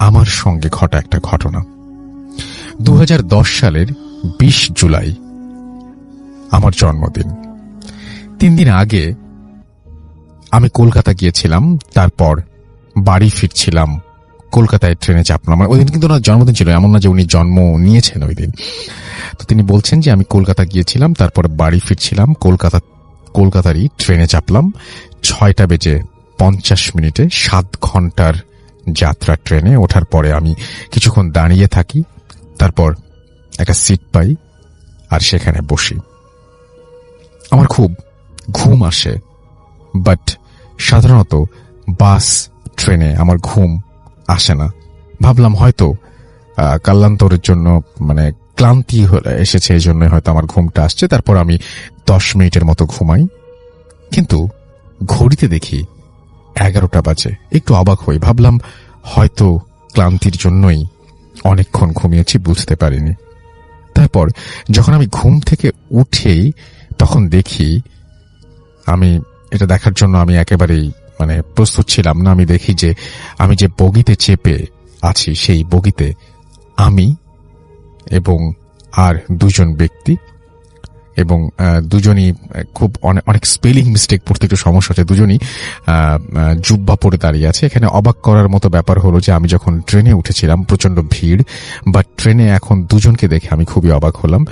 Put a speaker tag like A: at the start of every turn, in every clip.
A: আমার সঙ্গে ঘটা একটা ঘটনা। 2010 সালের 20 জুলাই আমার জন্মদিন। 3 দিন আগে আমি কলকাতা গিয়েছিলাম, তারপর বাড়ি ফিরছিলাম। কলকাতায় ট্রেনে চাপলাম। ওই দিন কিন্তু ওনার জন্মদিন ছিল, এমন না যে উনি জন্ম নিয়েছেন ওই দিন। তো তিনি বলছেন যে আমি কলকাতা গিয়েছিলাম, তারপর বাড়ি ফিরছিলাম। কলকাতারই ট্রেনে চাপলাম 6:50 7 ঘন্টার যাত্রা ট্রেনে। ওঠার পরে আমি কিছুক্ষণ দাঁড়িয়ে থাকি, তারপর একটা সিট পাই আর সেখানে বসি। আমার খুব ঘুম আসে, বাট সাধারণত বাস ট্রেনে আমার ঘুম আসে না। ভাবলাম হয়তো কাল্লান্তরের জন্য ক্লান্তি এসেছে, এই জন্য হয়তো আমার ঘুমটা আসছে। তারপর আমি 10 মিনিটের মতো ঘুমাই, কিন্তু ঘড়িতে দেখি 11টা বাজে। একটু অবাক হই, ভাবলাম হয়তো ক্লান্তির জন্যই অনেকক্ষণ ঘুমিয়েছি, বুঝতে পারিনি। তারপর যখন আমি ঘুম থেকে উঠেই তখন দেখি, আমি এটা দেখার জন্য আমি একেবারেই প্রস্তুত ছিলাম না। আমি দেখি যে আমি যে বগিতে চেপে আছি সেই বগিতে আমি এবং আর 2 জন ব্যক্তি, এবং দুজনই খুব অনেক স্পেলিং মিস্টেক পড়তে একটু সমস্যা হচ্ছে। দুজনই জুব্বা পরে দাঁড়িয়ে আছে। এখানে অবাক করার মতো ব্যাপার হলো যে আমি যখন ট্রেনে উঠেছিলাম প্রচন্ড ভিড়, বাট ট্রেনে এখন 2 জনকে দেখে আমি খুবই অবাক হলাম।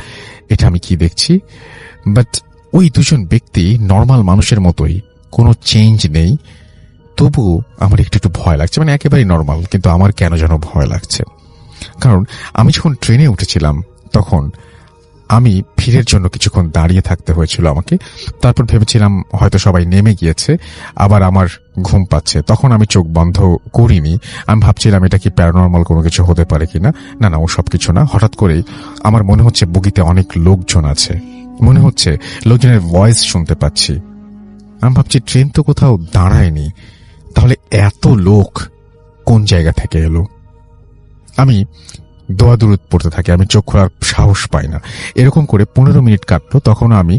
A: এটা আমি কি দেখছি? বাট ওই 2 জন ব্যক্তি নর্মাল মানুষের মতোই, কোনো চেঞ্জ নেই। তবুও আমার একটু ভয় লাগছে, একেবারেই নর্মাল, কিন্তু আমার কেন যেন ভয় লাগছে। কারণ আমি যখন ট্রেনে উঠেছিলাম তখন আমি ভিড়ের জন্য কিছুক্ষণ দাঁড়িয়ে থাকতে হয়েছিল আমাকে। তারপর ভেবেছিলাম হয়তো সবাই নেমে গিয়েছে, আবার আমার ঘুম পাচ্ছে। তখন আমি চোখ বন্ধ করিনি। আমি ভাবছিলাম এটা কি প্যারানর্মাল কোনো কিছু হতে পারে কিনা। না, ও সব কিছু না। হঠাৎ করেই আমার মনে হচ্ছে বগিতে অনেক লোকজন আছে, মনে হচ্ছে লোকজনের ভয়েস শুনতে পাচ্ছি। আমি ভাবছি ট্রেন তো কোথাও দাঁড়ায়নি, তাহলে এত লোক কোন জায়গা থেকে এলো? আমি দোয়া দুরুদ পড়তে থাকি, আমি চোখ খোলার সাহস পাই না। এরকম করে 15 মিনিট কাটলো। তখন আমি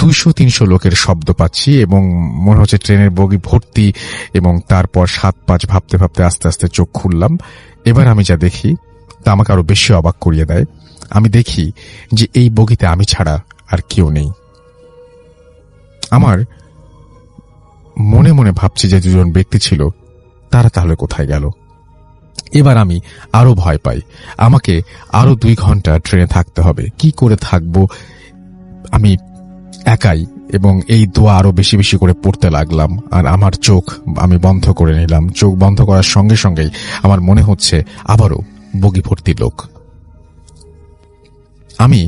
A: 200-300 লোকের শব্দ পাচ্ছি এবং মনে হচ্ছে ট্রেনের বগি ভর্তি। এবং তারপর 7-5 ভাবতে ভাবতে আস্তে আস্তে চোখ খুললাম। এবার আমি যা দেখি তা আমাকে আরো বেশি অবাক করিয়ে দেয়। আমি দেখি যে এই বগিতে আমি ছাড়া আর কেউ নেই। আমার মনে মনে ভাবছি যে 2 জন ব্যক্তি ছিল, তারা তাহলে কোথায় গেল? এবার আমি আরো ভয় পাই। আমাকে আরো 2 ঘন্টা ট্রেনে থাকতে হবে। কি করে থাকবো? আমি একাই, এবং এই দোয়া আরো বেশি বেশি করে পড়তে লাগলাম। আর আমার চোখ আমি বন্ধ করে নিলাম। চোখ বন্ধ করার সঙ্গে সঙ্গেই আমার মনে হচ্ছে আবারও বগি ভর্তি লোক। আমি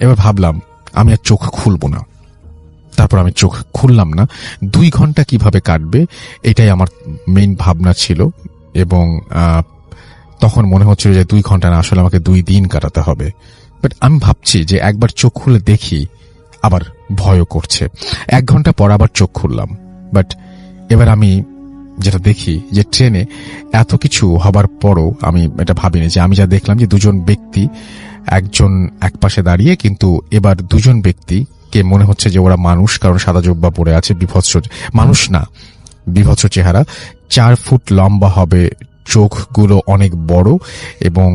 A: এবার ভাবলাম আমি আর চোখ খুলব না। তারপর আমি চোখ খুললাম না। 2 ঘন্টা কিভাবে কাটবে এটাই আমার মেইন ভাবনা ছিল। এবং তখন মনে হচ্ছিল যে 2 ঘন্টা না, আসলে আমাকে 2 দিন কাটাতে হবে। বাট আমি ভাবছি যে একবার চোখ খুলে দেখি, আবার ভয়ও করছে। 1 ঘন্টা পর আবার চোখ খুললাম। বাট এবার আমি যেটা দেখি যে ট্রেনে এত কিছু হবার পরও আমি এটা ভাবিনি যে আমি যা দেখলাম যে 2 জন ব্যক্তি, একজন এক পাশে দাঁড়িয়ে, কিন্তু এবার 2 জন ব্যক্তি কে মনে হচ্ছে যে ওরা মানুষ, কারণ সাদা জুব্বা পরে আছে। বিভৎস মানুষ না, বিভৎস চেহারা। 4 ফুট লম্বা হবে, চোখগুলো অনেক বড়, এবং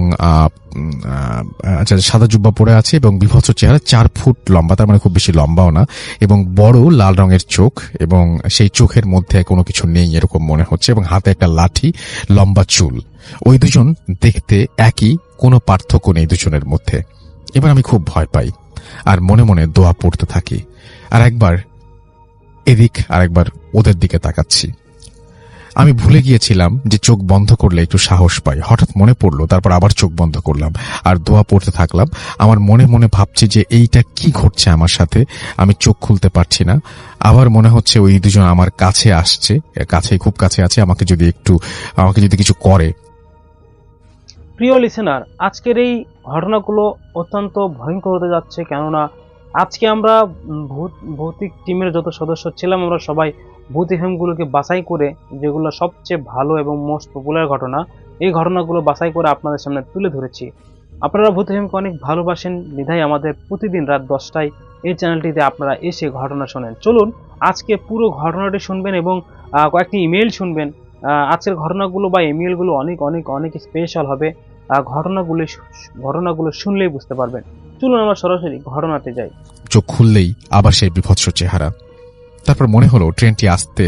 A: সাদা জুব্বা পরে আছে এবং বিভৎস চেহারা। 4 ফুট লম্বা, তার খুব বেশি লম্বাও না, এবং বড় লাল রঙের চোখ, এবং সেই চোখের মধ্যে কোনো কিছু নেই এরকম মনে হচ্ছে, এবং হাতে একটা লাঠি, লম্বা চুল। ওই 2 জন দেখতে একই, কোনো পার্থক্য নেই 2 জনের মধ্যে। এবার আমি খুব ভয় পাই আর মনে মনে দোয়া পড়তে থাকি। আর একবার এদিক আর একবার ওদের দিকে তাকাচ্ছি। আমি ভুলে গিয়েছিলাম যে চোখ বন্ধ করলে একটু সাহস পাই। হঠাৎ মনে পড়লো, তারপর আবার চোখ বন্ধ করলাম আর দোয়া পড়তে থাকলাম। আমার মনে মনে ভাবছি যে এইটা কি ঘটছে আমার সাথে। আমি চোখ খুলতে পারছি না। আবার মনে হচ্ছে ওই 2 জন আমার কাছে আসছে, খুব কাছে আছে, আমাকে যদি কিছু করে।
B: প্রিয় লিসেনার, আজকের এই ঘটনাগুলো অত্যন্ত ভয়ঙ্কর হতে যাচ্ছে। কেননা আজকে আমরা ভৌতিক টিমের যত সদস্য ছিলাম, আমরা সবাই ভূত এফএমগুলোকে বাছাই করে, যেগুলো সবচেয়ে ভালো এবং মোস্ট পপুলার ঘটনা, এই ঘটনাগুলো বাছাই করে আপনাদের সামনে তুলে ধরেছি। আপনারা ভূত এফএমকে অনেক ভালোবাসেন বিধায় আমাদের প্রতিদিন রাত 10টায় এই চ্যানেলটিতে আপনারা এসে ঘটনা শোনেন। চলুন আজকে পুরো ঘটনাটি শুনবেন এবং কয়েকটি ইমেল শুনবেন। আজকের ঘটনাগুলো বা ইমেলগুলো অনেক অনেক অনেক স্পেশাল হবে। ঘটনাগুলো শুনলেই বুঝতে পারবেন। চলুন আমরা সরাসরি ঘটনাতে যাই।
A: চোখ খুললেই আবার সেই বিভৎস চেহারা। তারপর মনে হলো ট্রেনটি আস্তে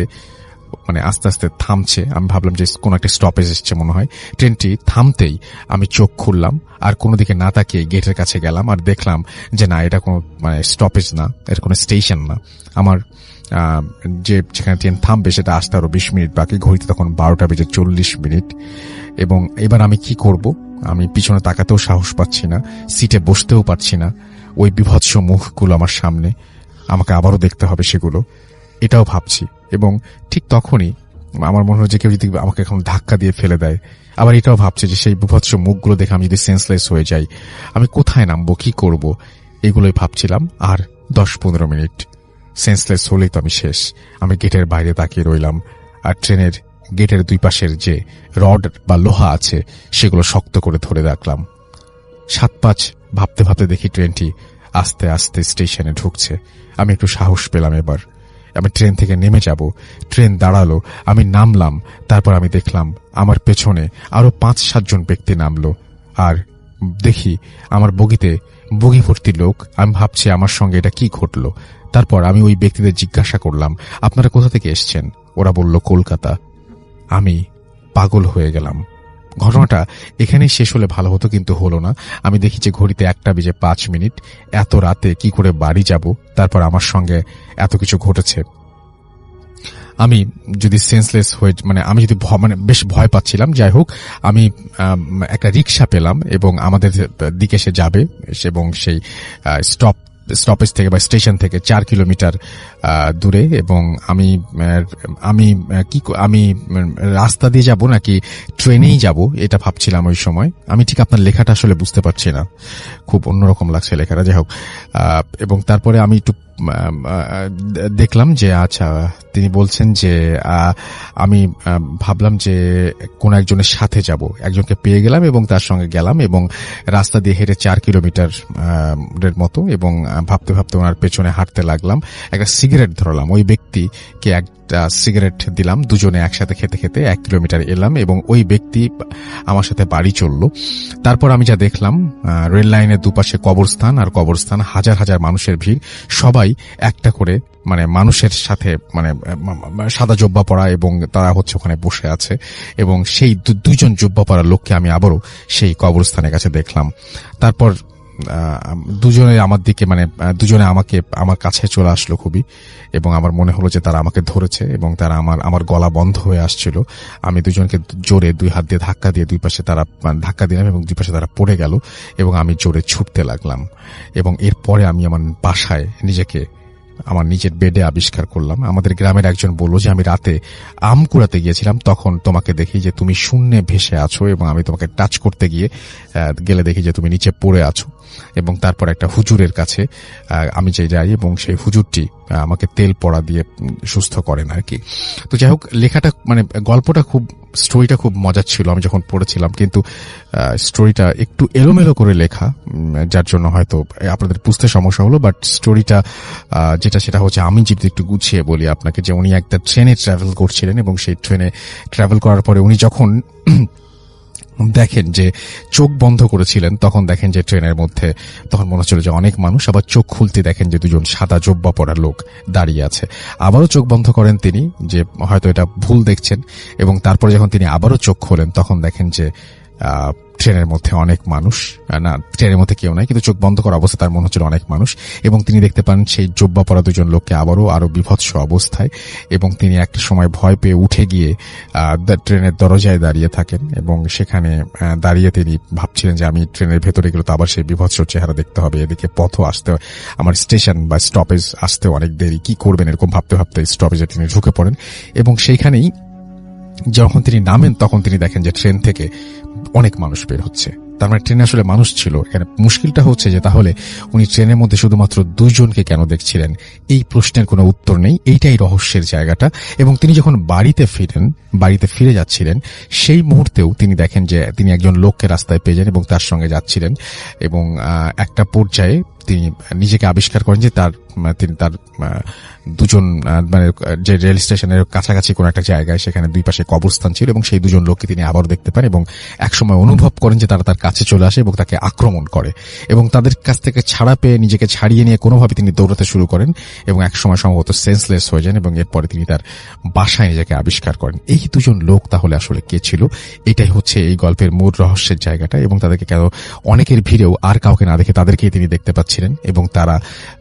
A: আস্তে থামছে। আমি ভাবলাম যে কোন একটা স্টপেজ এসছে মনে হয়। ট্রেনটি থামতেই আমি চোখ খুললাম আর কোনো দিকে না তাকিয়ে গেটের কাছে গেলাম আর দেখলাম যে না, এটা কোনো স্টপেজ না, এটা কোনো স্টেশন না। আমার যেখানে ট্রেন থামবে সেটা আসতে আরো 20 মিনিট বাকি। ঘড়িতে তখন 12:40। এবং এবার আমি কি করব? আমি পিছনে তাকাতেও সাহস পাচ্ছি না, সিটে বসতেও পারছি না। ওই বিভৎস মুখগুলো আমার সামনে, আমাকে আবারও দেখতে হবে সেগুলো, এটাও ভাবছি। এবং ঠিক তখনই আমার মনে হয় যে কেউ যদি আমাকে এখন ধাক্কা দিয়ে ফেলে দেয়। আবার এটাও ভাবছি যে সেই বিভৎস মুখগুলো দেখে আমি যদি সেন্সলেস হয়ে যাই, আমি কোথায় নামবো, কি করব, এগুলোই ভাবছিলাম। আর 10-15 মিনিট সেন্সলেস হলেই তো আমি শেষ। আমি গেটের বাইরে তাকিয়ে রইলাম আর ট্রেনের গেটের দুই পাশের যে রড বা লোহা আছে সেগুলো শক্ত করে ধরে রাখলাম। 7-5 ভাবতে ভাবতে দেখি ট্রেনটি আস্তে আস্তে স্টেশনে ঢুকছে। আমি একটু সাহস পেলাম। এবার আমি ট্রেন থেকে নেমে যাব। ট্রেন দাঁড়ালো, আমি নামলাম। তারপর আমি দেখলাম আমার পেছনে আরো 5-7 জন ব্যক্তি নামলো আর দেখি আমার বগি ভর্তি লোক। আমি ভাবছি আমার সঙ্গে এটা কি ঘটলো। তারপর আমি ওই ব্যক্তিদের জিজ্ঞাসা করলাম, আপনারা কোথা থেকে এসছেন? ওরা বলল কলকাতা। আমি পাগল হয়ে গেলাম। ঘটনাটা এখানেই শেষ হলে ভালো হতো, কিন্তু হলো না। আমি দেখি যে ঘড়িতে 1:05। এত রাতে কি করে বাড়ি যাব? তারপর আমার সঙ্গে এত কিছু ঘটেছে। আমি যদি সেন্সলেস হয়ে আমি যদি বেশ ভয় পাচ্ছিলাম। যাই হোক, আমি একটা রিক্সা পেলাম এবং আমাদের দিকে সে যাবে এবং সেই স্টপেজ থেকে বা স্টেশন থেকে 4 কিলোমিটার দূরে। এবং আমি রাস্তা দিয়ে যাব নাকি ট্রেনেই যাব এটা ভাবছিলাম ওই সময়। আমি ঠিক আপনার লেখাটা আসলে বুঝতে পারছি না, খুব অন্যরকম লাগছে লেখাটা। যাই হোক, এবং তারপরে আমি একটু দেখলাম যে আচ্ছা, তিনি বলছেন যে আমি ভাবলাম যে কোন একজনের সাথে যাব। একজনকে পেয়ে গেলাম এবং তার সঙ্গে গেলাম এবং রাস্তা দিয়ে হেঁটে 4 কিলোমিটার মতো। এবং ভাবতে ভাবতে ওনার পেছনে হাঁটতে লাগলাম। একটা সিগারেট ধরলাম, ওই ব্যক্তিকে একটা সিগারেট দিলাম। দুজনে একসাথে খেতে খেতে 1 কিলোমিটার এলাম এবং ওই ব্যক্তি আমার সাথে বাড়ি চলল। তারপর আমি যা দেখলাম, রেল লাইনের দুপাশে কবরস্থান আর কবরস্থান, হাজার হাজার মানুষের ভিড়, সবাই একটা করে মানুষের সাথে সাদা জব্বা পরা এবং তারা হচ্ছে ওখানে বসে আছে। এবং সেই দুজন জব্বা পরা লোককে আমি আবারও সেই কবরস্থানের কাছে দেখলাম। তারপর দুজনে আমার দিকে দুজনে আমার কাছে চলে আসলো খুবই। এবং আমার মনে হলো যে তারা আমাকে ধরেছে এবং তারা আমার গলা বন্ধ হয়ে আসছিল। আমি দুজনকে জোরে 2 হাত দিয়ে ধাক্কা দিয়ে দুই পাশে তারা ধাক্কা দিলাম এবং দুই পাশে তারা পড়ে গেল এবং আমি জোরে ছুটতে লাগলাম। এবং এরপরে আমি আমার বাসায় নিজেকে আমার নিজের বেডে আবিষ্কার করলাম। আমাদের গ্রামের একজন বলল যে আমি রাতে আম কুড়াতে গিয়েছিলাম, তখন তোমাকে দেখি যে তুমি শূন্যে ভেসে আছো এবং আমি তোমাকে টাচ করতে গেলে দেখি যে তুমি নিচে পড়ে আছো। এবং তারপর একটা হুজুরের কাছে আমি যাই এবং সেই হুজুরটি আমাকে তেল পড়া দিয়ে সুস্থ করেন আর কি। তো যাই হোক, লেখাটা গল্পটা স্টোরিটা খুব মজার ছিল আমি যখন পড়েছিলাম, কিন্তু স্টোরিটা একটু এলোমেলো করে লেখা, যার জন্য হয়তো আপনাদের বুঝতে সমস্যা হলো। বাট স্টোরিটা সেটা হচ্ছে, আমি যদি একটু গুছিয়ে বলি আপনাকে, যে উনি একটা ট্রেনে ট্রাভেল করছিলেন এবং সেই ট্রেনে ট্রাভেল করার পরে উনি যখন দেখেন যে চোখ বন্ধ করেছিলেন, তখন দেখেন যে ট্রেনের মধ্যে তখন মনে হচ্ছিল যে অনেক মানুষ। আবার চোখ খুলতে দেখেন যে 2জন সাদা জব্বা পরা লোক দাঁড়িয়ে আছে। আবারও চোখ বন্ধ করেন তিনি, যে হয়তো এটা ভুল দেখছেন। এবং তারপরে যখন তিনি আবারও চোখ খোলেন, তখন দেখেন যে ট্রেনের মধ্যে অনেক মানুষ, না ট্রেনের মধ্যে কেউ নাই, কিন্তু চোখ বন্ধ করা অবস্থায় তার মনে হচ্ছিল অনেক মানুষ। এবং তিনি দেখতে পান সেই জব্বা পরা 2জন লোককে আরো বিভৎস অবস্থায়। এবং তিনি একটা সময় ভয় পেয়ে উঠে গিয়ে ট্রেনের দরজায় দাঁড়িয়ে থাকেন এবং সেখানে দাঁড়িয়ে তিনি ভাবছিলেন যে আমি ট্রেনের ভেতরে গেলে তো আবার সেই বিভৎস চেহারা দেখতে হবে, এদিকে পথও আসতে, আমার স্টেশন বা স্টপেজ আসতে অনেক দেরি, কি করবেন এরকম ভাবতে ভাবতে স্টপেজে তিনি ঢুকে পড়েন। এবং সেইখানেই যখন তিনি নামেন, তখন তিনি দেখেন যে ট্রেন থেকে অনেক মানুষ বের হচ্ছে। তার ট্রেনে আসলে মানুষ ছিল। এখানে মুশকিলটা হচ্ছে যে তাহলে উনি ট্রেনের মধ্যে শুধুমাত্র 2 জনকে কেন দেখছিলেন? এই প্রশ্নের কোনো উত্তর নেই। এইটাই রহস্যের জায়গাটা। এবং তিনি যখন বাড়িতে ফিরে যাচ্ছিলেন, সেই মুহূর্তেও তিনি দেখেন যে তিনি একজন লোককে রাস্তায় পেয়ে যান এবং তার সঙ্গে যাচ্ছিলেন। এবং একটা পর্যায়ে তিনি নিজেকে আবিষ্কার করেন যে তিনি তার দুজন মানে যে রেল স্টেশনের কাছাকাছি কোন একটা জায়গায় সেখানে দুই পাশে কবরস্থান ছিল এবং সেই দুজন লোককে তিনি আবার দেখতে পান এবং একসময় অনুভব করেন যে তারা তার কাছে চলে আসে এবং তাকে আক্রমণ করে এবং তাদের কাছ থেকে ছাড়া পেয়ে নিজেকে ছাড়িয়ে নিয়ে কোনোভাবে তিনি দৌড়াতে শুরু করেন এবং একসময় সম্ভবত সেন্সলেস হয়ে যান এবং এরপরে তিনি তার বাসায় নিজেকে আবিষ্কার করেন। এই দুজন লোক তাহলে আসলে কে ছিল, এটাই হচ্ছে এই গল্পের মূল রহস্যের জায়গাটা। এবং তাদেরকে কেন অনেকের ভিড়েও আর কাউকে না দেখে তাদেরকেই তিনি দেখতে পাচ্ছিলেন এবং তারা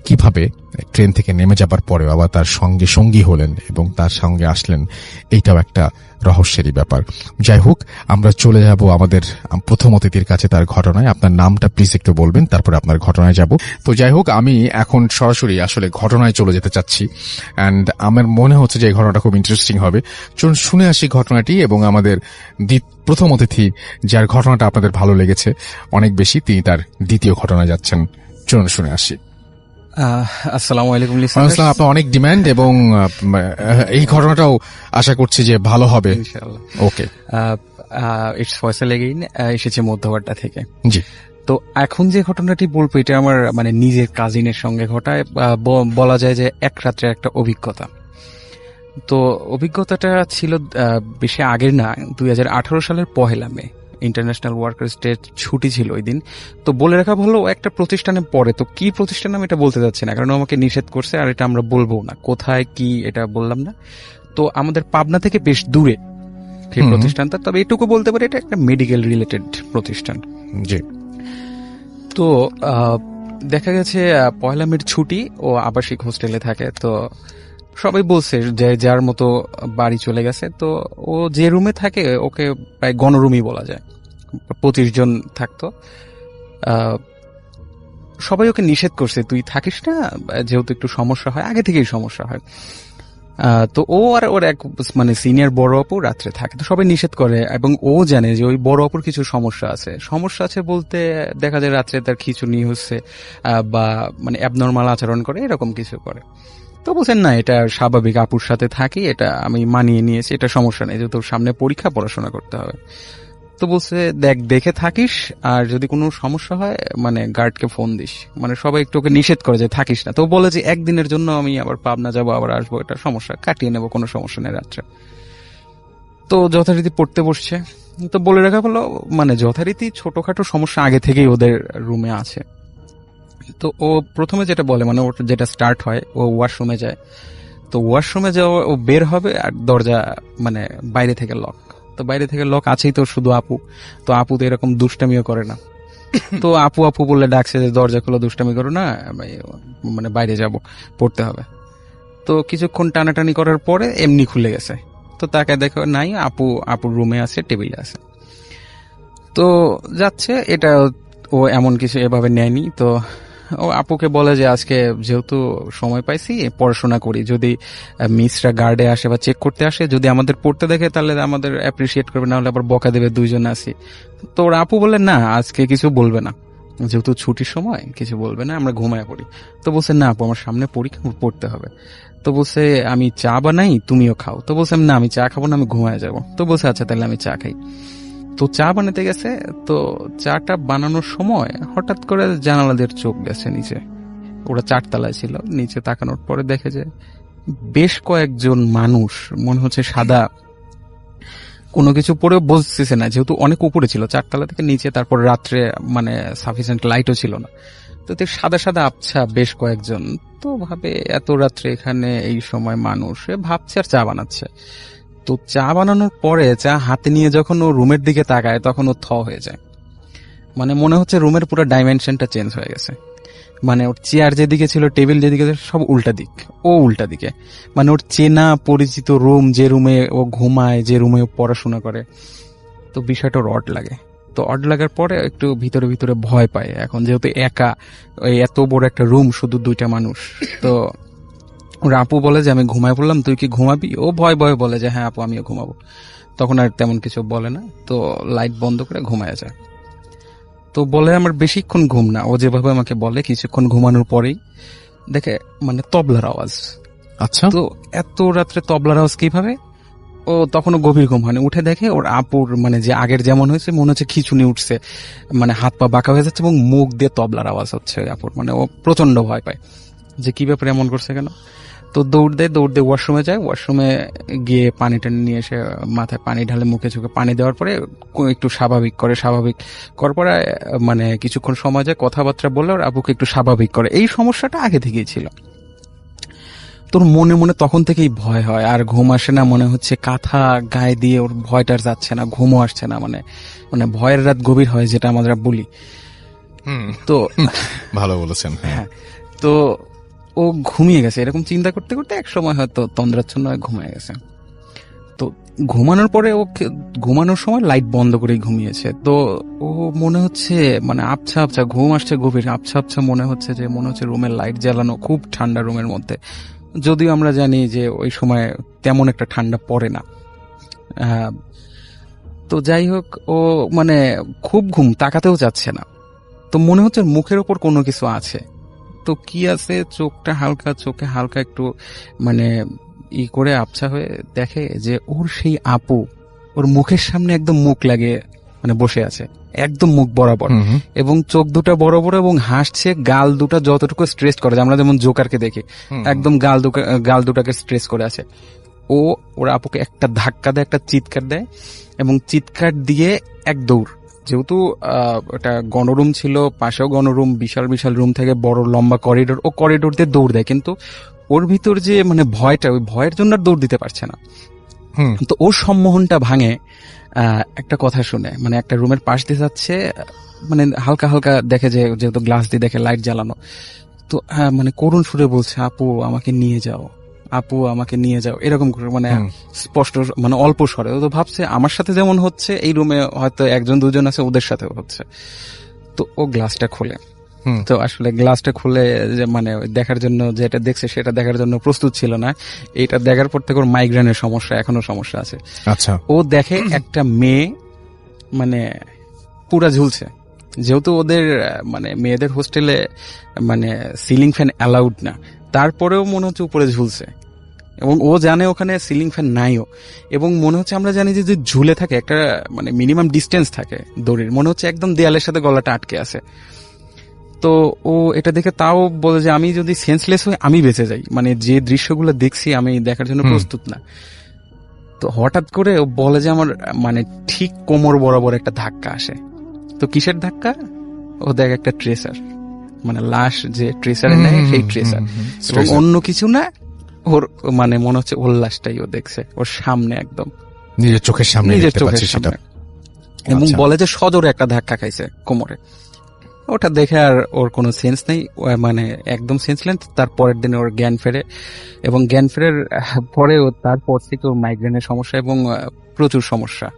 A: কিভাবে ট্রেন থেকে নেমে যাবার পরেও আবার তার সঙ্গে সঙ্গী হলেন এবং তার সঙ্গে আসলেন, এইটাও একটা রহস্যেরই ব্যাপার। যাই হোক, আমরা চলে যাব আমাদের প্রথম অতিথির কাছে, তার ঘটনায়। আপনার নামটা প্লিজ একটু বলবেন, তারপরে আপনার ঘটনায় যাব। তো যাই হোক, আমি এখন সরাসরি আসলে ঘটনায় চলে যেতে চাচ্ছি অ্যান্ড আমার মনে হচ্ছে যে এই ঘটনাটা খুব ইন্টারেস্টিং হবে। চলুন শুনে আসি ঘটনাটি এবং আমাদের প্রথম অতিথি যার ঘটনাটা আপনাদের ভালো লেগেছে অনেক বেশি, তিনি তার দ্বিতীয় ঘটনা যাচ্ছেন। চলুন শুনে আসি।
C: আসসালামু আলাইকুম
A: লিসেনার্স। আপনার অনেক ডিমান্ড এবং এই ঘটনাটাও আশা করছি যে ভালো হবে
C: ইনশাআল্লাহ।
A: ওকে,
C: ইটস ফয়সাল এগেইন, এসেছে মধ্যবাড্ডা থেকে।
A: জি।
C: তো এখন যে ঘটনাটি বলবো এটা আমার মানে নিজের কাজিনের সঙ্গে ঘটায়, বলা যায় যে এক রাত্রে একটা অভিজ্ঞতা। তো অভিজ্ঞতাটা ছিল বেশি আগের না, 2018 সালের 1 মে, ইন্টারন্যাশনাল ওয়ার্কার্স ডে ছুটি ছিল ওই দিন। তো বলে রাখা ভালো, একটা প্রতিষ্ঠানে পড়ে। তো কি প্রতিষ্ঠান আমি এটা বলতে যাচ্ছি না, কারণ আমাকে নিষেধ করছে, আর এটা আমরা বলবো না কোথায় কি, এটা বললাম না। তো আমাদের পাবনা থেকে বেশ দূরে সেই প্রতিষ্ঠানটা, তবে এটুকু বলতে পারি এটা একটা মেডিকেল রিলেটেড প্রতিষ্ঠান।
A: জি।
C: তো দেখা গেছে 1 মের ছুটি, ও আবাসিক হোস্টেলে থাকে। তো সবাই বলছে যে যার মতো বাড়ি চলে গেছে। তো ও যে রুমে থাকে ওকে প্রায় গণরুমই বলা যায়, 25 জন থাকতো। সবাই ওকে নিষেধ করছে তুই থাকিস না, যেহেতু একটু সমস্যা হয়, আগে থেকেই সমস্যা হয়। তো ও আর ওর এক মানে সিনিয়র বড় আপু রাত্রে থাকে। তো সবাই নিষেধ করে এবং ও জানে যে ওই বড় আপুর কিছু সমস্যা আছে। সমস্যা আছে বলতে দেখা যায় রাত্রে তার খিঁচুনি হচ্ছে বা মানে অ্যাবনর্মাল আচরণ করে, এরকম কিছু করে। তো বলছেন না, এটা স্বাভাবিক, আপুর সাথে থাকি, এটা আমি মানিয়ে নিয়েছি, এটা সমস্যা নেই, যেহেতু সামনে পরীক্ষা, পড়াশোনা করতে হবে। তো বলছে দেখে থাকিস, আর যদি কোনো সমস্যা হয় মানে গার্ডকে ফোন দিস। মানে সবাই একটু ওকে নিষেধ করে যে থাকিস না। তো বলে যে একদিনের জন্য আমি আবার পাবনা যাবো, আবার আসবো, এটা সমস্যা কাটিয়ে নেবো, কোনো সমস্যা নেই রাত্রে। তো যথারীতি পড়তে বসছে। তো বলে রাখা হলো মানে যথারীতি ছোটখাটো সমস্যা আগে থেকেই ওদের রুমে আছে। তো ও প্রথমে যেটা বলে, মানে ওর যেটা স্টার্ট হয়, ও ওয়াশরুমে যায়। তো ওয়াশরুমে যাওয়া, ও বের হবে আর দরজা মানে বাইরে থেকে লক। তো বাইরে থেকে লক আছেই তো শুধু আপু। তো আপু তো এরকম দুষ্টামিও করে না। তো আপু আপু বললে ডাকছে যে দরজা খোলা, দুষ্টামি করো না, মানে বাইরে যাব, পড়তে হবে। তো কিছুক্ষণ টানাটানি করার পরে এমনি খুলে গেছে। তো তাকে দেখো নাই, আপুর রুমে আছে, টেবিলে আছে। তো যাচ্ছে, এটা ও এমন কিছু এভাবে নেয়নি। তো ও আপুকে বলে যে আজকে যেহেতু সময় পাইছি পড়াশোনা করি, যদি মিসরা গার্ডে আসে বা চেক করতে আসে, যদি আমাদের পড়তে দেখে তাহলে আমাদের অ্যাপ্রিসিয়েট করবে, না হলে আবার বকা দেবে, দুইজন আছি। তো ওর আপু বলে না আজকে কিছু বলবে না, যেহেতু ছুটির সময় কিছু বলবে না, আমরা ঘুমায় পড়ি। তো বলছে না আপু, আমার সামনে পরীক্ষা, পড়তে হবে। তো বলছে আমি চা বানাই, তুমিও খাও। তো বলছে না আমি চা খাবো না, আমি ঘুমায় যাবো। তো বলছে আচ্ছা তাহলে আমি চা খাই। তো চা বানাতে গেছে। তো চাটা বানানোর সময় হঠাৎ করে জানালা দিয়ে চোখ গেছে নিচে। ওরা 4 তলায় ছিল, নিচে তাকানোর পরে দেখে যে বেশ কয়েকজন মানুষ, মনে হচ্ছে সাদা কোনো কিছু পরে বসতেছে না, যেহেতু অনেক উপরে ছিল, 4 তলা থেকে নিচে, তারপর রাত্রে মানে সাফিসিয়েন্ট লাইটও ছিল না। তো সাদা সাদা আবছা বেশ কয়েকজন। তো ভাবে এত রাত্রে এখানে এই সময় মানুষ, ভাবছে আর চা বানাচ্ছে। তো চা বানানোর পরে চা হাতে নিয়ে যখন ও রুমের দিকে তাকায়, তখন ও থ হয়ে যায়। মানে মনে হচ্ছে রুমের পুরো ডাইমেনশনটা চেঞ্জ হয়ে গেছে। মানে ওর চেয়ার যেদিকে ছিল, টেবিল যেদিকে, সব উল্টা দিক, ও উল্টা দিকে। মানে ওর চেনা পরিচিত রুম, যে রুমে ও ঘুমায়, যে রুমে ও পড়াশোনা করে। তো বিষয়টা ওর অড লাগে। তো অড লাগার পরে একটু ভিতরে ভিতরে ভয় পায়, এখন যেহেতু একা, এত বড় একটা রুম, শুধু 2টা মানুষ। তো ওর আপু বলে যে আমি ঘুমায় পড়লাম, তুই কি ঘুমাবি? ও ভয় ভয় বলে যে হ্যাঁ আপু আমিও ঘুমাবো। তখন আর তেমন কিছু বলে না, তো লাইট বন্ধ করে ঘুমায় যায়। তো বলে আমার বেশিক্ষণ ঘুম না, ও যেভাবে আমাকে বলে কিছুক্ষণ ঘুমানোর পরেই দেখে মানে তবলার আওয়াজ।
A: আচ্ছা।
C: তো এত রাত্রে তবলার আওয়াজ কিভাবে? ও তখনও গভীর ঘুম হয়নি, উঠে দেখে ওর আপুর মানে যে আগের যেমন হয়েছে মনে হচ্ছে খিঁচুনি উঠছে, মানে হাত পা বাঁকা হয়ে যাচ্ছে এবং মুখ দিয়ে তবলার আওয়াজ হচ্ছে ওই আপুর। মানে ও প্রচন্ড ভয় পায় যে কি ব্যাপারে এমন করছে কেন। তো দৌড় দিয়ে ওয়াশরুমে যায়, ওয়াশরুমে গিয়ে পানি টানি নিয়ে এসে মাথায় পানি ঢালে, মুখে চোখে পানি দেওয়ার পরে একটু স্বাভাবিক করার পরে মানে কিছুক্ষণ সময় যায়, কথাবার্তা বললে ওর আপুকে একটু স্বাভাবিক করে। এই সমস্যাটা আগে থেকেই ছিল। তোর মনে মনে তখন থেকেই ভয় হয়, আর ঘুম আসে না, মনে হচ্ছে কাঁথা গায়ে দিয়ে ওর ভয়টার যাচ্ছে না, ঘুমও আসছে না, মানে মানে ভয়ের রাত গভীর হয় যেটা আমরা বলি। তো
A: ভালো বলেছেন।
C: হ্যাঁ, তো ও ঘুমিয়ে গেছে। এরকম চিন্তা করতে করতে এক সময় হয়তো তন্দ্রাচ্ছন্ন হয়ে ঘুমিয়ে গেছে। তো ঘুমানোর পরে ও ঘুমানোর সময় লাইট বন্ধ করেই ঘুমিয়েছে। তো ও মনে হচ্ছে মানে আবছা আবছা ঘুম আসছে, গভীর আবছা আবছা মনে হচ্ছে রুমের লাইট জ্বালানো, খুব ঠান্ডা রুমের মধ্যে। যদিও আমরা জানি যে ওই সময় তেমন একটা ঠান্ডা পড়ে না। তো যাই হোক, ও মানে খুব ঘুম, তাকাতেও যাচ্ছে না। তো মনে হচ্ছে মুখের ওপর কোনো কিছু আছে। তো কি আছে, চোখে হালকা একটু মানে করে আবছা হয়ে দেখে যে ওর সেই আপু ওর মুখের সামনে একদম মুখ লাগে মানে বসে আছে, একদম মুখ বরাবর, এবং চোখ দুটা বড় বড় এবং হাসছে। গাল দুটা যতটুকু স্ট্রেচ করে, আমরা যেমন জোকারকে দেখি, একদম গাল দুটাকে স্ট্রেচ করে আছে। ওর আপুকে একটা ধাক্কা দেয়, একটা চিৎকার দেয়, এবং চিৎকার দিয়ে এক দৌড়। যেহেতু এটা গণরুম ছিল, পাশেও গণরুম, বিশাল বিশাল রুম থেকে বড় লম্বা করিডোর, ও করিডোর দিয়ে দৌড় দেয়। কিন্তু ওর ভিতর যে মানে ভয়টা, ওই ভয়ের জন্য আর দৌড় দিতে পারছে না। তো ওর সম্মোহনটা ভাঙে একটা কথা শুনে, মানে একটা রুমের পাশ দিয়ে যাচ্ছে, মানে হালকা হালকা দেখে যে যেহেতু গ্লাস দিয়ে দেখে লাইট জ্বালানো, তো মানে করুণ সুরে বলছে, আপু আমাকে নিয়ে যাও, আপু আমাকে নিয়ে যাও, এরকম করে মানে স্পষ্ট, মানে অল্প স্বরে। তো ভাবছে আমার সাথে যেমন হচ্ছে এই রুমে হয়তো একজন দুজন আছে, ওদের সাথেও হচ্ছে। তো ও গ্লাসটা খোলে। তো আসলে গ্লাসটা খুলে যে মানে দেখার জন্য, যেটা দেখছে সেটা দেখার জন্য প্রস্তুত ছিল না। এটা দেখার পর থেকে ওর মাইগ্রেনের সমস্যা, এখনো সমস্যা আছে।
A: আচ্ছা।
C: ও দেখে একটা মেয়ে মানে পুরা ঝুলছে। যেহেতু ওদের মানে মেয়েদের হোস্টেলে মানে সিলিং ফ্যান অ্যালাউড না, তারপরেও মনে হচ্ছে উপরে ঝুলছে, এবং ও জানে ওখানে সিলিং ফ্যান নাইও, এবং মনে হচ্ছে আমরা জানি যে ঝুলে থাকে একটা মানে মিনিমাম ডিস্টেন্স থাকে দড়ির, মনে হচ্ছে একদম দেয়ালের সাথে গলাটা আটকে আছে। তো ও এটা দেখে তাও বলে যে আমি যদি সেন্সলেস হই আমি বেঁচে যাই, মানে যে দৃশ্যগুলো দেখছি আমি দেখার জন্য প্রস্তুত না। তো হঠাৎ করে ও বলে যে আমার মানে ঠিক কোমর বরাবর একটা ধাক্কা আসে। তো কিসের ধাক্কা? ও দেখ একটা ট্রেসার, মানে লাশ যে ট্রেসারে নেয় সেই ট্রেসার, এবং অন্য কিছু না। ওর মানে মনে হচ্ছে ওর লাশটাই ও দেখছে ওর সামনে, একদম
A: নিজের চোখের সামনে,
C: এবং বলে যে সজোরে একটা ধাক্কা খাইছে কোমরে। ওটা দেখে আর ওর কোনো সেন্স নেই, মানে একদম সেন্সলেস। তার পরের দিনে ওর জ্ঞান ফেরে, এবং জ্ঞান ফেরার পরে তারপর থেকে ওর মাইগ্রেনের সমস্যা এবং প্রচুর সমস্যা,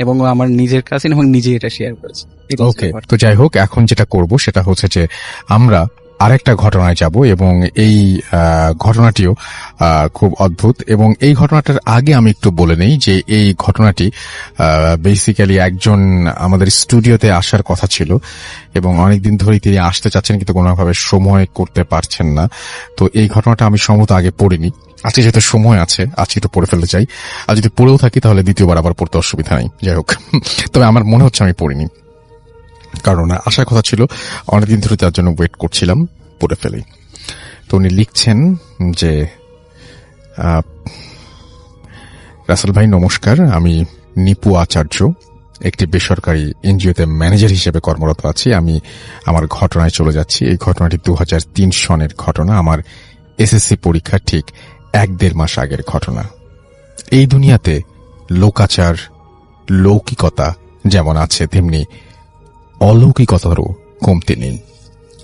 C: এবং আমার নিজের কাছে এবং নিজে এটা শেয়ার করেছি।
A: ওকে, তো যাই হোক, এখন যেটা করব সেটা হচ্ছে যে আমরা আরেকটা ঘটনায় যাব, এবং এই ঘটনাটিও খুব অদ্ভুত। এবং এই ঘটনাটার আগে আমি একটু বলে নেই যে এই ঘটনাটি বেসিক্যালি একজন আমাদের স্টুডিওতে আসার কথা ছিল, এবং অনেকদিন ধরেই তিনি আসতে চাচ্ছেন কিন্তু কোনোভাবে সময় করতে পারছেন না। তো এই ঘটনাটা আমি সম্ভবত আগে পড়িনি, আজকে যেহেতু সময় আছে আজকে একটু পড়ে ফেলতে চাই, আর যদি পড়েও থাকি তাহলে দ্বিতীয়বার আবার পড়তে অসুবিধা নেই। যাই হোক, তবে আমার মনে হচ্ছে আমি পড়িনি, কারণ আসার কথা ছিল, অনেকদিন ধরে তার জন্য ওয়েট করছিলাম, পড়ে ফেলি। তো উনি লিখছেন যে, রাসেল ভাই নমস্কার, আমি নিপু আচার্য একটি বেসরকারি এনজিওতে ম্যানেজার হিসেবে কর্মরত আছি। আমি আমার ঘটনায় চলে যাচ্ছি। এই ঘটনাটি 2003 সনের ঘটনা, আমার এসএসসি পরীক্ষা ঠিক 1-1.5 মাস আগের ঘটনা। এই দুনিয়াতে লোকাচার, লৌকিকতা যেমন আছে তেমনি অলৌকিকতারও কমতি নেই।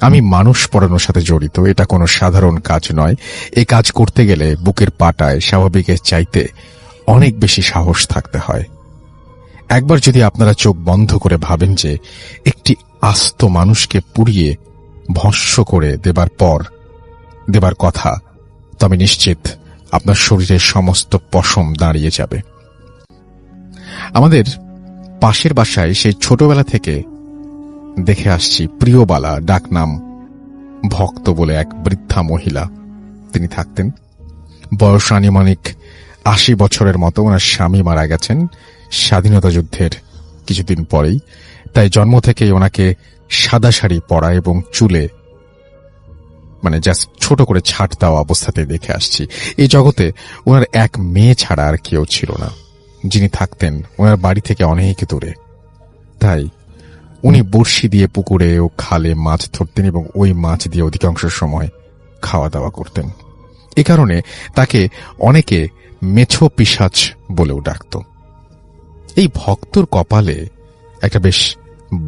A: আমি মানুষ পড়ানোর সাথে জড়িত, এটা কোনো সাধারণ কাজ নয়। এই কাজ করতে গেলে বুকের পাটায় স্বাভাবিকের চাইতে অনেক বেশি সাহস থাকতে হয়। একবার যদি আপনারা চোখ বন্ধ করে ভাবেন যে একটি আস্ত মানুষকে পুড়িয়ে ভস্ম করে দেবার কথা, তবে নিশ্চিত আপনার শরীরের সমস্ত পশম দাঁড়িয়ে যাবে। আমাদের পাশের বাসায় সেই ছোটবেলা থেকে দেখে আসছি প্রিয়বালা, ডাকনাম ভক্ত বলে এক বৃদ্ধা মহিলা তিনি থাকতেন। বয়স আনুমানিক 80 বছরের মতো। ওনার স্বামী মারা গেছেন স্বাধীনতা যুদ্ধের কিছুদিন পরেই, তাই জন্ম থেকেই ওনাকে সাদা শাড়ি পরা এবং চুলে জাস্ট ছোট করে ছাট দেওয়া অবস্থাতে দেখে আসছি। এই জগতে ওনার এক মেয়ে ছাড়া আর কেউ ছিল না, যিনি থাকতেন ওনার বাড়ি থেকে অনেক দূরে। তাই উনি বড়শি দিয়ে পুকুরে ও খালে মাছ ধরতেন এবং ওই মাছ দিয়ে অধিকাংশ সময় খাওয়া দাওয়া করতেন। এ কারণে তাকে অনেকে মেছো পিশাচ বলেও ডাকত। এই ভক্তর কপালে একটা বেশ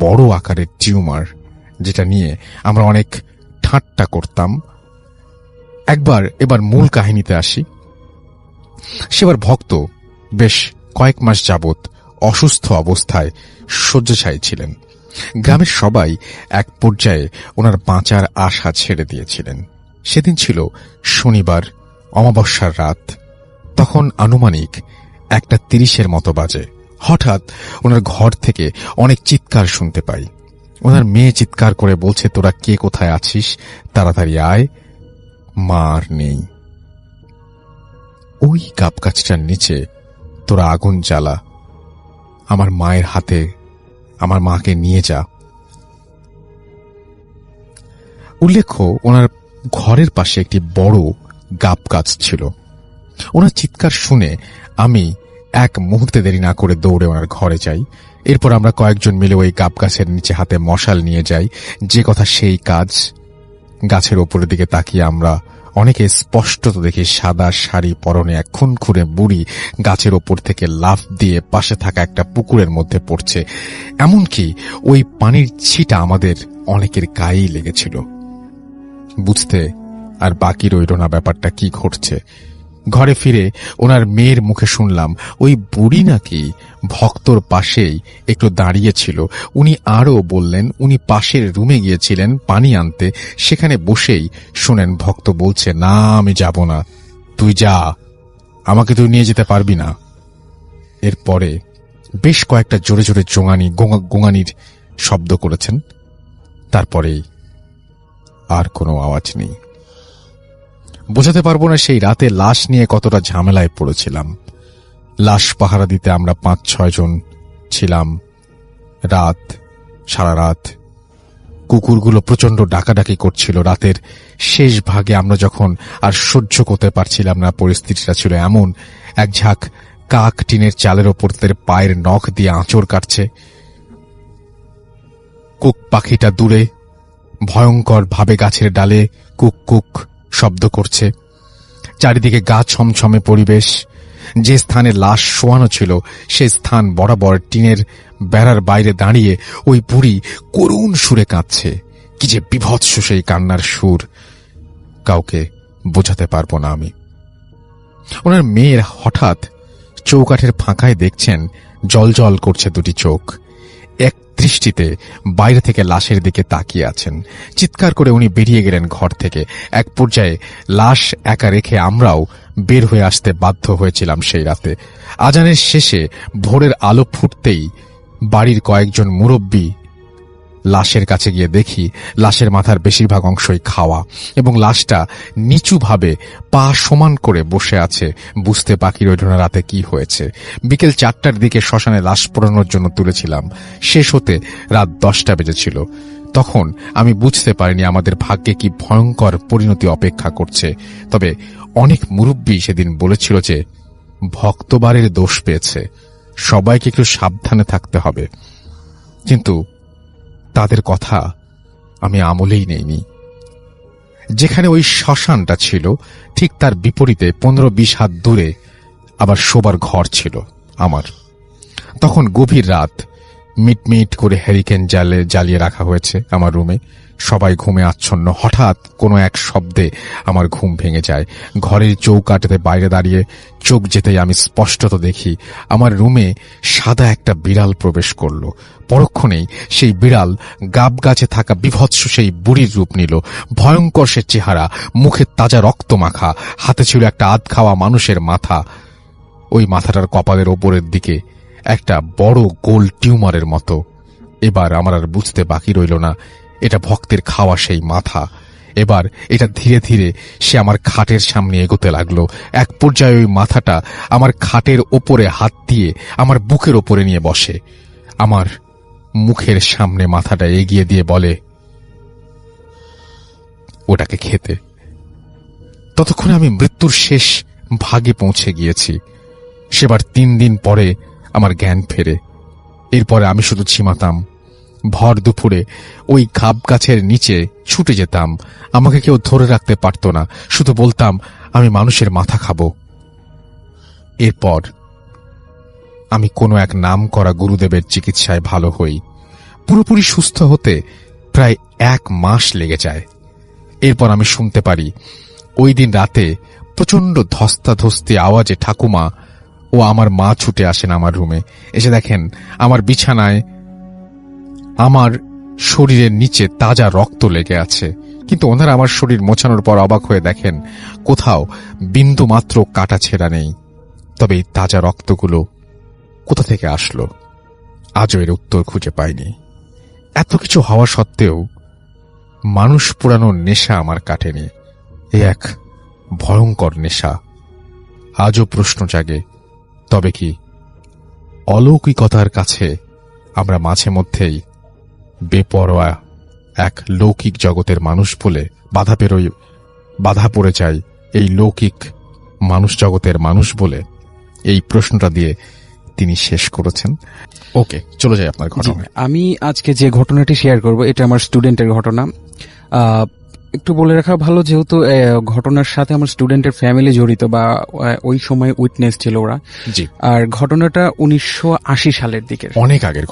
A: বড় আকারের টিউমার, যেটা নিয়ে আমরা অনেক ঠাট্টা করতাম। এবার মূল কাহিনীতে আসি। সেবার ভক্ত বেশ কয়েক মাস যাবৎ অসুস্থ অবস্থায় শয্যাশায়ী ছিলেন। গ্রামের সবাই এক পর্যায়ে ওনার বাঁচার আশা ছেড়ে দিয়েছিলেন। সেদিন ছিল শনিবার, অমাবস্যার রাত। তখন আনুমানিক 1:30 মতো বাজে। হঠাৎ ওনার ঘর থেকে অনেক চিৎকার শুনতে পাই। ওনার মেয়ে চিৎকার করে বলছে, তোরা কে কোথায় আছিস, তাড়াতাড়ি আয়, মা আর নেই। ওই গাবগাছটার নিচে তোরা আগুন জ্বালা, আমার মায়ের হাতে আমার মাকে নিয়ে যা। উল্লেখ্য, ওনার ঘরের পাশে একটি বড় গাবগাছ ছিল। ওনার চিৎকার শুনে আমি এক মুহূর্তে দেরি না করে দৌড়ে ওনার ঘরে যাই। এরপর আমরা কয়েকজন মিলে ওই গাবগাছের নিচে হাতে মশাল নিয়ে যাই। যে কথা সেই কাজ। গাছের ওপরের দিকে তাকিয়ে আমরা অনেকে স্পষ্টত দেখি সাদা শাড়ি পরনে এক খুনখুরে বুড়ি গাছের ওপর থেকে লাফ দিয়ে পাশে থাকা একটা পুকুরের মধ্যে পড়ছে। এমনকি ওই পানির ছিটা আমাদের অনেকের গায়েই লেগেছিল। বুঝতে আর বাকি রইল না ব্যাপারটা কি ঘটছে। ঘরে ফিরে ওনার মেয়ের মুখে শুনলাম ওই বুড়ি নাকি ভক্তর পাশেই একটু দাঁড়িয়েছিল। উনি আরও বললেন উনি পাশের রুমে গিয়েছিলেন পানি আনতে। সেখানে বসেই শোনেন ভক্ত বলছে, না আমি যাব না, তুই যা, আমাকে তুই নিয়ে যেতে পারবি না। এরপরে বেশ কয়েকটা জোরে জোরে গোঙানির শব্দ করেছেন। তারপরেই আর কোনো আওয়াজ নেই। বোঝাতে পারবো না সেই রাতে লাশ নিয়ে কতটা ঝামেলায় পড়েছিলাম। লাশ পাহারা দিতে আমরা 5-6 জন ছিলাম। সারা রাত কুকুরগুলো প্রচন্ড ডাকাডাকি করছিল। রাতের শেষ ভাগে আমরা যখন আর সহ্য করতে পারছিলাম না, পরিস্থিতিটা ছিল এমন, এক ঝাঁক কাক টিনের চালের ওপর তাদের পায়ের নখ দিয়ে আঁচড় কাটছে। কুক পাখিটা দূরে ভয়ঙ্কর ভাবে গাছের ডালে কুক কুক শব্দ করছে। চারিদিকে গা ছমছমে পরিবেশ। যে স্থানে লাশ শোয়ানো ছিল সে স্থান বরাবর টিনের বেড়ার বাইরে দাঁড়িয়ে ওই বুড়ি করুণ সুরে কাঁদছে। কি যে বিভৎস সেই কান্নার সুর, কাউকে বোঝাতে পারবো না আমি। ওনার মেয়ের হঠাৎ চৌকাঠের ফাঁকায় দেখছেন জল করছে দুটি চোখ। এক দৃষ্টিতে বাইরে থেকে লাশের দিকে তাকিয়ে আছেন। চিৎকার করে উনি বেরিয়ে গেলেন ঘর থেকে। এক পর্যায়ে লাশ একা রেখে আমরাও বের হয়ে আসতে বাধ্য হয়েছিলাম সেই রাতে। আজানের শেষে ভোরের আলো ফুটতেই বাড়ির কয়েকজন মুরব্বী লাশের কাছে গিয়ে দেখি লাশের মাথার বেশিরভাগ অংশই খাওয়া এবং লাশটা নিচুভাবে পা সমান করে বসে আছে। বুঝতে বাকি রইল না রাতে কি হয়েছে। বিকেল 4টার দিকে শ্মশানে লাশ পোড়ানোর জন্য তুলেছিলাম। শেষ হতে রাত 10টা বেজেছিল। তখন আমি বুঝতে পারিনি আমাদের ভাগ্যে কি ভয়ঙ্কর পরিণতি অপেক্ষা করছে। তবে অনেক মুরব্বী সেদিন বলেছিল যে ভক্তবারের দোষ পেয়েছে, সবাইকে একটু সাবধানে থাকতে হবে। কিন্তু তাদের কথা আমি আমলেই নেইনি। যেখানে ওই শ্মশানটা ছিল ঠিক তার বিপরীতে 15-20 হাত দূরে আবার শোবার ঘর ছিল আমার। তখন গভীর রাত, মিটমিট করে হ্যারিকেন জ্বালিয়ে রাখা হয়েছে আমার রুমে। সবাই ঘুমে আচ্ছন্ন। হঠাৎ কোনো এক শব্দে আমার ঘুম ভেঙে যায়। ঘরের চৌকাঠে বাইরে দাঁড়িয়ে চোখ যেতেই আমি স্পষ্টত দেখি আমার রুমে সাদা একটা বিড়াল প্রবেশ করল। পরক্ষণেই সেই বিড়াল গাবগাছে থাকা বিভৎস সেই বুড়ির রূপ নিল। ভয়ঙ্কর সে চেহারা, মুখে তাজা রক্ত মাখা, হাতে ছিল একটা আধ খাওয়া মানুষের মাথা। ওই মাথাটার কপালের ওপরের দিকে একটা বড় গোল টিউমারের মতো। এবার আমার আর বুঝতে বাকি রইল না এটা ভক্তের খাওয়া সেই মাথা। এবার এটা ধীরে ধীরে সে আমার খাটের সামনে এগোতে লাগলো। এক পর্যায়ে ওই মাথাটা আমার খাটের ওপরে হাত দিয়ে আমার বুকের ওপরে নিয়ে বসে, আমার মুখের সামনে মাথাটা এগিয়ে দিয়ে বলে ওটাকে খেতে। ততক্ষণে আমি মৃত্যুর শেষ ভাগে পৌঁছে গিয়েছি। সেবার 3 দিন পরে আমার জ্ঞান ফেরে। এরপরে আমি শুধু ঝিমাতাম। ভর দুপুরে ওই খাপ গাছের নিচে ছুটে যেতাম। আমাকে কেউ ধরে রাখতে পারত না, শুধু বলতাম আমি মানুষের মাথা খাবো। এরপর আমি কোনো এক নাম করা গুরুদেবের চিকিৎসায় ভালো হই। পুরোপুরি সুস্থ হতে প্রায় 1 মাস লেগে যায়। এরপর আমি শুনতে পারি ওই দিন রাতে প্রচন্ড ধস্তাধস্তি আওয়াজে ঠাকুমা ও আমার মা ছুটে আসেন আমার রুমে। এসে দেখেন আমার বিছানায় আমার শরীরের নিচে তাজা রক্ত লেগে আছে, কিন্তু ওনারা আমার শরীর মোছানোর পর অবাক হয়ে দেখেন কোথাও বিন্দু মাত্র কাটা ছেঁড়া নেই। তবে এই তাজা রক্তগুলো কোথা থেকে আসলো আজও এর উত্তর খুঁজে পাইনি। এত কিছু হওয়া সত্ত্বেও মানুষ পোড়ানোর নেশা আমার কাটেনি। এ এক ভয়ঙ্কর নেশা। আজও প্রশ্ন জাগে, তবে কি অলৌকিকতার কাছে আমরা মাঝে মধ্যেই বেপরোয়া এক লৌকিক জগতের মানুষ বলে বাধা পড়ে যায় এই লৌকিক মানুষ জগতের মানুষ বলে? এই প্রশ্নটা দিয়ে তিনি শেষ করেছেন। ওকে, চলে যাই আপনার ঘটনায়।
C: আমি আজকে যে ঘটনাটি শেয়ার করব এটা আমার স্টুডেন্টের ঘটনা। একটু বলে রাখা ভালো, যেহেতু ঘটনার সাথে আমার স্টুডেন্টের ফ্যামিলি জড়িত বা ওই সময় উইটনেস ছিল ওরা।
A: জি।
C: আর ঘটনাটা 1980 সালের দিকে,
A: অনেক আগের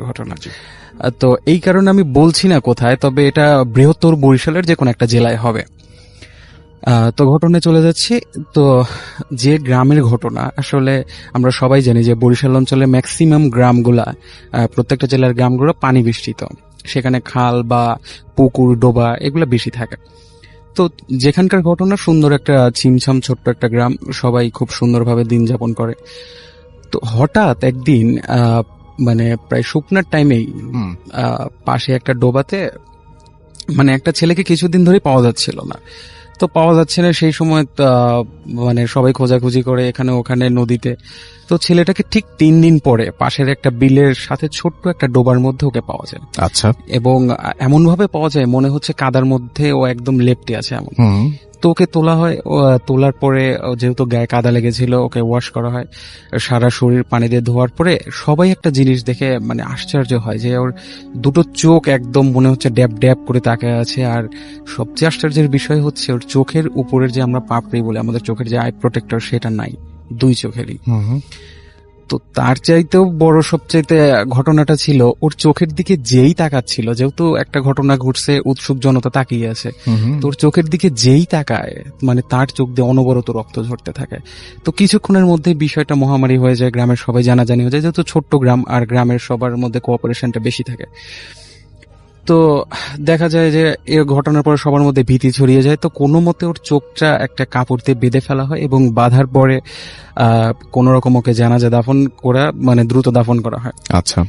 C: ঘটনা। তো এই কারণে আমি বলছি না কোথায়, তবে এটা বৃহত্তর বরিশালের যে কোনো একটা জেলায় হবে। তো ঘটনায় চলে যাচ্ছি। তো যে গ্রামের ঘটনা, আসলে আমরা সবাই জানি যে বরিশাল অঞ্চলে ম্যাক্সিমাম গ্রামগুলা, প্রত্যেকটা জেলার গ্রামগুলো পানি বেষ্টিত, সেখানে খাল বা পুকুর ডোবা এগুলো বেশি থাকে। তো যেখানকার ঘটনা সুন্দর একটা ছিমছাম ছোট্ট একটা গ্রাম, সবাই খুব সুন্দরভাবে দিন যাপন করে। তো হঠাৎ একদিন মানে প্রায় শুকনার টাইমেই পাশে একটা ডোবাতে মানে একটা ছেলেকে কিছুদিন ধরে পাওয়া যাচ্ছিল না। তো পাওয়া যাচ্ছে না সেই সময় মানে সবাই খোঁজাখুঁজি করে এখানে ওখানে নদীতে। তো ছেলেটাকে ঠিক 3 দিন পরে পাশের একটা বিলের সাথে ছোট্ট একটা ডোবার মধ্যে ওকে পাওয়া যায়।
A: আচ্ছা।
C: এবং এমন ভাবে পাওয়া যায় মনে হচ্ছে কাদার মধ্যে ও একদম লেপ্টে আছে এমন। তো ওকে তোলা হয়। তোলার পরে যেহেতু গায়ে কাদা লেগেছিল ওকে ওয়াশ করা হয়, সারা শরীর পানি দিয়ে ধোয়ার পরে সবাই একটা জিনিস দেখে মানে আশ্চর্য হয় যে ওর দুটো চোখ একদম মনে হচ্ছে ড্যাব ড্যাব করে তাকায় আছে। আর সবচেয়ে আশ্চর্যের বিষয় হচ্ছে ওর চোখের উপরের যে আমরা পাপড়ি বলে আমাদের চোখের যে আই প্রোটেক্টর, সেটা নাই, 2 চোখেরই। তো তার চাইতেও বড় সবচাইতে ঘটনাটা ছিল ওর চোখের দিকে যেই তাকাচ্ছিল, যেহেতু একটা ঘটনা ঘটছে উৎসুক জনতা তাকিয়ে আছে, তোর চোখের দিকে যেই তাকায় মানে তার চোখ দিয়ে অনবরত রক্ত ঝরতে থাকে। তো কিছুক্ষণের মধ্যে বিষয়টা মহামারী হয়ে যায়, গ্রামের সবাই জানাজানি হয়ে যায়, যেহেতু ছোট্ট গ্রাম আর গ্রামের সবার মধ্যে কোঅপারেশনটা বেশি থাকে। তো দেখা যায় যে এই ঘটনার পরে সবার মধ্যে ভীতি ছড়িয়ে যায়। তো কোনো মতে ওর চোখটা একটা কাপড় দিয়ে বেঁধে ফেলা হয় এবং বাঁধার পরে কোন রকম ওকে জানাজা দাফন করা মানে দ্রুত দাফন করা হয়।
A: আচ্ছা।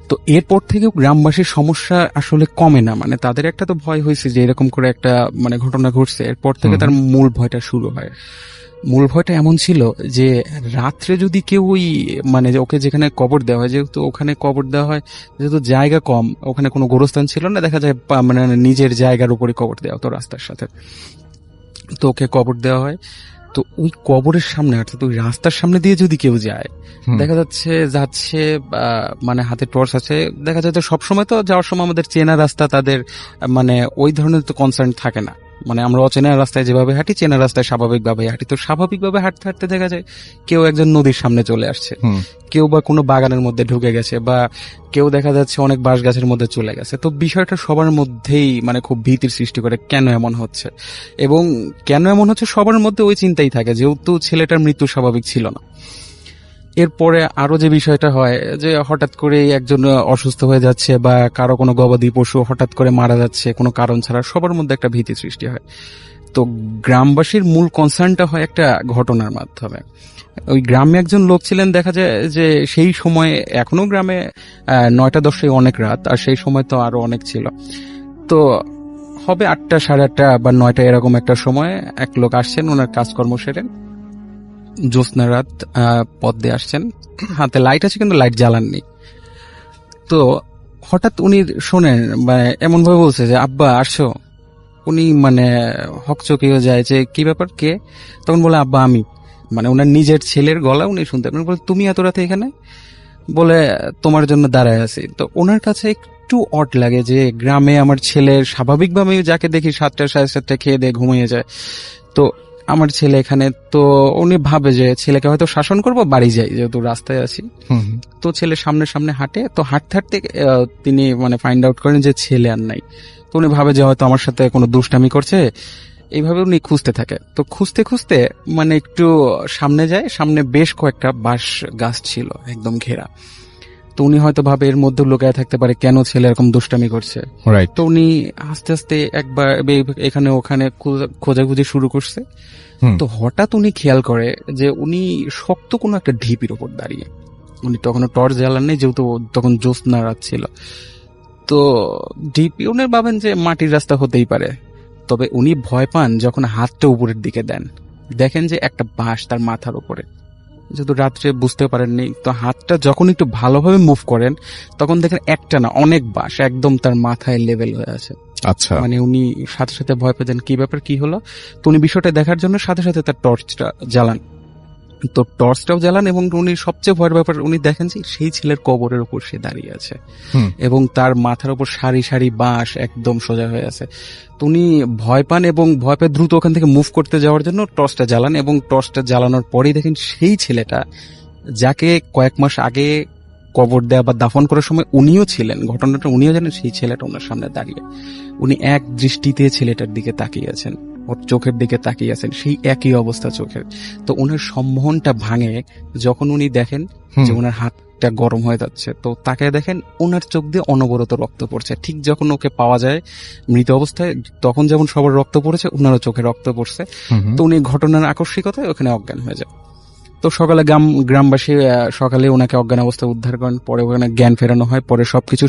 C: তো এরপর থেকেও গ্রামবাসীর সমস্যা আসলে কমে না, মানে তাদের একটা তো ভয় হয়েছে যে এরকম করে একটা মানে ঘটনা ঘটছে, এরপর থেকে তার মূল ভয়টা শুরু হয়। মূল ভয়টা এমন ছিল যে রাত্রে যদি কেউ ওই মানে ওকে যেখানে কবর দেওয়া হয়, যেহেতু ওখানে কবর দেওয়া হয়, যেহেতু জায়গা কম, ওখানে কোনো গোরস্থান ছিল না, দেখা যায় মানে নিজের জায়গার উপরে কবর দেওয়া হতো রাস্তার সাথে। তো ওকে কবর দেওয়া হয়। তো ওই কবরের সামনে অর্থাৎ ওই রাস্তার সামনে দিয়ে যদি কেউ যায়, দেখা যাচ্ছে মানে হাতে টর্চ আছে, দেখা যাচ্ছে সবসময় তো যাওয়ার সময় আমাদের চেনা রাস্তা, তাদের মানে ওই ধরনের তো কনসার্ন থাকে না। মানে আমরা অচেনা রাস্তায় যেভাবে হাঁটি, চেনা রাস্তায় স্বাভাবিকভাবে হাঁটি। তো স্বাভাবিকভাবে হাঁটতে হাঁটতে দেখা যায় কেউ একজন নদীর সামনে চলে আসছে, কেউ বা কোনো বাগানের মধ্যে ঢুকে গেছে, বা কেউ দেখা যাচ্ছে অনেক বাঁশ গাছের মধ্যে চলে গেছে। তো বিষয়টা সবার মধ্যেই মানে খুব ভীতির সৃষ্টি করে, কেন এমন হচ্ছে। এবং কেন এমন হচ্ছে সবার মধ্যে ওই চিন্তাই থাকে, যেহেতু ছেলেটার মৃত্যু স্বাভাবিক ছিল না। এরপরে আরো যে বিষয়টা হয় যে হঠাৎ করে একজন অসুস্থ হয়ে যাচ্ছে বা কারো কোনো গবাদি পশু হঠাৎ করে মারা যাচ্ছে কোনো কারণ ছাড়া, সবার মধ্যে একটা ভীতি সৃষ্টি হয়। তো গ্রামবাসীর মূল কনসার্নটা হয় একটা ঘটনার মাধ্যমে। ওই গ্রামে একজন লোক ছিলেন, দেখা যায় যে সেই সময়, এখনো গ্রামে 9টা 10টায় অনেক রাত, আর সেই সময় তো আরো অনেক ছিল। তো হবে 8টা, 8:30 বা 9টা এরকম একটা সময় এক লোক আসছেন, ওনার কাজকর্ম সেরে জ্যোৎস্না রাত, পথ দিয়ে আসছেন, হাতে লাইট আছে কিন্তু লাইট জ্বালাননি। তো হঠাৎ উনি শোনেন মানে এমন ভাবে বলছে যে আব্বা আসছো। উনি মানে হকচকিয়ে যায় যে কি ব্যাপার, কে? তখন বলে আব্বা আমি। মানে ওনার নিজের ছেলের গলা উনি শুনতে পারেন। বলে তুমি এত রাতে এখানে? বলে তোমার জন্য দাঁড়ায় আছি। তো ওনার কাছে একটু অড লাগে যে গ্রামে আমার ছেলের স্বাভাবিকভাবে যাকে দেখি 7টা 7:30 খেয়ে দিয়ে ঘুমিয়ে যায়, তো আমার ছেলে এখানে। তো উনি ভাবে যে ছেলেকে হয়তো শাসন করবো, বাড়ি যাই যেহেতু রাস্তায় আছি। তো ছেলে সামনে সামনে হাঁটে, তো হাঁটতে হাঁটতে তিনি মানে ফাইন্ড আউট করেন যে ছেলে আর নাই। তো উনি ভাবে যে হয়তো আমার সাথে কোনো দুষ্টামি করছে, এইভাবে উনি খুঁজতে থাকে। তো খুঁজতে খুঁজতে মানে একটু সামনে যায়, সামনে বেশ কয়েকটা বাঁশ গাছ ছিল একদম ঘেরা। তো উনি হয়তো ভাবে এর মধ্যে লুকায় থাকতে পারে, কেন ছেলে এরকম দুষ্টামি করছে।
A: রাইট।
C: তো উনি আস্তে আস্তে একবার এখানে ওখানে খোঁজাখুঁজি শুরু করছে। তো হঠাৎ উনি খেয়াল করে যে উনি শক্ত কোনো একটা ঢিপির ওপর দাঁড়িয়ে। উনি তখনও টর্চ জ্বালান নেই, যেহেতু তখন জ্যোৎস্না রাত ছিল। তো ঢিপি উনি ভাবেন যে মাটির রাস্তা হতেই পারে, তবে উনি ভয় পান যখন হাতটা উপরের দিকে দেন, দেখেন যে একটা বাঁশ তার মাথার উপরে। যেহেতু রাত্রে বুঝতে পারেননি, তো হাতটা যখন একটু ভালোভাবে মুভ করেন তখন দেখেন একটা না অনেক বাঁশ একদম তার মাথায় লেভেল হয়ে আছে।
A: আচ্ছা।
C: মানে উনি সাথে সাথে ভয় পেতেন, কি ব্যাপার, কি হলো। তো উনি বিষয়টা দেখার জন্য সাথে সাথে তার টর্চটা জ্বালান। তো টর্চটাও জ্বালান এবং উনি সবচেয়ে ভয়ের ব্যাপার উনি দেখেন যে সেই ছেলের কবরের উপর সে দাঁড়িয়ে আছে এবং তার মাথার উপর সারি সারি বাঁশ একদম সোজা হয়ে আছে। তো উনি ভয় পান এবং ভয় পেয়ে দ্রুত ওখান থেকে মুভ করতে যাওয়ার জন্য টর্চটা জ্বালান, এবং টর্চটা জ্বালানোর পরেই দেখেন সেই ছেলেটা যাকে কয়েক মাস আগে কবর দেওয়া বা দাফন করার সময় উনিও ছিলেন, ঘটনাটা উনিও জানেন, সেই ছেলেটা ওনার সামনে দাঁড়িয়ে। উনি এক দৃষ্টিতে ছেলেটার দিকে তাকিয়ে আছেন, ওর চোখের দিকে তাকিয়ে আছেন, সেই একই অবস্থা চোখের। তো ওনার সম্মোহনটা ভাঙে যখন উনি দেখেন যে ওনার হাতটা গরম হয়ে যাচ্ছে। তো তাকে দেখেন ওনার চোখ দিয়ে অনবরত রক্ত পড়ছে। ঠিক যখন ওকে পাওয়া যায় মৃত অবস্থায়, তখন যেমন সবার রক্ত পড়েছে ওনারও চোখে রক্ত পড়ছে। তো উনি ঘটনার আকস্মিকতায় ওখানে অজ্ঞান হয়ে যায়। তো সকালে গ্রামবাসী সকালে ওনাকে অজ্ঞান অবস্থায় উদ্ধার করেন, পরে ওখানে জ্ঞান ফেরানো হয়, পরে সবকিছু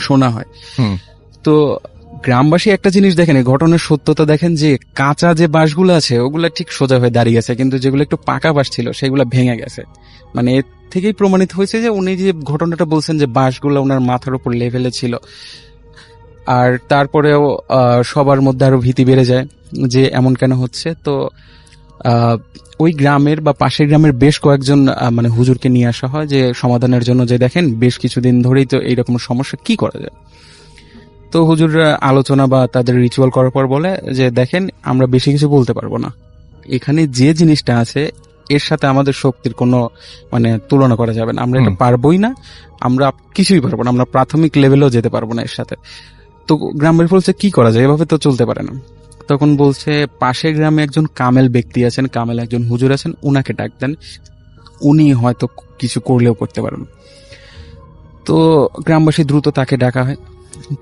C: শোনা হয়। তো গ্রামবাসী একটা জিনিস দেখেন, এই ঘটনার সত্যতা দেখেন যে কাঁচা যে বাঁশগুলো আছে ওগুলা ঠিক সোজা হয়ে দাঁড়িয়ে আছে, কিন্তু যেগুলো একটু পাকা বাঁশ ছিল সেগুলো ভেঙে গেছে। মানে এর থেকেই প্রমাণিত হয়েছে যে উনি যে ঘটনাটা বলছেন যে বাঁশগুলো ওনার মাথার উপর লেভেলে ছিল। আর তারপরেও সবার মধ্যে আরো ভীতি বেড়ে যায় যে এমন কেন হচ্ছে। তো ওই গ্রামের বা পাশের গ্রামের বেশ কয়েকজন মানে হুজুরকে নিয়ে আসা হয় যে সমাধানের জন্য, যে দেখেন বেশ কিছুদিন ধরেই তো এইরকম সমস্যা, কি করা যায়। তো হুজুররা আলোচনা বা তাদের রিচুয়াল করার পর বলে যে দেখেন আমরা বেশি কিছু বলতে পারবো না, এখানে যে জিনিসটা আছে এর সাথে আমাদের শক্তির কোনো মানে তুলনা করা যাবে না, আমরা এটা পারবোই না, আমরা কিছুই পারবো না, আমরা প্রাথমিক লেভেলেও যেতে পারবো না এর সাথে। তো গ্রামবাসী বলছে কি করা যায়, এভাবে তো চলতে পারে না। তখন বলছে পাশের গ্রামে একজন কামেল ব্যক্তি আছেন, কামেল একজন হুজুর আছেন, উনাকে ডাক দেন, উনি হয়তো কিছু করলেও করতে পারেন। তো গ্রামবাসী দ্রুত তাকে ডাকা হয়।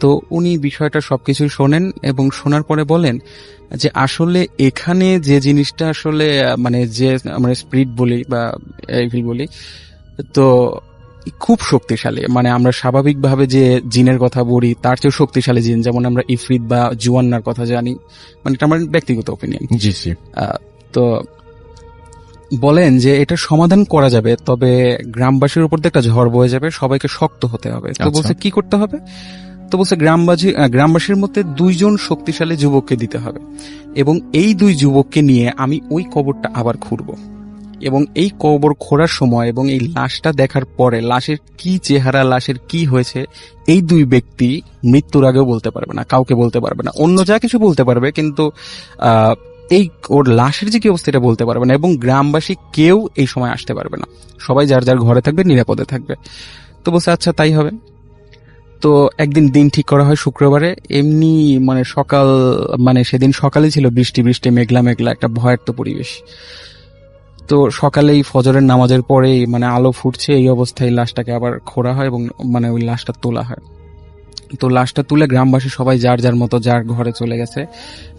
C: তো উনি বিষয়টা সবকিছু শোনেন এবং শোনার পরে বলেন যে আসলে এখানে যে জিনিসটা আসলে মানে যে আমরা স্পিরিট বলি বা এভিল বলি, তো খুব শক্তিশালী। মানে আমরা স্বাভাবিকভাবে যে জিনের কথা বলি তার চেয়েও শক্তিশালী জিন, যেমন আমরা ইফরিত বা জুয়ান্নার কথা জানি, মানে এটা আমার ব্যক্তিগত ওপিনিয়ন।
A: জি জি।
C: তো বলেন যে এটা সমাধান করা যাবে, তবে গ্রামবাসীর উপর দিয়ে একটা ঝড় বয়ে যাবে, সবাইকে শক্ত হতে হবে। তো বলছে কি করতে হবে, তো বলছে গ্রামবাসীর মধ্যে 2 জন শক্তিশালী যুবককে দিতে হবে, এবং এই 2 যুবককে নিয়ে আমি ওই কবরটা আবার খুঁড়ব, এবং এই কবর খোঁড়ার সময় এবং এই লাশটা দেখার পরে লাশের কি চেহারা, লাশের কি হয়েছে, এই 2 ব্যক্তি মৃত্যুর আগেও বলতে পারবে না, কাউকে বলতে পারবে না। অন্য যা কিছু বলতে পারবে, কিন্তু এই ওর লাশের যে কি অবস্থা এটা বলতে পারবে না, এবং গ্রামবাসী কেউ এই সময় আসতে পারবে না, সবাই যার যার ঘরে থাকবে, নিরাপদে থাকবে। তো বলছে আচ্ছা তাই হবে। তো একদিন দিন ঠিক করা হয় শুক্রবারে, এমনি মানে সকাল, মানে সেদিন সকালে ছিল বৃষ্টি বৃষ্টি মেঘলা মেঘলা একটা ভয়ার্ত পরিবেশ। তো সকালেই ফজরের নামাজের পরেই মানে আলো ফুটছে, এই অবস্থায় লাশটাকে আবার খোঁড়া হয় এবং মানে ওই লাশটা তোলা হয়। তো লাশটা তুলে গ্রামবাসী সবাই যার যার মতো যার ঘরে চলে গেছে।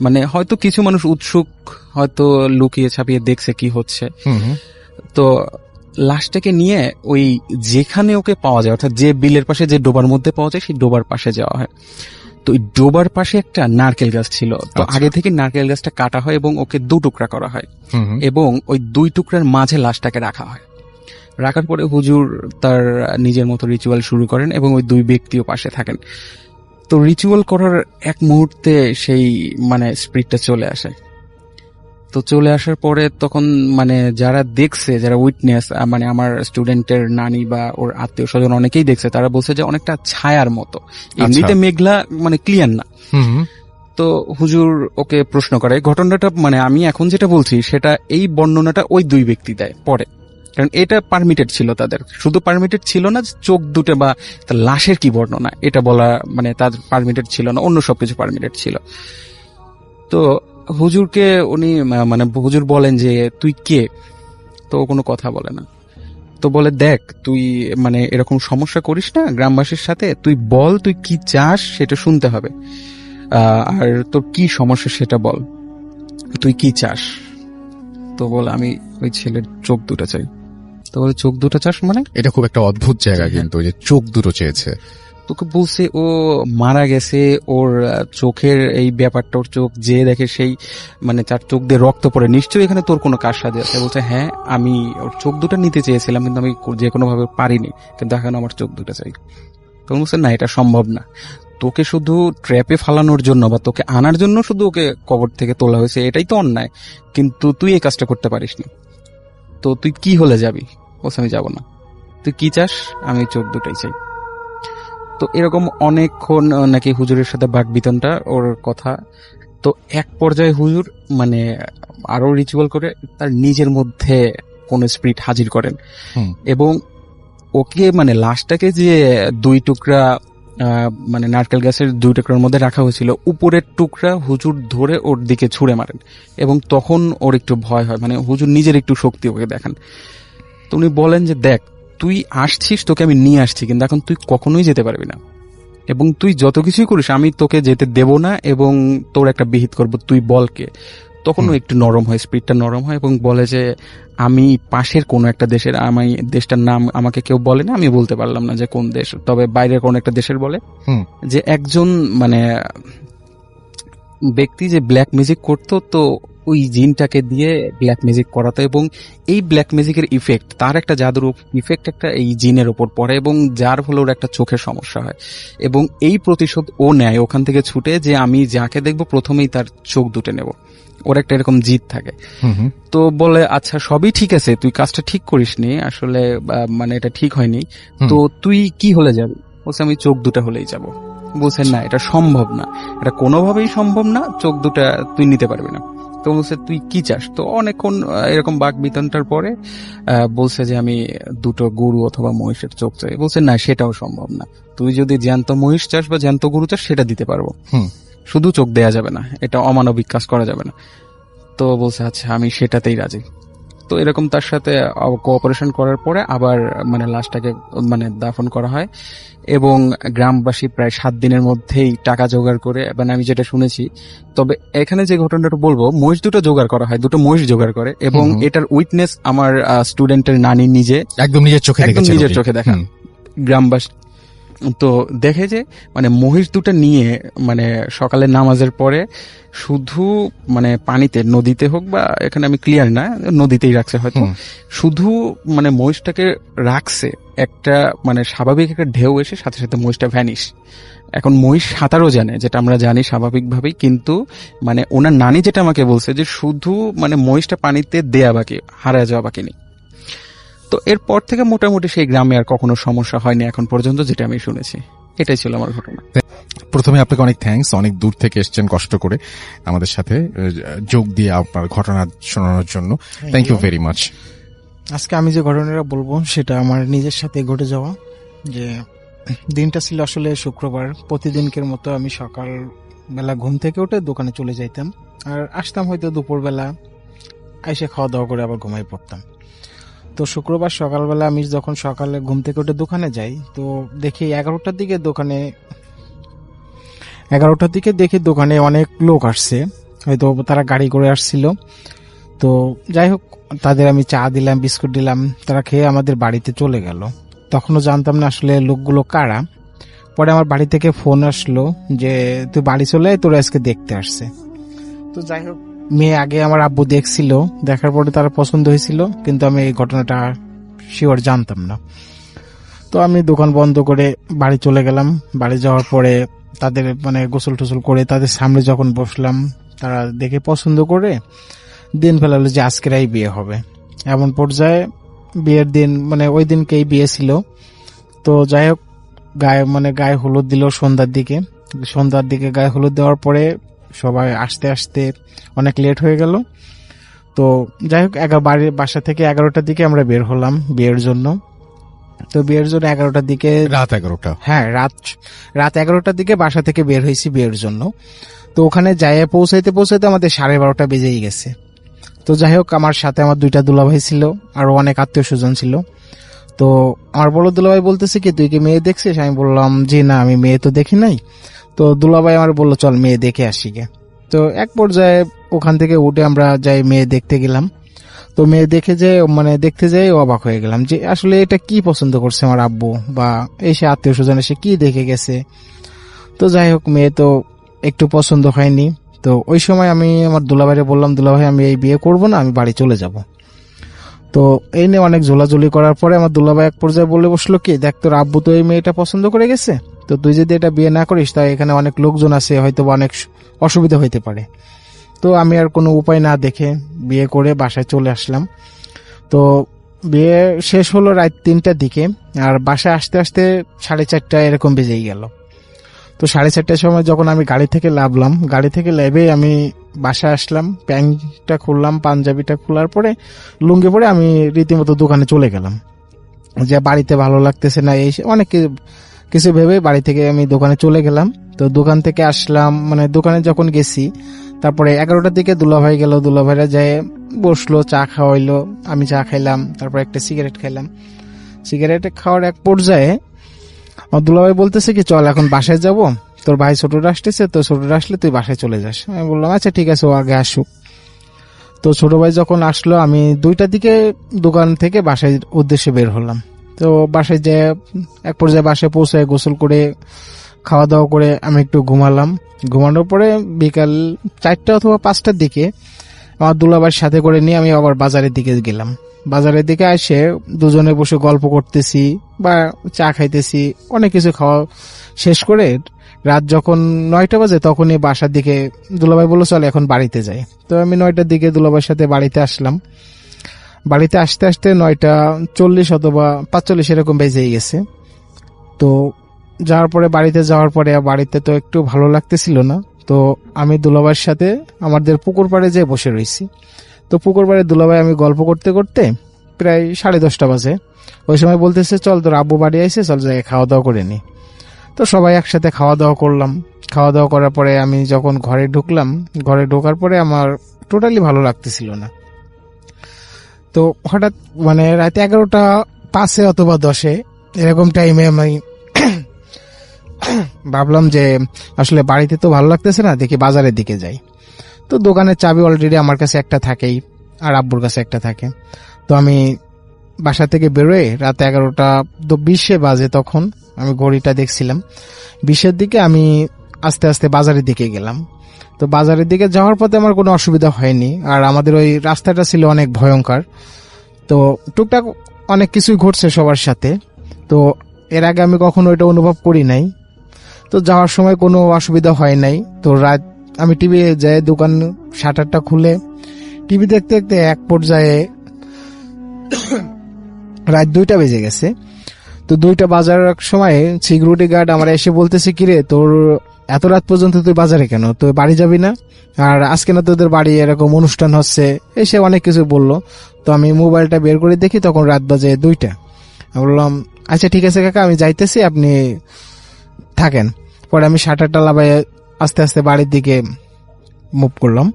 C: মানে হয়তো কিছু মানুষ উৎসুক, হয়তো লুকিয়ে ছাপিয়ে দেখছে কি হচ্ছে। তো লাশটাকে নিয়ে ওই যেখানে ওকে পাওয়া যায়, অর্থাৎ যে বিলের পাশে যে ডোবার মধ্যে পাওয়া যায় সেই ডোবার পাশে যাওয়া হয়। তো তো ওই ডোবার পাশে একটা নারকেল গাছ ছিল, তো
A: আচ্ছা।
C: আগে থেকে নারকেল গাছটা কাটা হয় এবং ওকে 2 টুকরা করা হয়
A: হুম হুম।
C: এবং ওই 2 টুকরার মাঝে লাশটাকে রাখা হয়। রাখার পরে হুজুর তার নিজের মতো রিচুয়াল শুরু করেন এবং ওই 2 ব্যক্তিও পাশে থাকেন। তো রিচুয়াল করার এক মুহূর্তে সেই মানে স্পিরিটটা চলে আসে। তো চলে আসার পরে তখন মানে যারা দেখছে, যারা উইটনেস, মানে আমার স্টুডেন্টের নানি বা ওর আত্মীয় স্বজন অনেকেই দেখছে, তারা বলছে যে অনেকটা ছায়ার মতো, এমনিতে মেঘলা মানে ক্লিয়ার না।
A: হুম হুম।
C: তো হুজুর ওকে প্রশ্ন করে, ঘটনাটা মানে আমি এখন যেটা বলছি সেটা এই বর্ণনাটা ওই 2 ব্যক্তি দেয় পরে, কারণ এটা পারমিটেড ছিল তাদের। শুধু পারমিটেড ছিল না যে চোখ দুটো বা তার লাশের কি বর্ণনা এটা বলা, মানে তার পারমিটেড ছিল না, অন্য সবকিছু পারমিটেড ছিল। তো হুজুরকে উনি মানে হুজুর বলেন যে তুই কে? তো ও কোনো কথা বলে না। তো বলে, দেখ তুই মানে এরকম সমস্যা করিস না গ্রামবাসীর সাথে, তুই বল তুই কি চাস সেটা শুনতে হবে, আর তোর কি সমস্যা সেটা বল, তুই কি চাস? তো বলে, আমি ওই ছেলের চোখ দুটো চাই। তো বলে, চোখ দুটো চাস মানে?
A: এটা খুব একটা অদ্ভুত জায়গা,
C: হ্যাঁ।
A: কিন্তু যে চোখ দুটো চেয়েছে।
C: তোকে বলছে ও মারা গেছে, ওর চোখের এই ব্যাপারটা, ওর চোখ যে দেখে সেই মানে তার চোখ দিয়ে রক্ত পড়ে, নিশ্চয়ই এখানে তোর কোনো কারসাজি আছে। বলছে, হ্যাঁ আমি ওর চোখ দুটো নিতে চেয়েছিলাম, কিন্তু আমি যে কোনো ভাবে পারিনি, কিন্তু এখন আমার চোখ দুটো চাই। তখন বলছে, না এটা সম্ভব না, তোকে শুধু ট্র্যাপে ফালানোর জন্য বা তোকে আনার জন্য শুধু ওকে কবর থেকে তোলা হয়েছে, এটাই তো অন্যায়, কিন্তু তুই এই কাজটা করতে পারিস না। তো তুই কি হলে যাবি? বলছে, আমি যাবো না। তুই কি চাস? আমি চোখ দুটাই চাই। তো এরকম অনেকক্ষণ নাকি হুজুরের সাথে বাকবিতনটা ওর কথা। তো এক পর্যায়ে হুজুর মানে আরো রিচুয়াল করে তার নিজের মধ্যে কোন স্পিরিট হাজির করেন
A: হুম।
C: এবং ওকে মানে লাশটাকে যে 2 টুকরা মানে নারকেল গাছের 2 টুকরার মধ্যে রাখা হয়েছিল, উপরের টুকরা হুজুর ধরে ওর দিকে ছুঁড়ে মারেন এবং তখন ওর একটু ভয় হয়, মানে হুজুর নিজের একটু শক্তি ওকে দেখান। তো উনি বলেন যে, দেখ তুই আসছিস, তোকে আমি নিয়ে আসছি, কিন্তু এখন তুই কখনোই যেতে পারবি না, এবং তুই যত কিছুই করিস আমি তোকে যেতে দেব না এবং তোর একটা বিহিত করব, তুই বলকে। তখনও একটু নরম হয়, স্পিরিটটা নরম হয় এবং বলে যে, আমি পাশের কোন একটা দেশের, আমি দেশটার নাম আমাকে কেউ বলে না, আমি বলতে পারলাম না যে কোন দেশ, তবে বাইরের কোন একটা দেশের বলে,
A: হুম।
C: যে একজন মানে ব্যক্তি যে ব্ল্যাক ম্যাজিক করতো, তো ওই জিনটাকে দিয়ে ব্ল্যাক ম্যাজিক করাতো এবং এই ব্ল্যাক ম্যাজিকের ইফেক্ট, তার একটা জাদুর ইফেক্ট একটা এই জিনের ওপর পড়ে এবং যার ফলে ওর একটা চোখের সমস্যা হয় এবং এই প্রতিশোধ ও নেয় ওখান থেকে ছুটে, যে আমি যাকে দেখবো প্রথমেই তার চোখ দুটে নেব। ওর একটা এরকম জিদ থাকে।
A: হুম হুম।
C: তো বলে, আচ্ছা সবই ঠিক আছে, তুই কাজটা ঠিক করিসনি আসলে, মানে এটা ঠিক হয়নি, তো তুই কি হলে যাবি? বলছে, আমি চোখ দুটা হলেই যাব। বলছেন, না এটা সম্ভব না, এটা কোনোভাবেই সম্ভব না, চোখ দুটা তুই নিতে পারবি না। তো বলছে, তুই কি চাস? তো অনেকক্ষণ এরকম বাক বিতনটার পরে বলছে যে, আমি 2টো গরু অথবা মহিষের চোখ চাই। বলছে, না সেটাও সম্ভব না, তুই যদি জ্যান্ত মহিষ চাস বা জ্যান্ত গরু চাস সেটা দিতে পারবো, শুধু চোখ দেয়া যাবে না, এটা অমানবিক কাজ করা যাবে না। তো বলছে, আচ্ছা আমি সেটাতেই রাজি। তো এরকম তার সাথে কোঅপারেশন করার পরে আবার মানে লাশটাকে মানে দাফন করা হয় এবং গ্রামবাসী প্রায় 7 দিনের মধ্যেই টাকা জোগাড় করে, মানে আমি যেটা শুনেছি, তবে এখানে যে ঘটনাটা বলবো, মহিষ 2টো জোগাড় করা হয়, 2টো মহিষ জোগাড় করে এবং এটার উইটনেস আমার স্টুডেন্টের নানি নিজে
A: একদম নিজের চোখে
C: একদম
A: দেখেছেন
C: নিজের
A: উনি।
C: চোখে দেখা। গ্রামবাসী তো দেখে যে মানে মহিষ 2টা নিয়ে মানে সকালে নামাজের পরে শুধু মানে পানিতে, নদীতে হোক বা এখানে আমি ক্লিয়ার না, নদীতেই রাখছে হয়তো, শুধু মানে মহিষটাকে রাখছে, একটা মানে স্বাভাবিক একটা ঢেউ এসে সাথে সাথে মহিষটা ভ্যানিশ। এখন মহিষ সাঁতারও জানে, যেটা আমরা জানি স্বাভাবিকভাবেই, কিন্তু মানে ওনার নানি যেটা আমাকে বলছে যে শুধু মানে মহিষটা পানিতে দেয়া বাকি, হারায় যাওয়া বাকি নেই। তো এরপর থেকে মোটামুটি সেই গ্রামে আর কখনো সমস্যা হয়নি এখন পর্যন্ত, যেটা আমি শুনেছি। এটাই ছিল আমার ঘটনা।
A: প্রথমে আপনাকে অনেক থ্যাঙ্কস, অনেক দূর থেকে এসেছেন কষ্ট করে আমাদের সাথে যোগ দিয়ে আপনার ঘটনা শোনানোর জন্য। Thank you very much.
D: আজকে আমি যে ঘটনাটা বলবো সেটা আমার নিজের সাথে ঘটে যাওয়া। যে দিনটা ছিল আসলে শুক্রবার, প্রতিদিনকের মতো আমি সকাল বেলা ঘুম থেকে উঠে দোকানে চলে যাইতাম আর আসতাম হয়তো দুপুরবেলা, এসে খাওয়া দাওয়া করে আবার ঘুমাই পড়তাম। তো শুক্রবার সকালবেলা আমি যখন সকালে ঘুম থেকে উঠে দোকানে যাই, তো দেখি 11টার দিকে দেখি দোকানে অনেক লোক আসছে, হয়তো তারা গাড়ি করে আসছিল। তো যাই হোক, তাদের আমি চা দিলাম, বিস্কুট দিলাম, তারা খেয়ে আমাদের বাড়িতে চলে গেল। তখনও জানতাম না আসলে লোকগুলো কারা। পরে আমার বাড়ি থেকে ফোন আসলো যে তুই বাড়ি চলে আয়, তোর আজকে দেখতে আসছে। তো যাই হোক, মেয়ে আগে আমার আব্বু দেখছিল, দেখার পরে তার পছন্দ হয়েছিল, কিন্তু আমি এই ঘটনাটা শিওর জানতাম না। তো আমি দোকান বন্ধ করে বাড়ি চলে গেলাম। বাড়ি যাওয়ার পরে তাদের মানে গোসল টোসল করে তাদের সামনে যখন বসলাম, তারা দেখে পছন্দ করে দিন ফেলালো যে আজকেরাই বিয়ে হবে। এমন পর্যায়ে বিয়ের দিন মানে ওই দিনকেই বিয়ে ছিল। তো যাই হোক, গায়ে হলুদ দিল সন্ধ্যার দিকে গায়ে হলুদ দেওয়ার পরে সবাই আসতে আসতে অনেক লেট হয়ে গেল। তো যাই হোক, বাড়ির বাসা থেকে 11টার দিকে আমরা বের হলাম বিয়ের জন্য। তো বিয়ের জন্য 11টার দিকে,
A: রাত 11টা?
D: হ্যাঁ, রাত 11টার দিকে বাসা থেকে বের হয়েছি বিয়ের জন্য। তো ওখানে যাইয়ে পৌঁছাইতে আমাদের 12:30 বেজেই গেছে। তো যাই হোক, আমার সাথে আমার 2টা দুলাভাই ছিল, আরো অনেক আত্মীয় স্বজন ছিল। তো আমার বড় দুলাভাই বলতেছে কি, তুই কি মেয়ে দেখছিস? আমি বললাম যে না, আমি মেয়ে তো দেখি নাই। তো দুলাভাই আমার বললো চল মেয়ে দেখে আসি গে। তো এক পর্যায়ে ওখান থেকে উঠে আমরা যাই মেয়ে দেখতে গেলাম। তো মেয়ে দেখতে যাই অবাক হয়ে গেলাম যে আসলে এটা কি পছন্দ করছে আমার আব্বু, বা এসে আত্মীয় স্বজন এসে কি দেখে গেছে। তো যাই হোক, মেয়ে তো একটু পছন্দ হয়নি। তো ওই সময় আমি আমার দুলাভাইরে বললাম, দুলাভাই আমি এই বিয়ে করব না, আমি বাড়ি চলে যাব। তো এই নিয়ে অনেক ঝোলাঝুলি করার পরে আমার দুলাভাই এক পর্যায়ে বলে বসলো কি, দেখ তোর আব্বু তো এই মেয়েটা পছন্দ করে গেছে, তো তুই যদি এটা বিয়ে না করিস তাই এখানে অনেক লোকজন আছে, হয়তো অনেক অসুবিধা হইতে পারে। তো আমি আর কোনো উপায় না দেখে বিয়ে করে বাসায় চলে আসলাম। তো বিয়ে শেষ হলো রাত 3টার দিকে, আর বাসায় আসতে আসতে 4:30 এরকম বেজেই গেল। তো 4:30টার সময় যখন আমি গাড়ি থেকে নামলাম, গাড়ি থেকে নেবে আমি বাসায় আসলাম, প্যান্টটা খুললাম, পাঞ্জাবিটা খোলার পরে লুঙ্গি পরে আমি রীতিমতো দোকানে চলে গেলাম, যে বাড়িতে ভালো লাগতেছে না, এই অনেক কিছু ভেবে বাড়ি থেকে আমি দোকানে চলে গেলাম। তো দোকান থেকে আসলাম, মানে দোকানে যখন গেছি, তারপরে 11টার দিকে দুলাভাই গেল, দুলাভাইরা যায় বসলো, চা খাওয়াইলো, আমি চা খাইলাম, তারপর একটা সিগারেট খাইলাম। সিগারেট খাওয়ার এক পর্যায়ে আমার দুলাভাই বলতেছে কি, চল এখন বাসায় যাব, তোর ভাই ছোটরা আসতেছে, তো ছোটরা আসলে তুই বাসায় চলে যাস। আমি বললাম আচ্ছা ঠিক আছে, ও আগে আসুক। তো ছোট ভাই যখন আসলো, আমি 2টার দিকে দোকান থেকে বাসায় উদ্দেশ্যে বের হলাম। তো বাসায় যে এক পর্যায়ে বাসায় পৌঁছায় গোসল করে খাওয়া দাওয়া করে আমি একটু ঘুমালাম। ঘুমানোর পরে বিকাল 4টা অথবা 5টার দিকে আমার দুলাভাইয়ের সাথে করে নিয়ে আমি আবার বাজারের দিকে গেলাম। বাজারের দিকে এসে দুজনে বসে গল্প করতেছি বা চা খাইতেছি, অনেক কিছু খাওয়া শেষ করে রাত যখন 9টা বাজে তখনই বাসার দিকে দুলাভাই বললো চল এখন বাড়িতে যাই। তো আমি 9টার দিকে দুলাভাইয়ের সাথে বাড়িতে আসলাম। বাড়িতে আসতে আসতে 9:40 অথবা 45 এরকম বেজেই গেছে। তো যাওয়ার পরে বাড়িতে তো একটু ভালো লাগতেছিল না। তো আমি দুলাভাইয়ের সাথে আমাদের পুকুর পাড়ে যেয়ে বসে রয়েছি। তো পুকুর পাড়ে দুলাভাই আমি গল্প করতে করতে প্রায় 10:30 বাজে। ওই সময় বলতেছে চল তোর আব্বু বাড়ি আইছে, চল যাই খাওয়া দাওয়া করে নি। তো সবাই একসাথে খাওয়া দাওয়া করলাম। খাওয়া দাওয়া করার পরে আমি যখন ঘরে ঢুকলাম, ঘরে ঢোকার পরে আমার টোটালি ভালো লাগতেছিল না। তো হঠাৎ মানে রাত 11:05 অথবা 10 এরকম টাইমে আমি ভাবলাম যে আসলে বাড়িতে তো ভালো লাগতেছে না, দেখি বাজারের দিকে যাই। তো দোকানের চাবি অলরেডি আমার কাছে একটা থাকেই, আর আব্বুর কাছে একটা থাকে। তো আমি বাসা থেকে বেরোয় রাত 11:20 বাজে, তখন আমি ঘড়িটা দেখছিলাম 20-এর দিকে। আমি আস্তে আস্তে বাজারের দিকে গেলাম। তো বাজারের দিকে যাওয়ার পথে আমার কোনো অসুবিধা হয়নি, আর আমাদের ওই রাস্তাটা ছিল অনেক ভয়ঙ্কর। তো টুকটাক অনেক কিছুই ঘটছে সবার সাথে, তো এর আগে আমি কখনো এটা অনুভব করি নাই। তো যাওয়ার সময় কোনো অসুবিধা হয় নাই। তো রাত আমি টিভি যাই, দোকান শাটারটা খুলে টিভি দেখতে দেখতে এক পর্যায়ে রাত 2টা বেজে গেছে। তো 2টা বাজার সময় সিকিউরিটি গার্ড আমার এসে বলতেছে কিরে তোর এত রাত পর্যন্ত তুই বাজারে কেন, তুই বাড়ি যাবি না? আর আজকে না তোদের বাড়ি এরকম অনুষ্ঠান হচ্ছে, এসে অনেক কিছু বললো। তো আমি মোবাইলটা বের করে দেখি তখন রাত বাজে 2টা। আমি বললাম আচ্ছা ঠিক আছে কাকা, আমি যাইতেছি, আপনি থাকেন। পরে আমি শাটারটা লাগাই আস্তে আস্তে বাড়ির দিকে মুভ করলাম।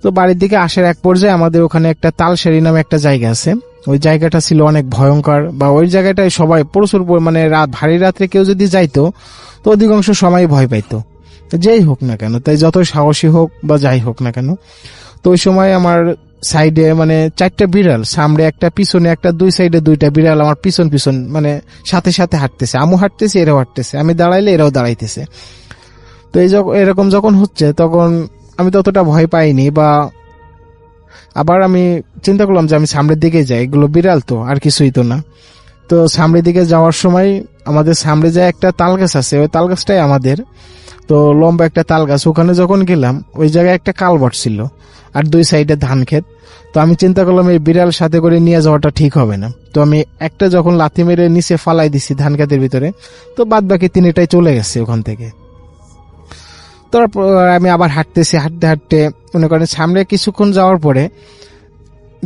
D: তো বাড়ির দিকে আসার এক পর্যায়ে আমাদের ওখানে একটা তালসারি নামে একটা জায়গা আছে। ওই জায়গাটা ছিল অনেক ভয়ঙ্কর, বা ওই জায়গাটায় সবাই প্রচুর মানে ভারী রাত্রে কেউ যদি যাইতো তো অধিকাংশ সময় ভয় পাইতো, যেই হোক না কেন, তাই যতই সাহসী হোক বা যাই হোক না কেন। তো ওই সময় আমার সাইডে মানে 4টা বিড়াল, সামনে একটা পিছনে একটা, 2 সাইডে 2টা বিড়াল আমার পিছন পিছন মানে সাথে সাথে হাঁটতেছে। আমু হাঁটতেছে, এরাও হাঁটতেছে, আমি দাঁড়াইলে এরাও দাঁড়াইতেছে। তো এরকম যখন হচ্ছে তখন আমি ততটা ভয় পাইনি, বা আবার আমি চিন্তা করলাম যে আমি সামনের দিকে যাই, এগুলো বিড়াল তো আর কিছুই তো না। তো সামনের দিকে যাওয়ার সময় আমাদের সামনে যায় একটা তাল গাছ আছে, ওই তাল গাছটাই আমাদের, তো লম্বা একটা তাল গাছ। ওখানে যখন গেলাম ওই জায়গায় একটা কালভার্ট ছিল আর 2 সাইডে ধান ক্ষেত। তো আমি চিন্তা করলাম এই বিড়াল সাথে করে নিয়ে যাওয়াটা ঠিক হবে না। তো আমি একটা যখন লাথি মেরে নিচে ফালাই দিছি ধান ক্ষেতের ভিতরে, তো বাদ বাকি 3টাই চলে গেছে ওখান থেকে। তারপর আমি আবার হাঁটতেছি, হাঁটতে হাঁটতে মনে করেন সামনে কিছুক্ষণ যাওয়ার পরে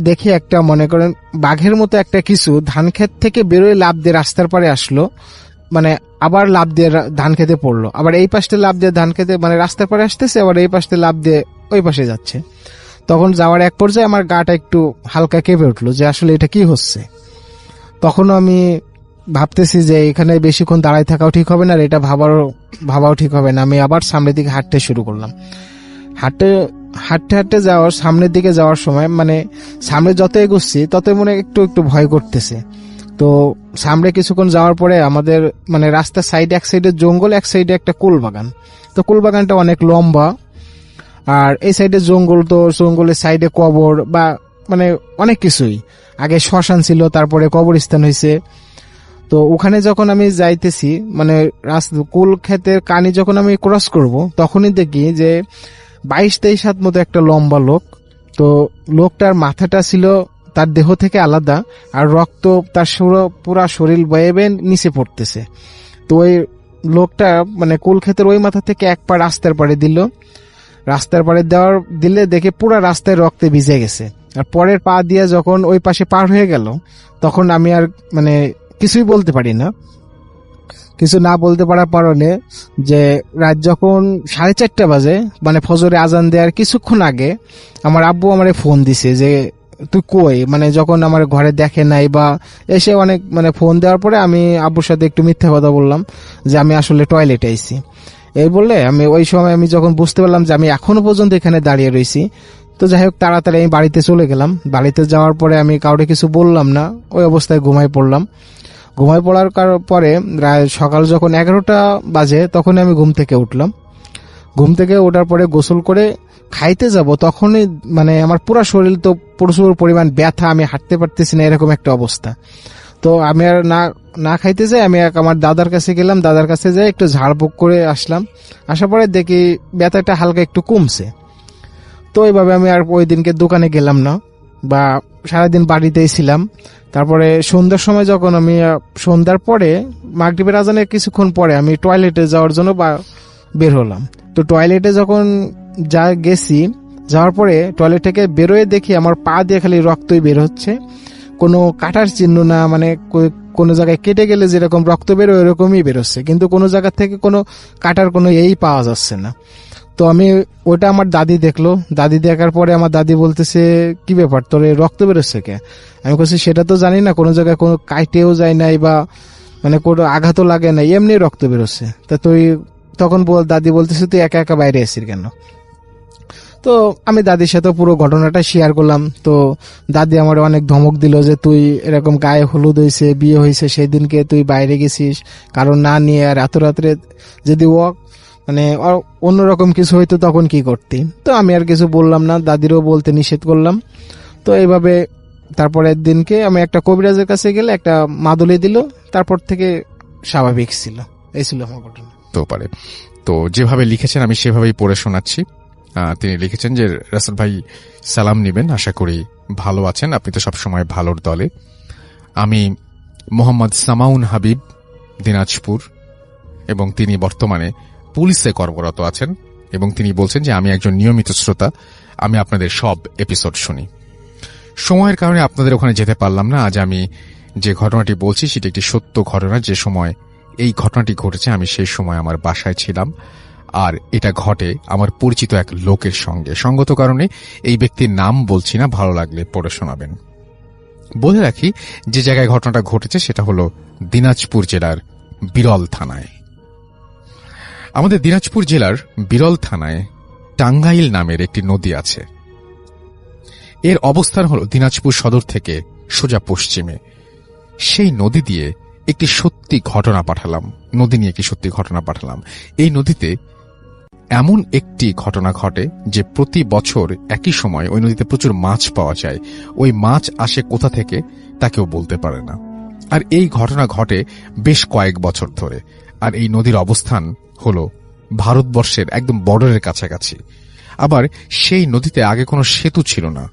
D: দেখি একটা মনে করেন বাঘের মতো একটা কিছু ধান ক্ষেত থেকে বেরোয় লাফ দিয়ে রাস্তার পারে আসলো, মানে আবার লাফ দিয়ে ধান খেতে পড়লো, আবার এই পাশে লাফ দিয়ে ধান খেতে মানে রাস্তার পারে আসতেছে, আবার এই পাশে লাফ দিয়ে ওই পাশে যাচ্ছে। তখন যাওয়ার এক পর্যায়ে আমার গাটা একটু হালকা কেঁপে উঠলো যে আসলে এটা কি হচ্ছে। তখন আমি ভাবতেছি যে এখানে বেশিক্ষণ দাঁড়ায় থাকাও ঠিক হবে না, আর এটা ভাবাও ঠিক হবে না। আমি আবার সামনের দিকে হাঁটতে শুরু করলাম। হাঁটতে হাঁটতে যাওয়ার সামনের দিকে যাওয়ার সময় মানে সামনে যত এগোচ্ছি তত মনে একটু একটু ভয় করতেছে। তো সামনে কিছুক্ষণ যাওয়ার পরে আমাদের মানে রাস্তার সাইডে এক সাইডে জঙ্গল, এক সাইডে একটা কুল বাগান। তো কুল বাগানটা অনেক লম্বা, আর এই সাইডে জঙ্গল। তো জঙ্গলের সাইডে কবর বা মানে অনেক কিছুই, আগে শ্মশান ছিল, তারপরে কবরস্থান হয়েছে। তো ওখানে যখন আমি যাইতেছি মানে কুল ক্ষেতের কানি যখন আমি ক্রস করব, তখনই দেখি যে 22-23 হাত মতো একটা লম্বা লোক। তো লোকটার মাথাটা ছিল তার দেহ থেকে আলাদা, আর রক্ত তার পুরা শরীর বয়ে বয়ে নিচে পড়তেছে। তো ওই লোকটা মানে কুল ক্ষেতের ওই মাথা থেকে এক পা রাস্তার পাড়ে দিল, রাস্তার পাড়ে দিলে দেখে পুরা রাস্তায় রক্তে ভিজে গেছে। আর পরের পা দিয়ে যখন ওই পাশে পার হয়ে গেল, তখন আমি আর মানে কিছুই বলতে পারি না। কিছু না বলতে পারার কারণে যে রাত যখন 4:30 বাজে মানে ফজরে আজান দেওয়ার কিছুক্ষণ আগে আমার আব্বু আমারে ফোন দিছে যে তুই কই, মানে যখন আমার ঘরে দেখে নাই বা এসে অনেক মানে ফোন দেওয়ার পরে আমি আব্বুর সাথে একটু মিথ্যা কথা বললাম যে আমি আসলে টয়লেটে আইছি। এই বললে আমি ওই সময় আমি যখন বুঝতে পারলাম যে আমি এখনো পর্যন্ত এখানে দাঁড়িয়ে রয়েছি, তো যাই হোক তাড়াতাড়ি আমি বাড়িতে চলে গেলাম। বাড়িতে যাওয়ার পরে আমি কাউকে কিছু বললাম না, ওই অবস্থায় ঘুমাই পড়লাম। ঘুমাই পড়ার পরে সকাল যখন 11টা বাজে তখন আমি ঘুম থেকে উঠলাম। ঘুম থেকে ওঠার পরে গোসল করে খাইতে যাব, তখনই মানে আমার পুরো শরীর তো প্রচুর পরিমাণ ব্যথা, আমি হাঁটতে পারতেছি না, এরকম একটা অবস্থা। তো আমি আর না খাইতে যাই, আমি আমার দাদার কাছে গেলাম, দাদার কাছে যাই একটু ঝাড়ফুঁক করে আসলাম। আসার পরে দেখি ব্যথাটা হালকা একটু কমছে। তো এইভাবে আমি আর ওই দিনকে দোকানে গেলাম না, বা সারাদিন বাড়িতেই ছিলাম। তারপরে সন্ধ্যার সময় যখন আমি সন্ধ্যার পরে মাগরিবের আজানের কিছুক্ষণ পরে আমি টয়লেটে যাওয়ার জন্য বের হলাম। তো টয়লেটে যখন গেছি, যাওয়ার পরে টয়লেট থেকে বেরোয় দেখি আমার পা দিয়ে খালি রক্তই বের হচ্ছে, কোনো কাটার চিহ্ন না, মানে কোনো জায়গায় কেটে গেলে যেরকম রক্ত বেরোয় এরকমই বেরোচ্ছে, কিন্তু কোনো জায়গা থেকে কোনো কাটার কোনো পাওয়া যাচ্ছে না। তো আমি ওটা আমার দাদি দেখলো, দাদি দেখার পরে আমার দাদি বলতেছে কি ব্যাপার তোর রক্ত বেরোচ্ছে কে? আমি বলছি সেটা তো জানি না, কোনো জায়গায় কোনো কাটেও যায় নাই বা মানে কোনো আঘাতও লাগে নাই, এমনি রক্ত বেরোচ্ছে। তা তুই তখন দাদি বলতেছে তুই একা একা বাইরে আসিস কেন? তো আমি দাদির সাথে পুরো ঘটনাটা শেয়ার করলাম। তো দাদি আমার অনেক ধমক দিল যে তুই এরকম গায়ে হলুদ হয়েছে, বিয়ে হয়েছে, সেই দিনকে তুই বাইরে গেছিস কারণ না নিয়ে, আর এত রাত্রে যদি মানে অন্যরকম কিছু হইতো তখন কি করতি? তো আমি আর কিছু বললাম না, দাদিরও বলতে নিষেধ করলাম। তো এইভাবে তারপরের দিনকে আমি একটা কবিরাজের কাছে গেলে একটা মাদুলি দিল, তারপর থেকে স্বাভাবিক ছিল। এই ছিল আমার ঘটনা।
A: তো পারে তো যেভাবে লিখেছেন আমি সেভাবেই পড়ে শোনাচ্ছি। তিনি লিখেছেন যে রাসেল ভাই সালাম নিবেন, আশা করি ভালো আছেন, আপনি তো সবসময় ভালোর দলে। আমি মোহাম্মদ সামাউন হাবিব, দিনাজপুর, এবং তিনি বর্তমানে পুলিশে কর্মরত আছেন, এবং তিনি বলছেন যে আমি একজন নিয়মিত শ্রোতা, আমি আপনাদের সব এপিসোড শুনি। সময়ের কারণে আপনাদের ওখানে যেতে পারলাম না। আজ আমি যে ঘটনাটি বলছি সেটি একটি সত্য ঘটনা। যে সময় এই ঘটনাটি ঘটেছে আমি সেই সময় আমার বাসায় ছিলাম, আর এটা ঘটে আমার পরিচিত এক লোকের সঙ্গে। সঙ্গত কারণে এই ব্যক্তির নাম বলছি না, ভালো লাগলে পড়ে শোনাবেন। বলে রাখি যে জায়গায় ঘটনাটা ঘটেছে সেটা হলো দিনাজপুর জেলার বিরল থানায়। আমাদের দিনাজপুর জেলার বিরল থানায় টাঙ্গাইল নামের একটি নদী আছে। এর অবস্থান হল দিনাজপুর সদর থেকে সোজা পশ্চিমে। সেই নদী দিয়ে একটি সত্যি ঘটনা পাঠালাম, নদী নিয়ে একটি সত্যি ঘটনা পাঠালাম। এই নদীতে এমন একটি ঘটনা ঘটে যে প্রতি বছর একই সময় ওই নদীতে প্রচুর মাছ পাওয়া যায়। ওই মাছ আসে কোথা থেকে তা কেউ বলতে পারে না। আর এই ঘটনা ঘটে বেশ কয়েক বছর ধরে। আর এই নদীর অবস্থান হল ভারতবর্ষের একদম বর্ডারের কাছাকাছি। আবার সেই নদীতে আগে কোনো সেতু ছিল না,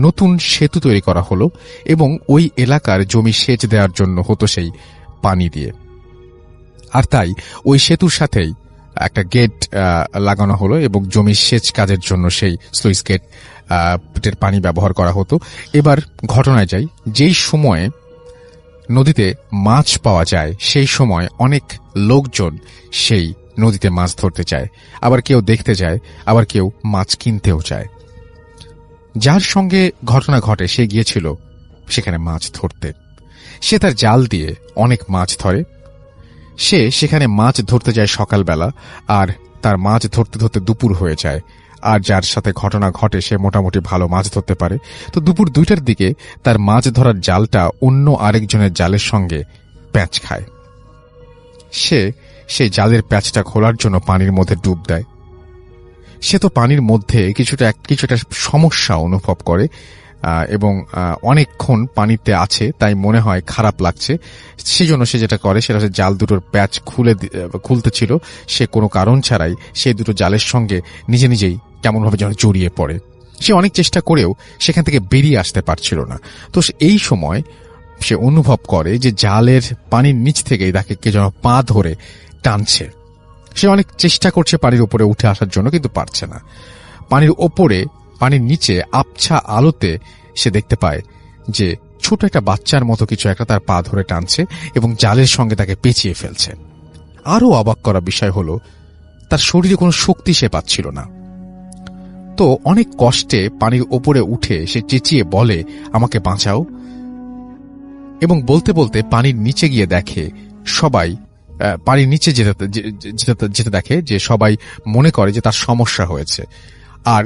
A: নতুন সেতু তৈরি করা হলো এবং ওই এলাকার জমি সেচ দেওয়ার জন্য হতো সেই পানি দিয়ে। আর তাই ওই সেতুর সাথেই একটা গেট লাগানো হলো এবং জমি সেচ কাজের জন্য সেই স্লুইস গেটের পানি ব্যবহার করা হতো। এবার ঘটনায় যাই, যেই সময়ে নদীতে মাছ পাওয়া যায় সেই সময় অনেক লোকজন সেই নদীতে মাছ ধরতে যায়, আবার কেউ দেখতে যায়, আবার কেউ মাছ কিনতেও যায়। যার সঙ্গে ঘটনা ঘটে সে গিয়েছিল সেখানে মাছ ধরতে। সে তার জাল দিয়ে অনেক মাছ ধরে। সে সেখানে মাছ ধরতে যায় সকালবেলা, আর তার মাছ ধরতে ধরতে দুপুর হয়ে যায়। আর যার সাথে ঘটনা ঘটে সে মোটামুটি ভালো মাছ ধরতে পারে। তো দুপুর 2টার দিকে তার মাছ ধরার জালটা অন্য আরেকজনের জালের সঙ্গে প্যাঁচ খায়। সে সেই জালের প্যাঁচটা খোলার জন্য পানির মধ্যে ডুব দেয়। সে তো পানির মধ্যে কিছুটা সমস্যা অনুভব করে এবং অনেকক্ষণ পানিতে আছে, তাই মনে হয় খারাপ লাগছে। সেজন্য সে যেটা করে সেটা হচ্ছে জাল দুটোর প্যাচ খুলতে ছিল, সে কোনো কারণ ছাড়াই সেই দুটো জালের সঙ্গে নিজে নিজেই কেমনভাবে যেন জড়িয়ে পড়ে। সে অনেক চেষ্টা করেও সেখান থেকে বেরিয়ে আসতে পারছিল না। তো এই সময় সে অনুভব করে যে জালের পানির নিচ থেকেই তাকে কে যেন পা ধরে টানছে। সে অনেক চেষ্টা করছে পানির উপরে উঠে আসার জন্য, কিন্তু পারছে না। পানির ওপরে, পানির নিচে আবছা আলোতে সে দেখতে পায় যে ছোট একটা বাচ্চার মতো কিছু একটা তার পা ধরে টানছে এবং জালের সঙ্গে তাকে পেঁচিয়ে ফেলছে। আরও অবাক করা বিষয় হলো তার শরীরে কোনো শক্তি সে পাচ্ছিল না। তো অনেক কষ্টে পানির ওপরে উঠে সে চেঁচিয়ে বলে, আমাকে বাঁচাও। এবং বলতে বলতে পানির নিচে গিয়ে দেখে সবাই, পানির নিচে যেতে দেখে যে সবাই মনে করে যে তার সমস্যা হয়েছে। আর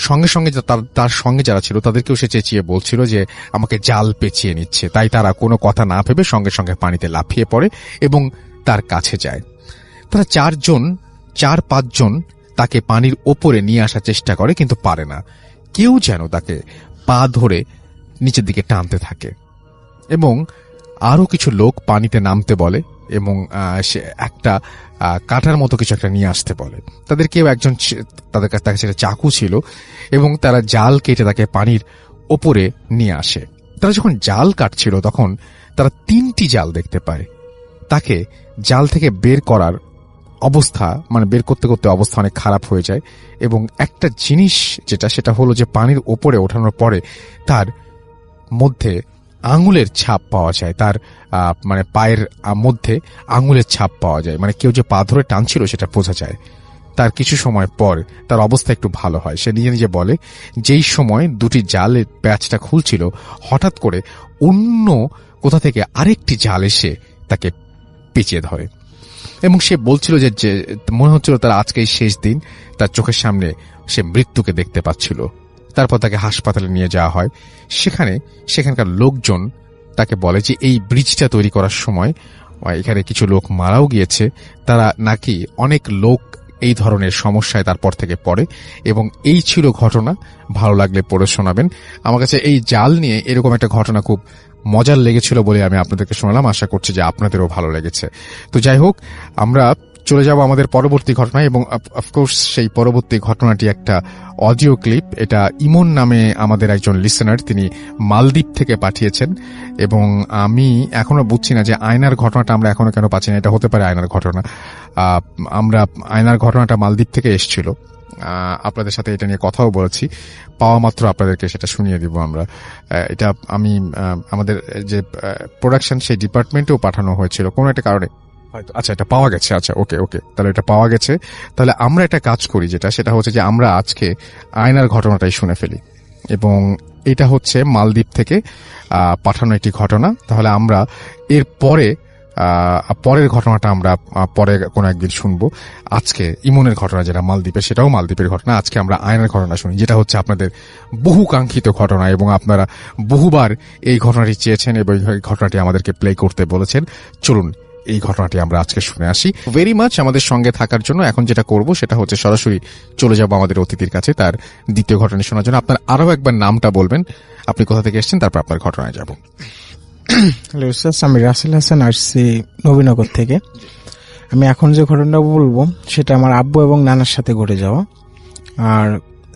A: সঙ্গে সঙ্গে তার সঙ্গে যারা ছিল তাদেরকেও সে চেঁচিয়ে বলছিল যে আমাকে জাল পেঁচিয়ে নিচ্ছে। তাই তারা কোনো কথা না ভেবে সঙ্গে সঙ্গে পানিতে লাফিয়ে পড়ে এবং তার কাছে যায়। তারা 4-5 জন তাকে পানির ওপরে নিয়ে আসার চেষ্টা করে, কিন্তু পারে না। কেউ যেন তাকে পা ধরে নিচের দিকে টানতে থাকে এবং আরো কিছু লোক পানিতে নামতে বলে এবং সে একটা কাঁটার মতো কিছু একটা নিয়ে আসতে বলে। তাদের কেউ একজন, তাদের কাছে চাকু ছিল এবং তারা জাল কেটে তাকে পানির ওপরে নিয়ে আসে। তারা যখন জাল কাটছিল তখন তারা 3টি জাল দেখতে পায়। তাকে জাল থেকে বের করার অবস্থা, মানে বের করতে করতে অবস্থা অনেক খারাপ হয়ে যায়। এবং একটা জিনিস সেটা হলো যে পানির ওপরে ওঠানোর পরে তার মধ্যে আঙুলের ছাপ পাওয়া যায়, তার মানে পায়ের মধ্যে আঙুলের ছাপ পাওয়া যায়, মানে কেউ যে পা ধরে টানছিল সেটা বোঝা যায়। তার কিছু সময় পর তার অবস্থা একটু ভালো হয়। সে নিজে নিজে বলে, যেই সময় 2টি জালের প্যাচটা খুলছিল হঠাৎ করে অন্য কোথা থেকে আরেকটি জাল এসে তাকে পেঁচিয়ে ধরে এবং সে বলছিল যে মনে হচ্ছিল তার আজকেই শেষ দিন। তার চোখের সামনে সে মৃত্যুকে দেখতে পাচ্ছিল। তারপর তাকে হাসপাতালে নিয়ে যাওয়া হয়। সেখানকার লোকজন তাকে বলে যে এই ব্রিজটা তৈরি করার সময় এখানে কিছু লোক মারাও গিয়েছে। তারা নাকি অনেক লোক এই ধরনের সমস্যায় তারপর থেকে পড়ে এবং এই ছিল ঘটনা। ভালো লাগলে পড়ে শোনাবেন। আমার কাছে এই জাল নিয়ে এরকম একটা ঘটনা খুব মজার লেগেছিল বলে আমি আপনাদেরকে শোনালাম। আশা করছি যে আপনাদেরও ভালো লেগেছে। তো যাই হোক, আমরা চলে যাব আমাদের পরবর্তী ঘটনায় এবং অফকোর্স সেই পরবর্তী ঘটনাটি একটা অডিও ক্লিপ। এটা ইমন নামে আমাদের একজন লিসেনার, তিনি মালদ্বীপ থেকে পাঠিয়েছেন এবং আমি এখনো বুঝছি না যে আয়নার ঘটনাটা আমরা এখনো কেন পাচ্ছি না। এটা হতে পারে আয়নার ঘটনা। আয়নার ঘটনাটা মালদ্বীপ থেকে এসেছিল। আপনাদের সাথে এটা নিয়ে কথাও বলেছি, পাওয়া মাত্র আপনাদেরকে সেটা শুনিয়ে দিব আমরা। এটা আমি আমাদের যে প্রোডাকশন সেই ডিপার্টমেন্টেও পাঠানো হয়েছিল কোনো একটা কারণে হয়তো। আচ্ছা, এটা পাওয়া গেছে। আচ্ছা, ওকে, তাহলে এটা পাওয়া গেছে। তাহলে আমরা একটা কাজ করি, সেটা হচ্ছে যে আমরা আজকে আয়নার ঘটনাটাই শুনে ফেলি এবং এটা হচ্ছে মালদ্বীপ থেকে পাঠানো একটি ঘটনা। তাহলে আমরা এর পরে পরের ঘটনাটা আমরা পরে কোনো একদিন শুনবো। আজকে ইমনের ঘটনা যেটা মালদ্বীপের, সেটাও মালদ্বীপের ঘটনা। আজকে আমরা আয়নার ঘটনা শুনি, যেটা হচ্ছে আপনাদের বহু কাঙ্ক্ষিত ঘটনা এবং আপনারা বহুবার এই ঘটনাটি চেয়েছেন এবং এই ঘটনাটি আমাদেরকে প্লে করতে বলেছেন। চলুন এই ঘটনাটি আমরা আজকে শুনে আসি। ভেরি মাচ আমাদের সঙ্গে থাকার জন্য। এখন যেটা করব সেটা হচ্ছে সরাসরি চলে যাব আমাদের অতিথির কাছে তার দ্বিতীয় ঘটনা শোনার জন্য। আপনার আরো একবার নামটা বলবেন, আপনি কোথা থেকে এসেছেন, তারপর আপনার ঘটনায় যাব।
D: হ্যালো স্যার, আমি রাসেল হাসান, আসছি নবীনগর থেকে। আমি এখন যে ঘটনাটা বলবো সেটা আমার আব্বু এবং নানার সাথে ঘটে যাওয়া। আর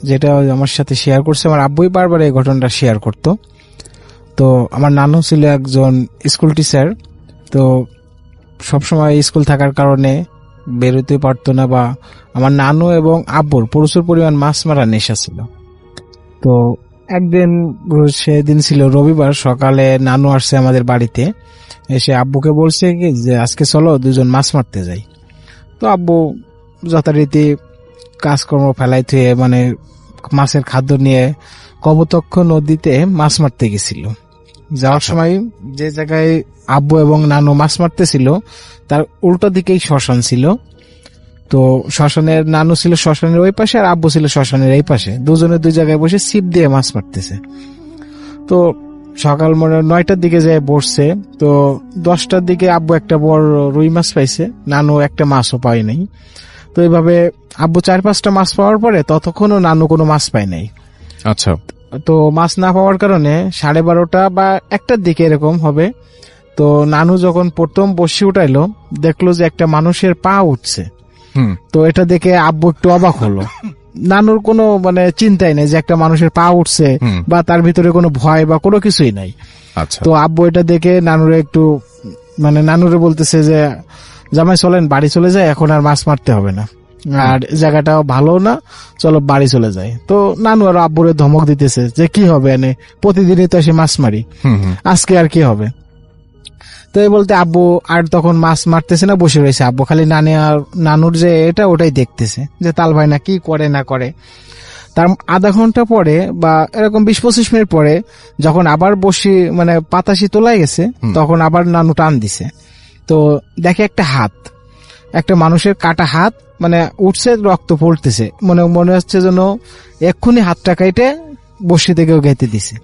D: যেটা আমার সাথে শেয়ার করছে, আমার আব্বুই বারবার এই ঘটনাটা শেয়ার করতো। তো আমার নানু ছিল একজন স্কুল টিচার। তো সবসময় স্কুল থাকার কারণে বেরোতে পারতো না, বা আমার নানু এবং আব্বুর প্রচুর পরিমাণ মাছ মারা নেশা ছিল। তো একদিন, সেদিন ছিল রবিবার, সকালে নানু আসছে আমাদের বাড়িতে, এসে আব্বুকে বলছে কি যে আজকে চলো দুজন মাছ মারতে যাই। তো আব্বু যথারীতি কাজকর্ম ফেলাই থুয়ে মানে মাছের খাদ্য নিয়ে কপোতাক্ষ নদীতে মাছ মারতে গেছিল। যাওয়ার সময় যে জায়গায় আব্বু এবং নানু মাছ মারতেছিল তার উল্টো দিকেই শ্মশান ছিল। তো শ্মশানের, নানু ছিল শ্মশানের ওই পাশে আর আব্বু ছিল শ্মশানের এই পাশে। দুজনে দুই জায়গায় বসে ছিপ দিয়ে মাছ মারতেছে। তো সকাল 9টার দিকে যায় বসছে। তো 10টার দিকে আব্বু একটা বড় রুই মাছ পাইছে, নানু একটা মাছও পায় নাই। তো এইভাবে আব্বু 4-5টা মাছ পাওয়ার পরে ততক্ষণও নানু কোনো মাছ পায় নাই।
A: আচ্ছা।
D: তো মাছ না পাওয়ার কারণে 12:30 বা 1টার দিকে এরকম হবে। তো নানু যখন প্রথম বসি উঠাইলো, দেখলো যে একটা মানুষের পা উঠছে। তো এটা দেখে আব্বু একটু অবাক হলো। নানুর কোনো মানে চিন্তাই নেই যে একটা মানুষের পা উঠছে, বা তার ভিতরে কোনো ভয় বা কোনো কিছুই নাই।
A: আচ্ছা।
D: তো আব্বু এটা দেখে নানুরে একটু মানে নানুরে বলতেছে যে জামাই চলেন বাড়ি চলে যায়, এখন আর মাছ মারতে হবে না, আর জায়গাটাও ভালো না, চলো বাড়ি চলে যায়। তো নানু আর আব্বুরে ধমক দিতেছে যে কি হবে, এনে প্রতিদিনই তো এসে মাছ মারি, আজকে আর কি হবে। তো এই বলতে আব্বু আর তখন মাছ মারতেছে না, বসে রয়েছে। আব্বু খালি নানুর যে এটা ওটাই দেখতেছে যে তাল ভাই না কি করে না করে। তার আধা ঘন্টা পরে বা এরকম 20-25 মিনিট পরে যখন আবার বসি মানে পাতাশি তোলাই গেছে, তখন আবার নানু টান দিছে। তো দেখে একটা হাত, একটা মানুষের কাটা হাত মানে উঠছে, রক্ত পড়তেছে, মনে হচ্ছে যেন এক্ষুনি হাতটা কেটে বসি থেকেও গাইতে দিছে।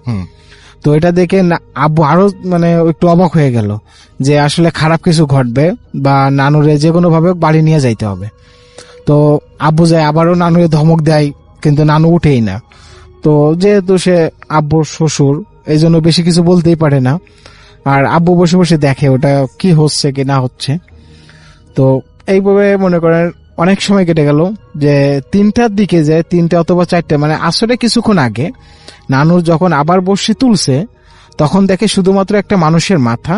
D: তো এটা দেখে আব্বু আরো মানে একটু অবাক হয়ে গেল যে আসলে খারাপ কিছু ঘটবে, বা নানুরে যে কোনো ভাবে বাড়ি নিয়ে যাইতে হবে। তো আব্বু যায়, আবারও নানুরে ধমক দেয়, কিন্তু নানু উঠেই না। তো যেহেতু সে আব্বুর শ্বশুর, এই জন্য বেশি কিছু বলতেই পারে না। আর আব্বু বসে বসে দেখে ওটা কি হচ্ছে কি না হচ্ছে। তো এইভাবে মনে করেন অনেক সময় কেটে গেল, যে 3টার দিকে যায়, 3টা অথবা 4টা মানে আসলে কিছুক্ষণ আগে নানুর যখন আবার বসে তুলছে, তখন দেখে শুধুমাত্র একটা মানুষের মাথা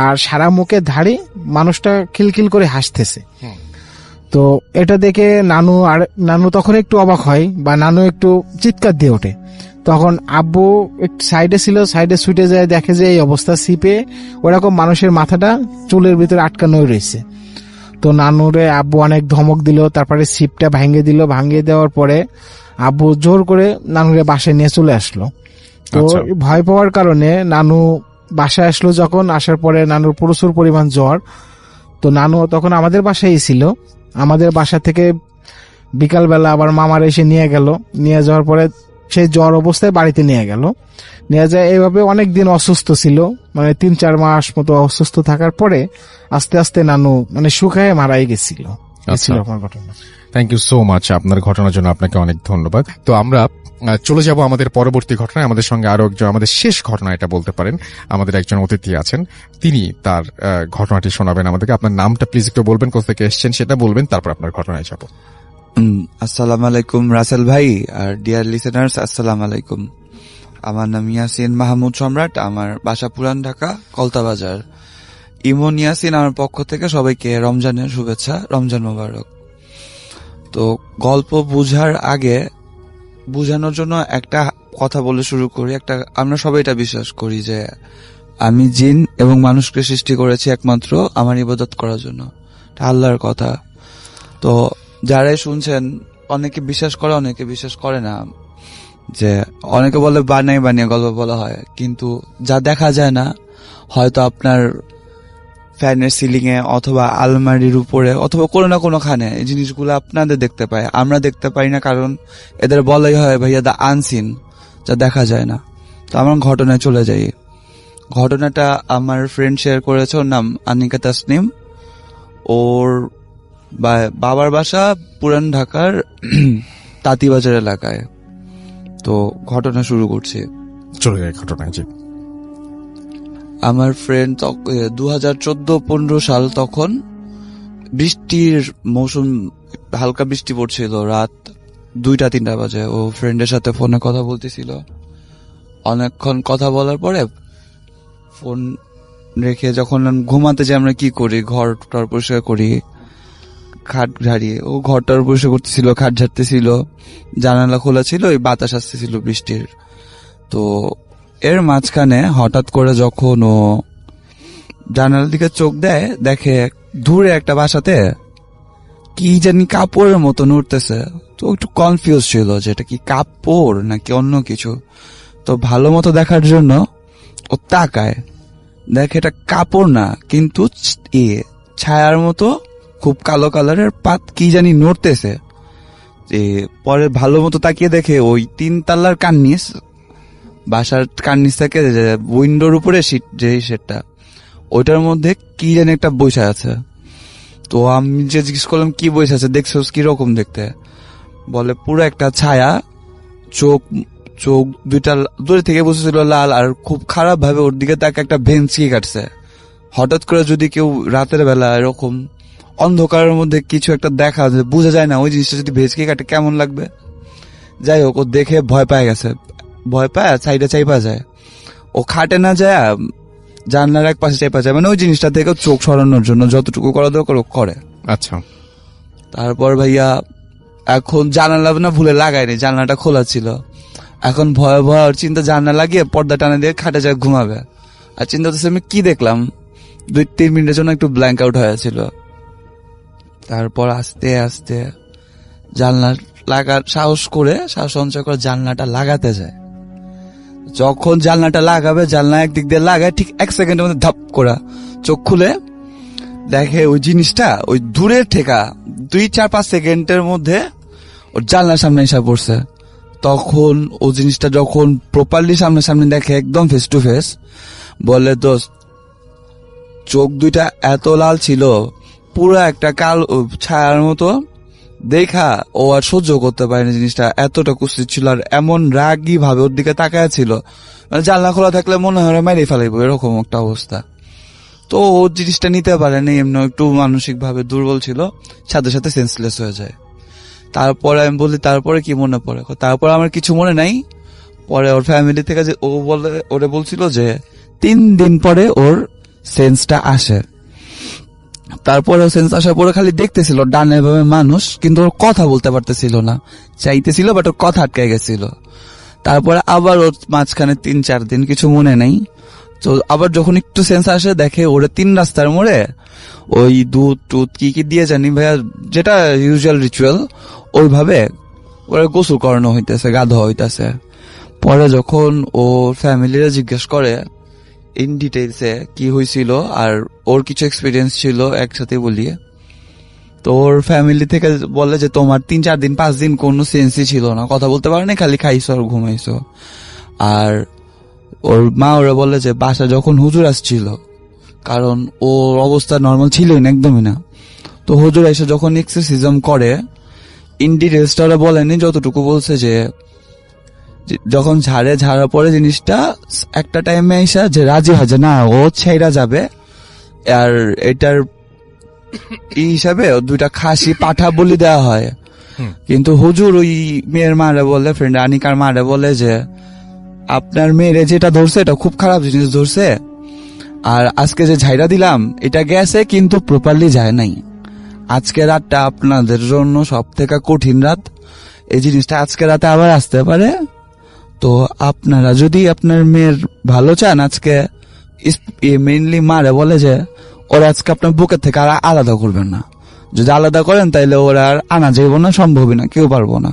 D: আর সারা মুখে ধাড়ি, মানুষটা খিলখিল করে হাসতেছে। তো এটা দেখে নানু তখন একটু অবাক হয়, বা নানু একটু চিৎকার দিয়ে ওঠে। তখন আব্বু একটু সাইডে ছিল, সাইডে ছুটে যায়, দেখে যে এই অবস্থা, সিপে ওরকম মানুষের মাথাটা চুলের ভিতরে আটকানো রয়েছে। তো নানুরে আব্বু অনেক ধমক দিল, তারপরে সিপটা ভাঙিয়ে দেওয়ার পরে আব্বু জোর করে নানুরে বাসায় নিয়ে চলে আসলো। তো ভয় পাওয়ার কারণে নানু বাসায় আসলো। যখন আসার পরে নানুর প্রচুর পরিমাণ জ্বর। তো নানু তখন আমাদের বাসায় ছিল। আমাদের বাসা থেকে বিকালবেলা আবার মামার এসে নিয়ে গেল। নিয়ে যাওয়ার পরে সেই জ্বর অবস্থায় বাড়িতে নিয়ে গেল। নিয়ে যায় এইভাবে অনেকদিন অসুস্থ ছিল, মানে 3-4 মাস মতো অসুস্থ থাকার পরে আস্তে আস্তে নানু মানে শুকায় মারাই গেছিল। আমার ঘটনা।
A: থ্যাংক ইউ সো মাচ আপনার ঘটনার জন্য, আপনাকে অনেক ধন্যবাদ। তো আমরা চলে যাব আমাদের পরবর্তী ঘটনায়। আমাদের সঙ্গে আরো একজন, আমাদের শেষ ঘটনা এটা বলতে পারেন, আমাদের একজন অতিথি আছেন, তিনি তার ঘটনাটি শোনাবেন আমাদেরকে। আপনার নামটা প্লিজ একটু বলবেন, কোথা থেকে এসেছেন সেটা বলবেন, তারপর আপনার ঘটনায় যাব।
E: আসসালামু আলাইকুম রাসেল ভাই আর ডিয়ার লিসেনার্স, আসসালামু আলাইকুম। আমার নাম ইয়াসিন মাহমুদ সম্রাট, আমার বাসা পুরান ঢাকা কলতা বাজার। ইমন ইয়াসিন আমার পক্ষ থেকে সবাইকে রমজানের শুভেচ্ছা, রমজান মোবারক। তো গল্প বুঝার আগে বুঝানোর জন্য একটা কথা বলে শুরু করি। আমরা সবাই এটা বিশ্বাস করি যে আমি জিন এবং মানুষকে সৃষ্টি করেছি একমাত্র আমার ইবাদত করার জন্য, আল্লাহর কথা। তো যারাই শুনছেন, অনেকে বিশ্বাস করে অনেকে বিশ্বাস করে না। যে অনেকে বলে বানিয়ে গল্প বলা হয়, কিন্তু যা দেখা যায় না, হয়তো আপনার ফ্যানের সিলিং এ অথবা আলমারির উপরে অথবা কোনো না কোনো খানে এই জিনিসগুলো আপনাদের দেখতে পায়, আমরা দেখতে পাই না, কারণ এদের বলাই হয় ভাইয়া দা আনসিন, যা দেখা যায় না। তো আমার ঘটনায় চলে যাই। ঘটনাটা আমার ফ্রেন্ড শেয়ার করেছে, ওর নাম আনিকা তাসনিম। ওর বাবার বাসা পুরান ঢাকার তাঁতীবাজার এলাকায়। তো ঘটনা শুরু করছি।
A: চলে যায় ঘটনায়। জি।
E: আমার ফ্রেন্ড 2014-15 সাল, তখন বৃষ্টির মৌসুম, হালকা বৃষ্টি পড়ছিল, রাত 2টা-3টা বাজে। ও ফ্রেন্ডের সাথে ফোনে কথা বলতেছিল। অনেকক্ষণ কথা বলার পরে ফোন রেখে যখন ঘুমাতে যাই, আমরা কি করি, ঘর টর পরিষ্কার করি, খাট ঝাড়িয়ে, ও ঘরটার পরিষ্কার করতেছিল, খাট ঝাড়তেছিল, জানালা খোলা ছিল, ওই বাতাস আসতেছিল বৃষ্টির। তো এর মাঝখানে হঠাৎ করে যখন ও জানালার দিকে চোখ দেয়, দেখে দূরে একটা বাসাতে কি জানি কাপড়ের মতো উঠতেছে। তো একটু কনফিউজ ছিল যে এটা কি কাপড় নাকি অন্য কিছু। তো ভালো মতো দেখার জন্য ও তাকায়, দেখে এটা কাপড় না, কিন্তু ছায়ার মতো খুব কালো কালারের পাত কি জানি নড়তেছে। পরে ভালো মতো তাকিয়ে দেখে ওই 3 তলার কার্নিস, বাসার কার্নিস থেকে উইন্ডোর উপরে যে সেটটা, ওইটার মধ্যে কি জানি একটা বইসা আছে। তো আমি যে জিজ্ঞেস করলাম কি বইসা আছে, দেখছো কিরকম দেখতে? বলে পুরো একটা ছায়া, চোখ দুইটা দূরে থেকে বসেছিল লাল, আর খুব খারাপ ভাবে ওর দিকে তাকে একটা ভেঞ্চি কাটছে। হঠাৎ করে যদি কেউ রাতের বেলা এরকম অন্ধকারের মধ্যে কিছু একটা দেখা বোঝা যায় না, ওই জিনিসটা যদি ভেঁচকি কাটে কেমন লাগবে। যাই হোক, ও দেখে ভয় পেয়ে গেছে, ভয় পায় সাইডে চাইপা যায়। ও খাটে না যায়, জানলার এক পাশে চাইপা যায়, মানে ওই জিনিসটা থেকে চোখ সরানোর জন্য যতটুকু করা দরকার ও করে।
A: আচ্ছা।
E: তারপর ভাইয়া এখন জানালা না ভুলে লাগায়নি, জানলাটা খোলা ছিল। এখন ভয় ভয় চিন্তা, জানলা লাগিয়ে পর্দা টানে দিয়ে খাটে যায় ঘুমাবে। আর চিন্তা করতেছে আমি কি দেখলাম। 2-3 মিনিটের জন্য একটু ব্ল্যাঙ্ক আউট হয়েছিল। তারপর আস্তে আস্তে জানলা সাহস সঞ্চয় করে জানলাটা লাগাতে যায়। যখন জানলাটা লাগাবে, জানলা একদিক দিয়ে লাগায়, ঠিক 1 সেকেন্ডের মধ্যে ধাপ করা চোখ খুলে দেখে ওই জিনিসটা ওই দূরের ঠেকা 2-4-5 সেকেন্ডের মধ্যে ওর জানলার সামনে এসে পড়ছে। তখন ও জিনিসটা যখন প্রপারলি সামনে দেখে, একদম ফেস টু ফেস, বলে দোস্ত, চোখ দুইটা এত লাল ছিল, পুরো একটা কালো ছায়ার মতো। দেখা ও আর সহ্য করতে পারেনি জিনিসটা, এতটা কুৎসিত ছিল, আর এমন রাগী ভাবে ওর দিকে তাকায় ছিল, মানে জানলা খোলা থাকলে মনে হয় মেরে ফেলাইবো, এরকম একটা অবস্থা। তো ও জিনিসটা নিতে পারেনি, এমনি একটু মানসিক ভাবে দুর্বল ছিল, সাথে সাথে সেন্সলেস হয়ে যায়। তারপরে আমি বলি তারপরে কি মনে পড়ে? তারপর আমার কিছু মনে নাই। পরে ওর ফ্যামিলি থেকে যে ওরে বলছিল যে 3 দিন পরে ওর সেন্সটা আসে। তারপরে সেন্স আসার পরে খালি দেখতেছিল ডানে ভাবে মানুষ, কিন্তু ওর কথা বলতে পারতেছিল না, চাইতেছিল বাট ওর কথা আটকে গেছিল। তারপরে আবার ওর মাঝখানে 3-4 দিন কিছু মনে নেই। তো আবার যখন একটু সেন্স আসে, দেখে ওরে 3 রাস্তার মোড়ে ওই দুধ টুধ কি দিয়ে জানি ভাইয়া, যেটা ইউজুয়াল রিচুয়াল, ওইভাবে ওরা গোসল করানো হইতেছে, গা ধোয়া হইতেছে। পরে যখন ও ফ্যামিলিরা জিজ্ঞেস করে ইন ডিটেইলসে কি হয়েছিল আর ওর কিছু এক্সপিরিয়েন্স ছিল একসাথে বলিয়ে, তো ওর ফ্যামিলি থেকে বলে যে তোমার 3-4 দিন 5 দিন কোনো সেন্সই ছিল না, কথা বলতে পারো না, খালি খাইছো আর ঘুমাইছো। আর ওর মা ওরা বলে যে বাসা যখন হুজুর আসছিল, কারণ ওর অবস্থা নর্মাল ছিলই না, একদমই না, তো হুজুর এসে যখন এক্সারসাইজম করে, ইন ডিটেইলসটা ওরা বলেনি, যতটুকু বলছে যে যখন ঝাড়ার পরে জিনিসটা একটা টাইমে এসে যে রাজি হয় যে না ও ছেড়া যাবে, আর এটার হিসাবে 2টা খাসি পাঠা বলি দেওয়া হয়। কিন্তু হুজুর ওই মেয়ের মারে বলে, ফ্রেন্ড আনিকার মারে বলে যে আপনার মেয়েরে যেটা ধরছে এটা খুব খারাপ জিনিস ধরছে, আর আজকে যে ঝাইরা দিলাম এটা গেছে কিন্তু প্রপারলি যায় নাই, আজকে রাতটা আপনাদের জন্য সব থেকে কঠিন রাত, এই জিনিসটা আজকে রাতে আবার আসতে পারে। তো আপনারা যদি আপনার মেয়ের ভালো চান, আজকে মেইনলি মারে বলে যে ওরা আজকে আপনার বুকের থেকে আর আলাদা করবেন না, যদি আলাদা করেন তাইলে ওরা আর আনা যাইব না, সম্ভবই না, কেউ পারবো না।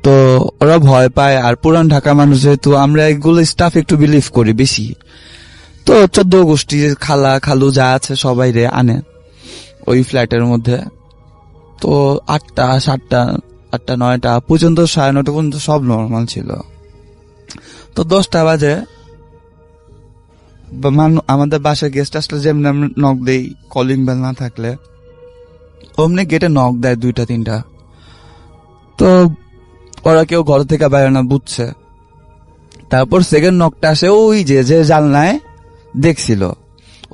E: তো ওরা ভয় পায়, আর পুরান ঢাকা মানুষ যেহেতু, আমরা এগুলো স্টাফ একটু বিলিভ করি বেশি, তো 14 গোষ্ঠী খালা খালু যা আছে সবাই রে আনে ওই ফ্ল্যাটের মধ্যে। তো 8টা 7টা 8টা 9টা পর্যন্ত 9:30 পর্যন্ত সব নর্মাল ছিল। তো 10টা বাজে আমাদের বাসায় গেস্ট আসলে যেমন আমরা নক দেই, কলিং বেল না থাকলে অমনি গেটে নক দেয় 2টা 3টা। তো ওরা কেউ ঘর থেকে বাইরে না বুঝছে। তারপর সেকেন্ড নকটা আসে ওই যে জানলায় দেখছিল,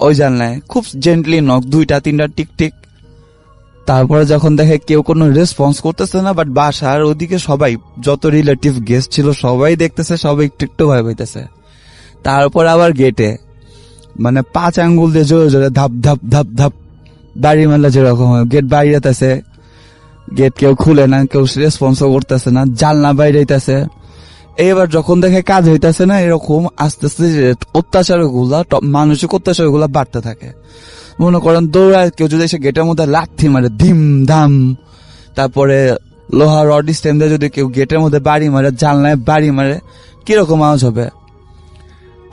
E: ওই জানলায় খুব জেন্টলি নক 2টা 3টা টিক টিক। তারপরে যখন দেখে কেউ কোনো রেসপন্স করতেছে না, বাট বাসার ওদিকে সবাই যত রিলেটিভ গেস্ট ছিল সবাই দেখতেছে, সবাই একটু একটু ভয় পাইতেছে। তারপর আবার গেটে মানে 5 আঙ্গুল দিয়ে জোরে জোরে ধাপ ধাপ ধাপ ধাপ বাড়ি মারলে যেরকম হয়, গেট বাইরেতেছে, গেট কেউ খুলে না, কেউ রেসপন্সও করতেছে না, জানলা বাইরেতেছে। এবার যখন দেখে কাজ হইতেছে না, এরকম আস্তে আস্তে অত্যাচার গুলা মানসিক অত্যাচার গুলা বাড়তে থাকে। মনে করেন দৌড়ায় কেউ যদি এসে গেটের মধ্যে লাথি মারে ধিম ধাম, তারপরে লোহা রড স্ট্যান্ড দিয়ে যদি কেউ গেটের মধ্যে বাড়ি মারে, জানলায় বাড়ি মারে, কিরকম আওয়াজ হবে?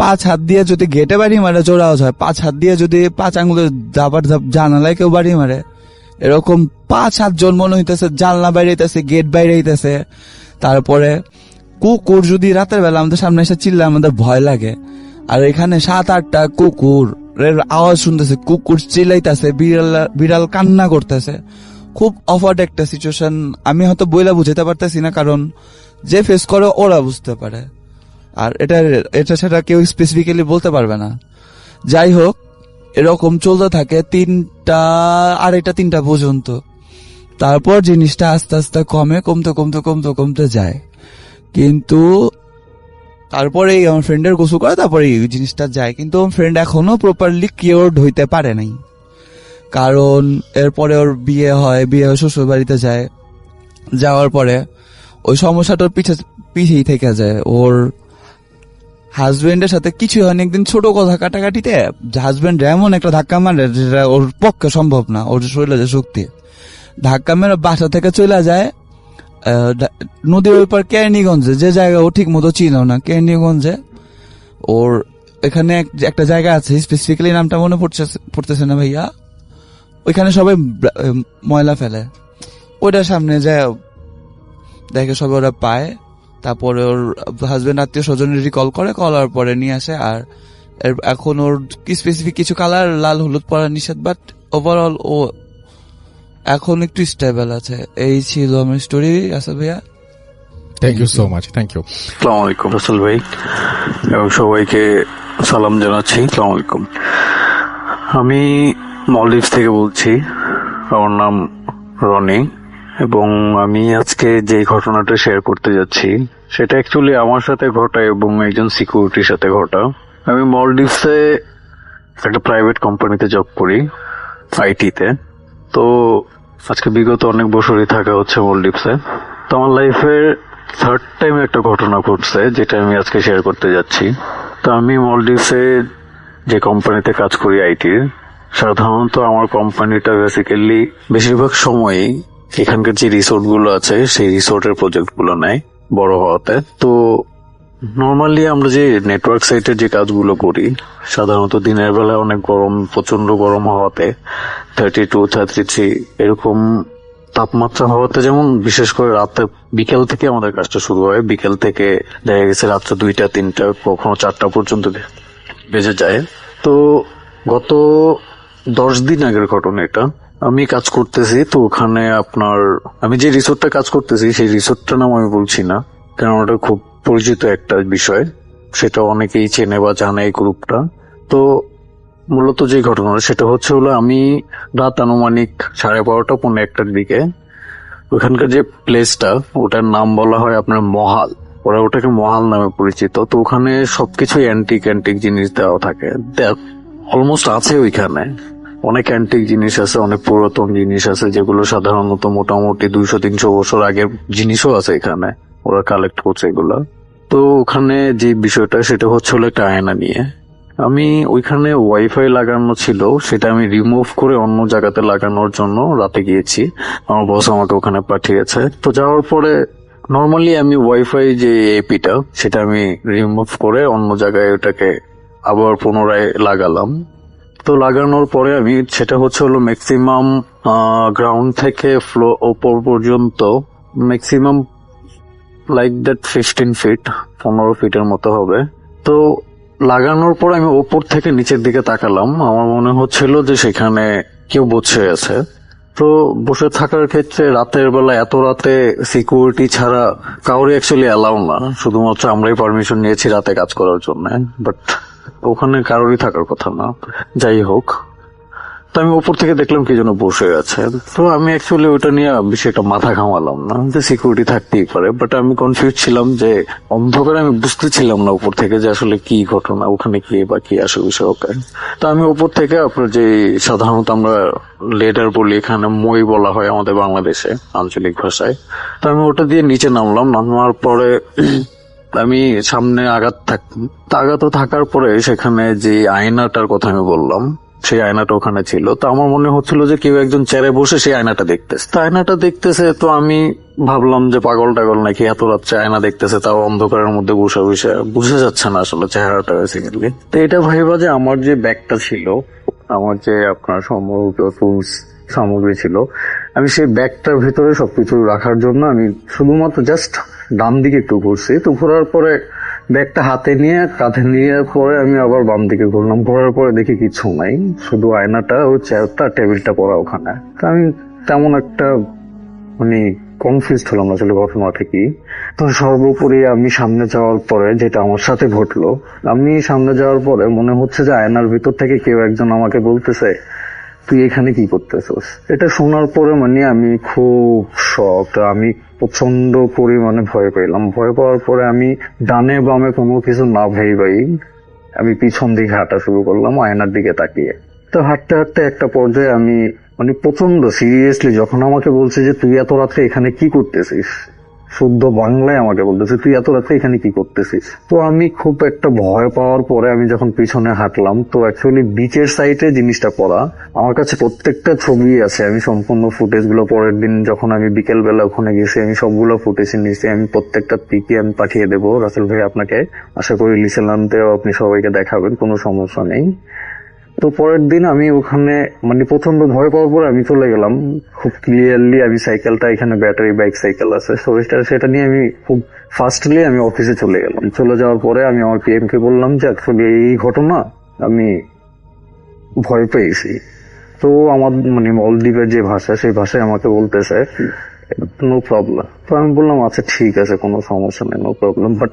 E: 5 হাত দিয়ে যদি গেটে বাড়ি মারে জোর আওয়াজ হয়, 5 হাত দিয়ে যদি 5 আঙ্গুলের ধাপার ধাপ জানালায় কেউ বাড়ি মারে, এরকম 5-7 জন মনে হইতেছে জানলা বাইরে হইতেছে, গেট বাইরে হইতেছে। তারপরে কুকুর যদি রাতের বেলা আমাদের সামনে এসে চিল্লায় আমাদের ভয় লাগে। আর এখানে 7-8টা কুকুর আওয়াজ শুনতেছে, কুকুর চিল্লাইতেছে, বিড়াল কান্না করতেছে। খুব অফার্ড একটা সিচুয়েশন। আমি হয়তো বইলা বুঝাতে পারতেছি না, কারণ যে ফেস করে ওরা বুঝতে পারে, আর এটা সেটা কেউ স্পেসিফিক্যালি বলতে পারবে না। যাই হোক, এরকম চলতে থাকে 3টা 2:30-3টা পর্যন্ত। তারপর জিনিসটা আস্তে আস্তে কমতে যায়। কিন্তু তারপরে আমার ফ্রেন্ডের গোসল করে তারপরে এই জিনিসটা যায়, কিন্তু আমার ফ্রেন্ড এখনো প্রপারলি কিওরড হইতে পারে নাই। কারণ এরপরে ওর বিয়ে হয় শ্বশুর বাড়িতে যায়, যাওয়ার পরে ওই সমস্যাটার পিছিয়ে থেকে যায়। ওর হাজবেন্ডের সাথে কিছু হয়নি, একদিন ছোট কথা কাটাকাটিতে হাজবেন্ড এমন একটা ধাক্কা মারে যেটা ওর পক্ষে সম্ভব না, ওর শরীরে যে শক্তি, ধাক্কা মেরে বাসা থেকে চলে যায় নদীর ওই পার কেরানীগঞ্জে, যে জায়গা ও ঠিক মতো ছিল না, কেরানীগঞ্জে ওর এখানে একটা জায়গা আছে, স্পেসিফিক্যালি নামটা মনে পড়তেছে না ভাইয়া, ওইখানে সবাই ময়লা ফেলে, ওইটার সামনে যায় দেখে সবাই ওরা পায়। তারপরে ওর হাজবেন্ড আত্মীয় স্বজনের রিকল করে, কলার পরে নিয়ে আসে। আর এখন ওর কি স্পেসিফিক কিছু কালার লাল হলুদ পরা নিষেধ, বাট ওভারঅল ও এখন একটু স্টেবল আছে। এই ছিল আমার স্টোরি। আসল ভাইয়া,
A: thank you so much. Thank you.
F: আসসালামু আলাইকুম রাসেল ভাই এবং সবাইকে সালাম জানাচ্ছি। আসসালামু আলাইকুম। আমি মলদ্বীপ থেকে বলছি, আমার নাম রনি, এবং আমি আজকে যে ঘটনাটা শেয়ার করতে যাচ্ছি সেটা অ্যাকচুয়ালি আমার সাথে ঘটা এবং একজন সিকিউরিটির সাথে ঘটা। আমি মলদ্বীপসে একটা প্রাইভেট কোম্পানিতে জব করি, আইটিতে। তো আজকে বিগত অনেক বছরই থাকা হচ্ছে মলদ্বীপসে। তো আমার লাইফের 3rd টাইম একটা ঘটনা ঘটছে যেটা আমি আজকে শেয়ার করতে যাচ্ছি। তো আমি মলদ্বীপসে যে কোম্পানিতে কাজ করি আইটির, সাধারণত আমার কোম্পানিটা বেসিক্যালি বেশিরভাগ সময়ই এখানকার যে রিসোর্ট গুলো আছে সেই রিসোর্টের প্রজেক্ট গুলো নেয় বড় হওয়াতে। তো নর্মালি আমরা যে নেটওয়ার্ক সাইটের যে কাজগুলো করি, সাধারণত দিনের বেলা অনেক গরম, প্রচন্ড গরম হওয়াতে 32, 33 এরকম তাপমাত্রা হওয়াতে, যেমন বিশেষ করে রাতে বিকেল থেকে আমাদের কাজটা শুরু হয়, বিকেল থেকে দেখা গেছে রাত্রে 2টা 3টা কখনো 4টা পর্যন্ত বেজে যায়। তো গত 10 দিন আগের ঘটনা এটা। আমি কাজ করতেছি, তো ওখানে আপনার আমি যে রিসোর্টটা কাজ করতেছি সেই রিসোর্টটার নাম আমি বলছি না, কারণ ওটা খুব পরিচিত একটা বিষয়, সেটা অনেকেই চেনে বা জানে এই গ্রুপটা। তো মূলত যে ঘটনা সেটা হলো আমি রাত আনুমানিক 12:30 পৌনে 1টার দিকে ওখানকার যে প্লেসটা, ওটার নাম বলা হয় আপনার মহাল, ওরা ওটাকে মহাল নামে পরিচিত। তো ওখানে সবকিছু অ্যান্টিক জিনিস দেওয়া থাকে, অলমোস্ট আছে ওইখানে অনেক অ্যান্টিক জিনিস আছে, অনেক পুরাতন জিনিস আছে, যেগুলো সাধারণত মোটামুটি 200-300 বছর আগের জিনিসও আছে এখানে, ওরা কালেক্ট করছে এগুলা। তো ওখানে যে বিষয়টা সেটা হলো একটা আয়না নিয়ে। আমি ওইখানে ওয়াইফাই লাগানো ছিল, সেটা আমি রিমুভ করে অন্য জায়গাতে লাগানোর জন্য রাতে গিয়েছি, আমার বস আমাকে ওখানে পাঠিয়েছে। তো যাওয়ার পরে নর্মালি আমি ওয়াইফাই যে এপিটা সেটা আমি রিমুভ করে অন্য জায়গায় ওটাকে আবার পুনরায় লাগালাম। তো লাগানোর পরে আমি সেটা হলো ম্যাক্সিমাম গ্রাউন্ড থেকে ওপর পর্যন্ত ম্যাক্সিমাম লাইক দ্যাট 15 ফিট, 15 ফিটের মতো হবে। তো লাগানোর পর আমি ওপর থেকে নিচের দিকে তাকালাম, আমার মনে হচ্ছিল যে সেখানে কেউ বসে আছে। তো বসে থাকার ক্ষেত্রে রাতের বেলা এত রাতে সিকিউরিটি ছাড়া কাউরে অ্যাকচুয়ালি অ্যালাউ না, শুধুমাত্র আমরাই পারমিশন নিয়েছি রাতে কাজ করার জন্য, বাট ওখানে কারোরই থাকার কথা না। যাই হোক, তো আমি উপর থেকে দেখলাম কি যেন বসে আছে। তো আমি অ্যাকচুয়ালি ওটা নিয়ে বেশি একটা মাথা ঘামালাম না, যে সিকিউরিটি থাকতেই পারে, বাট আমি কনফিউজ ছিলাম যে অন্ধকারে আমি বুঝতেছিলাম না উপর থেকে যে আসলে কি ঘটনা, ওখানে কি বা কি আসে বিষয়। ওকে, তো আমি উপর থেকে আপনার যে সাধারণত আমরা লেডার বলি, এখানে মই বলা হয় আমাদের বাংলাদেশে আঞ্চলিক ভাষায়, তো আমি ওটা দিয়ে নিচে নামলাম। নামার পরে আমি সামনে আগাতে থাকার পরে সেখানে যে আয়নাটার কথা আমি বললাম, সেই আয়নাটা ওখানে ছিল। তো আমার মনে হচ্ছিল যে কেউ একজন চেয়ারে বসে সেই আয়নাটা দেখতেছে। তো আয়নাটা দেখতেছে, তো আমি ভাবলাম যে পাগল টাগল নাকি, এত রাত্রে আয়না দেখতেছে, তাও অন্ধকারের মধ্যে বসে বসে, বুঝে যাচ্ছে না আসলে চেহারাটা বেসিক্যালি। তো এটা ভাইবা যে আমার যে ব্যাগটা ছিল, আমার যে আপনার টুলস সামগ্রী ছিল, আমি সেই ব্যাগটার ভিতরে সবকিছু রাখার জন্য আমি শুধুমাত্র জাস্ট ডান দিকে একটু ঘুরছি। তো ঘোরার পরে ব্যাগটা হাতে নিয়ে কাঁধে নিয়ে পরে আমি আবার বাম দিকে ঘুরলাম। ঘোরার পরে দেখি কিছু নাই, শুধু আয়নাটা, ওই চেয়ারটা, টেবিলটা পড়া ওখানে। তো আমি তেমন একটা মানে কনফিউজ হলাম আসলে ঘটনাটা কি। তো সর্বোপরি আমি সামনে যাওয়ার পরে যেটা আমার সাথে ঘটলো, আমি সামনে যাওয়ার পরে মনে হচ্ছে যে আয়নার ভিতর থেকে কেউ একজন আমাকে বলতেছে, তুই এখানে কি করতেছস। এটা শোনার পরে মানে আমি খুব শক, আমি প্রচন্ড পরিমাণে ভয় পেলাম। ভয় পাওয়ার পরে আমি ডানে বামে কোনো কিছু না ভাই আমি পিছন দিকে হাঁটা শুরু করলাম আয়নার দিকে তাকিয়ে। তো হাঁটতে হাঁটতে একটা পর্যায়ে আমি মানে প্রচন্ড সিরিয়াসলি, যখন আমাকে বলছে যে তুই এত রাত্রে এখানে কি করতেছিস, শুদ্ধ বাংলায় আমাকে বলতেছে তুই এত রাত্রে এখানে কি করতেছিস। তো আমি খুব একটা ভয় পাওয়ার পরে আমি যখন পিছনে হাঁটলাম, তো অ্যাকচুয়ালি বিচের সাইডে জিনিসটা করা, আমার কাছে প্রত্যেকটা ছবি আছে, আমি সম্পূর্ণ ফুটেজ গুলো পরের দিন যখন আমি বিকেল বেলা ওখানে গেছি আমি সবগুলো ফুটেজ নিয়েছি। আমি প্রত্যেকটা পিকে আমি পাঠিয়ে দেবো রাসেল ভাই আপনাকে, আশা করি লিসেলানতেও আপনি সবাইকে দেখাবেন, কোনো সমস্যা নেই। তো পরের দিন আমি ওখানে মানে প্রচন্ড ভয় পাওয়ার পরে আমি চলে গেলাম খুব ক্লিয়ারলি। আমি সাইকেলটা, এখানে ব্যাটারি বাইক সাইকেল আছে, সেটা নিয়ে আমি খুব ফাস্টলি আমি অফিসে চলে গেলাম। চলে যাওয়ার পরে আমি আমার পিএম কে বললাম যে অ্যাকচুয়ালি এই ঘটনা, আমি ভয় পেয়েছি। তো আমার মানে মলদ্বীপের যে ভাষা, সেই ভাষায় আমাকে বলতেছে নো প্রবলেম। তো আমি বললাম আচ্ছা ঠিক আছে, কোনো সমস্যা নেই, নো প্রবলেম, বাট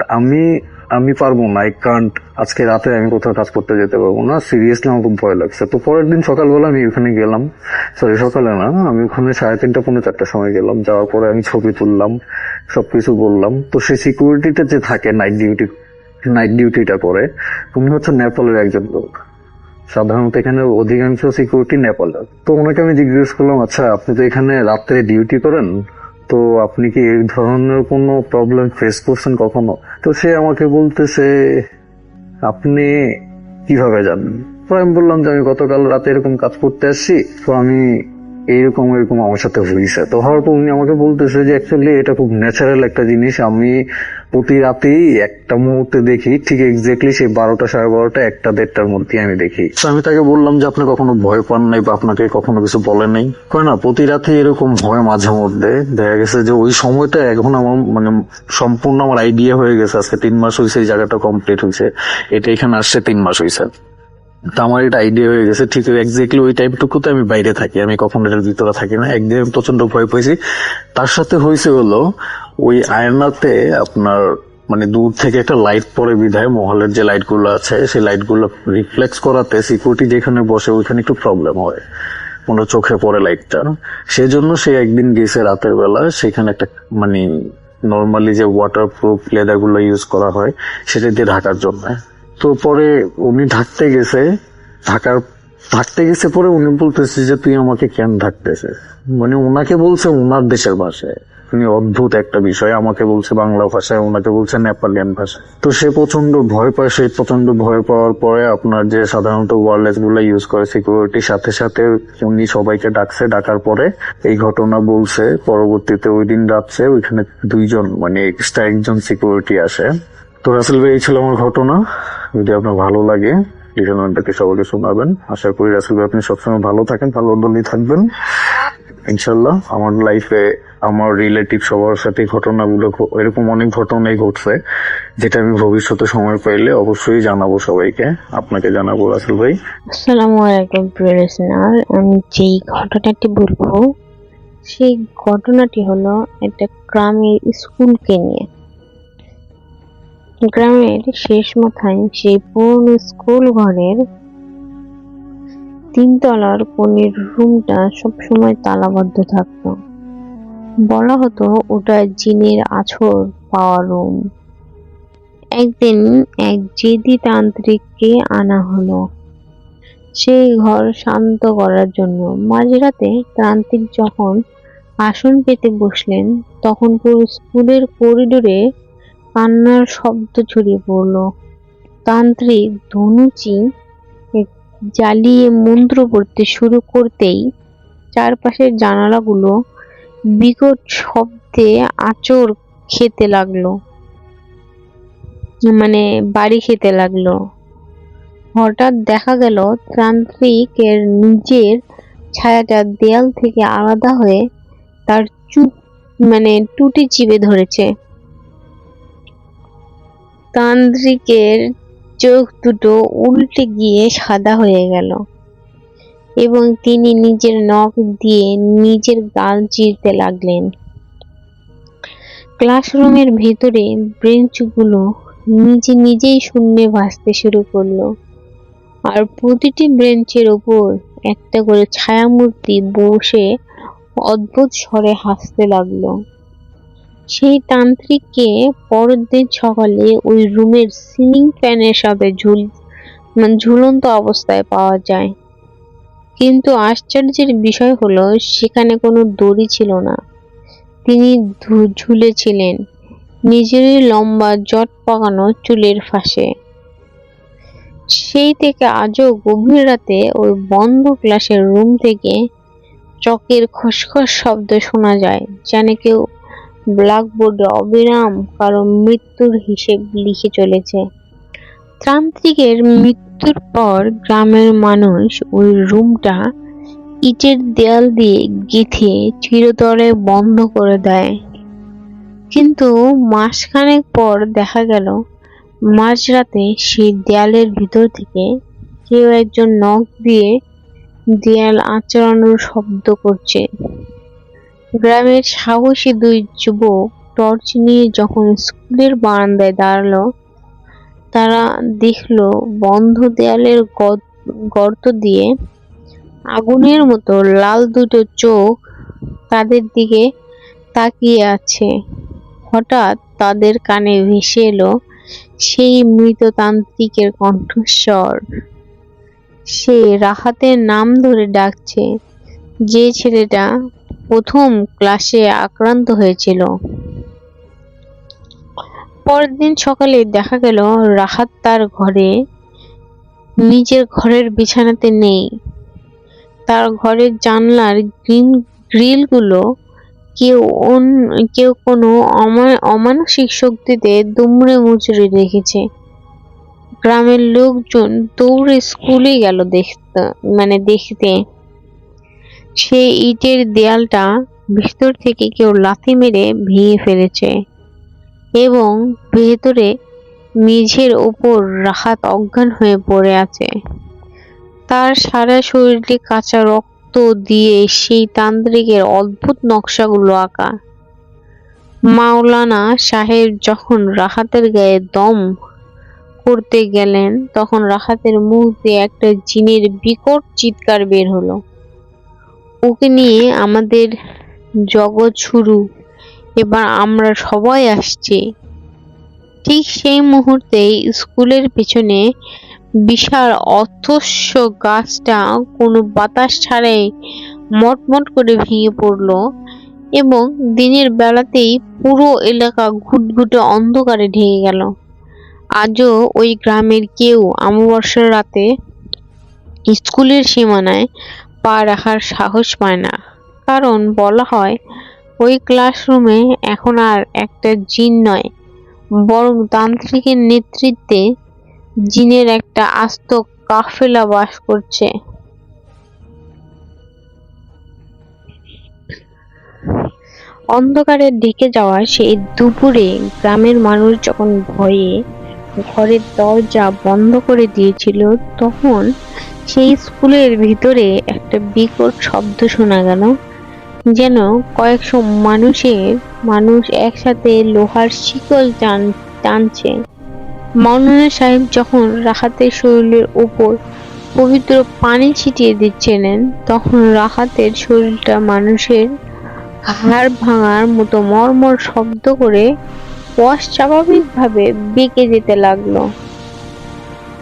F: আমি পারবো না, আই কান্ট, আজকে রাতে আমি কোথাও কাজ করতে যেতে পারবো না, সিরিয়াসলি আমার খুব ভয় লাগছে। তো পরের দিন সকালবেলা আমি ওখানে গেলাম, সকালে না, আমি ওখানে 3:30 পৌনে 4টার সময় গেলাম। যাওয়ার পরে আমি ছবি তুললাম, সবকিছু বললাম। তো সেই সিকিউরিটিটা যে থাকে নাইট ডিউটিটা করে, উনি হচ্ছে নেপালের একজন লোক। সাধারণত এখানে অধিকাংশ সিকিউরিটি নেপালের। তো ওনাকে আমি জিজ্ঞেস করলাম, আচ্ছা আপনি তো এখানে রাত্রে ডিউটি করেন, তো আপনি কি এই ধরনের কোনো প্রবলেম ফেস করছেন কখনো? তো সে আমাকে বলতেছে আপনি কিভাবে জানেন? তো আমি বললাম যে আমি গতকাল রাতে এরকম কাজ করতে আসছি, তো আমি এরকম আমার সাথে হয়েছে। তো হওয়ার পর উনি আমাকে বলতেছে যে অ্যাকচুয়ালি এটা খুব ন্যাচারাল একটা জিনিস, আমি প্রতি রাতেই একটা মুহূর্তে দেখি, ঠিক এক্স্যাক্টলি সেই 12টা 12:30 1টা 1:30টার মধ্যে আমি দেখি। আমি তাকে বললাম যে আপনি কখনো ভয় পান নাই বা আপনাকে কখনো কিছু বলে নাই? কয় না, প্রতি রাতে এরকম হয় মাঝে মধ্যে। দেখা গেছে যে ওই সময়টা এখন আমার মানে সম্পূর্ণ আমার আইডিয়া হয়ে গেছে। আজকে 3 মাস হয়েছে এই জায়গাটা কমপ্লিট হয়েছে, এটা এখানে আসছে 3 মাস হয়েছে। তো আমার এটা আইডিয়া হয়ে গেছে, ঠিক এক্স্যাক্টলি ওই টাইমটুকুতে আমি বাইরে থাকি, আমি কখনো এটার ভিতরে থাকি না। একদিন আমি প্রচন্ড ভয় পেয়েছি। তার সাথে হয়েছে হলো ওই আয়নাতে আপনার মানে দূর থেকে একটা লাইট পড়ে বিধায় মহলের যে লাইট গুলো আছে সেই লাইট গুলো রিফ্লেক্স করাতে সিকিউরিটি যেখানে বসে ওইখানে একটু প্রবলেম হয়, মনে চোখে পড়ে লাইটটা। সেজন্য সে একদিন গেছে রাতের বেলা, সেখানে একটা মানে নর্মালি যে ওয়াটার প্রুফ লেদার গুলো ইউজ করা হয় সেটা দিয়ে ঢাকার জন্য। তো পরে উনি ঢাকতে গেছে পরে উনি বলতেছে যে তুই আমাকে কেন ঢাকতেছে, মানে ওনাকে বলছে ওনার দেশের ভাষায়। উনি অদ্ভুত একটা বিষয়, আমাকে বলছে বাংলা ভাষায়, ওনাকে বলছে নেপালিয়ান ভাষায়। তো সে প্রচন্ড ভয় পায়। সেই প্রচন্ড ভয় পাওয়ার পরে আপনার যে সাধারণত ওয়্যারলেস গুলো ইউজ করে সিকিউরিটির সাথে সাথে উনি সবাইকে ডাকছে। ডাকার পরে এই ঘটনা বলছে। পরবর্তীতে ওই দিন রাত্রে ওইখানে 2জন মানে এক্সট্রা একজন সিকিউরিটি আসে। তো রাসেল ভাই, এই ছিল আমার ঘটনা। যদি আপনার ভালো লাগে লিটনটাকে সবাইকে শোনাবেন। আশা করি রাসেল ভাই আপনি সবসময় ভালো থাকেন, ভালো দলই থাকবেন ইনশাল্লাহ। আমার লাইফে আমার রিলেটিভ সবার সাথে ঘটনাগুলো এরকম অনেক ঘটনাই ঘটছে, যেটা আমি ভবিষ্যতে সময় পাইলে অবশ্যই জানাবো সবাইকে, আপনাকে জানাবো রাসেল ভাই।
G: আসসালামু আলাইকুম প্রিয় লিসেনার, আমি যেই ঘটনাটি বলবো সেই ঘটনাটি হলো একটা গ্রামের স্কুলকে নিয়ে। গ্রামের শেষ মাথায় সেই পুরনো স্কুল ঘরের 3 তলার কোণের রুমটা সবসময় তালাবদ্ধ থাকতো। বলা হতো ওটা জিনের আছর পাওয়া রুম। একদিন এক জেদি তান্ত্রিককে আনা হলো সেই ঘর শান্ত করার জন্য। মাঝরাতে তান্ত্রিক যখন আসন পেতে বসলেন, তখন পুরো স্কুলের করিডোরে কান্নার শব্দ ছড়িয়ে পড়ল। তান্ত্রিক ধনুচি জ্বালিয়ে মন্ত্র পড়তে শুরু করতেই চারপাশের জানালাগুলো বিকট শব্দে আঁচড় খেতে লাগলো, মানে বাড়ি খেতে লাগলো। হঠাৎ দেখা গেল তান্ত্রিকের নিজের ছায়াটা দেয়াল থেকে আলাদা হয়ে তার টুটি চিপে ধরেছে। তান্ত্রিকের চোখ দুটো উল্টে গিয়ে সাদা হয়ে গেল এবং তিনি নিজের নখ দিয়ে নিজের গাল চিরতে লাগলেন। ক্লাসরুমের ভেতরে বেঞ্চগুলো নিজেই শূন্যে ভাসতে শুরু করলো, আর প্রতিটি বেঞ্চের ওপর একটা করে ছায়ামূর্তি বসে অদ্ভুত স্বরে হাসতে লাগলো। সেই তান্ত্রিককে পরের দিন সকালে ওই রুমের সিলিং ফ্যানের সাথে ঝুলন্ত অবস্থায় পাওয়া যায়। কিন্তু আশ্চর্যের বিষয় হলো সেখানে কোনো দড়ি ছিল না। তিনি ঝুলেছিলেন নিজেরই লম্বা জট পাকানো চুলের ফাঁসে। সেই থেকে আজও গভীর রাতে ওই বন্ধ ক্লাসের রুম থেকে চকের খসখস শব্দ শোনা যায়, যেন কেউ ব্ল্যাকবোর্ডে অবিরাম কারো মৃত্যুর হিসেব লিখে চলেছে। তান্ত্রিকের মৃত্যুর পর গ্রামের মানুষ ওই রুমটা ইটের দেয়াল দিয়ে গেঁথে চিরতরে বন্ধ করে দেয়। কিন্তু মাসখানেক পর দেখা গেল মাঝরাতে সেই দেয়ালের ভিতর থেকে কেউ একজন নখ দিয়ে দেয়াল আঁচড়ানোর শব্দ করছে। গ্রামের সাহসী 2 যুবক টর্চ নিয়ে যখন স্কুলের বারান্দায় দাঁড়ালো, তারা দেখলো বন্ধ দেয়ালের গর্ত দিয়ে আগুনের মতো লাল 2টো চোখ তাদের দিকে তাকিয়ে আছে। হঠাৎ তাদের কানে ভেসে এলো সেই মৃত তান্ত্রিকের কণ্ঠস্বর। সে রাহাতের নাম ধরে ডাকছে, যে ছেলেটা প্রথম ক্লাসে আক্রান্ত হয়েছিল। পরের দিন সকালে দেখা গেল রাহাত তার নিজের ঘরের বিছানাতে নেই। তার ঘরের জানলার গ্রিলগুলো কেউ কোনো অমানসিক শক্তিতে দুমড়ে মুচড়ে রেখেছে। গ্রামের লোকজন দৌড়ে স্কুলে গেল দেখতে। সেই ইটের দেয়ালটা ভিতর থেকে কেউ লাথি মেরে ভেঙে ফেলেছে এবং ভেতরে মেঝের ওপর রাহাত অজ্ঞান হয়ে পড়ে আছে। তার সারা শরীরে কাঁচা রক্ত দিয়ে সেই তান্ত্রিকের অদ্ভুত নকশাগুলো আঁকা। মাওলানা সাহেব যখন রাহাতের গায়ে দম করতে গেলেন, তখন রাহাতের মুখ দিয়ে একটা জিনের বিকট চিৎকার বের হলো, ওকে নিয়ে আমাদের জগৎ শুরু, এবার আমরা সবাই আসছি। ঠিক সেই মুহূর্তেই স্কুলের পেছনে বিশাল অথস্য গাছটা কোনো বাতাস ছাড়াই মটমট করে ভেঙে পড়ল এবং দিনের বেলাতেই পুরো এলাকা ঘুটঘুটে অন্ধকারে ঢেকে গেল। আজও ওই গ্রামের কেউ অমাবস্যার রাতে স্কুলের সীমানায় পা রাখার সাহস পায় না, কারণ বলা হয় ওই ক্লাসরুমে এখন আর একটা জিন নয়, বরং তান্ত্রিকের নেতৃত্বে জিনের একটা আস্ত কাফেলা বাস করছে। অন্ধকারে ঢেকে যাওয়া সেই দুপুরে গ্রামের মানুষ যখন ভয়ে ঘরের দরজা বন্ধ করে দিয়েছিল, তখন সেই স্কুলের ভিতরে একটা বিকট শব্দ শোনা গেল, যেন কয়েকশো মানুষ একসাথে লোহার শিকল টানছে। মাওলানা সাহেব যখন রাহাতের শরীরের উপর পবিত্র পানি ছিটিয়ে দিচ্ছিলেন, তখন রাহাতের শরীরটা মানুষের হাড় ভাঙার মতো মর্মর শব্দ করে অস্বাভাবিকভাবে বেঁকে যেতে লাগলো।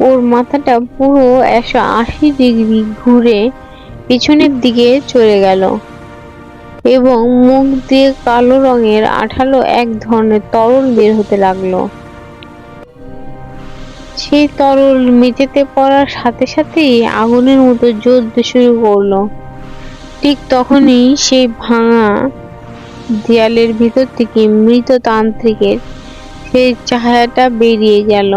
G: ওর মাথাটা পুরো 180 ডিগ্রি ঘুরে পিছনের দিকে চলে গেল এবং মুখ দিয়ে কালো রঙের আঠালো এক ধরনের তরল বের হতে লাগলো। সেই তরল মেঝেতে পড়ার সাথে সাথেই আগুনের মতো জ্বলতে শুরু করলো। ঠিক তখনই সেই ভাঙা দেয়ালের ভিতর থেকে মৃত তান্ত্রিকের সেই ছায়াটা বেরিয়ে গেল,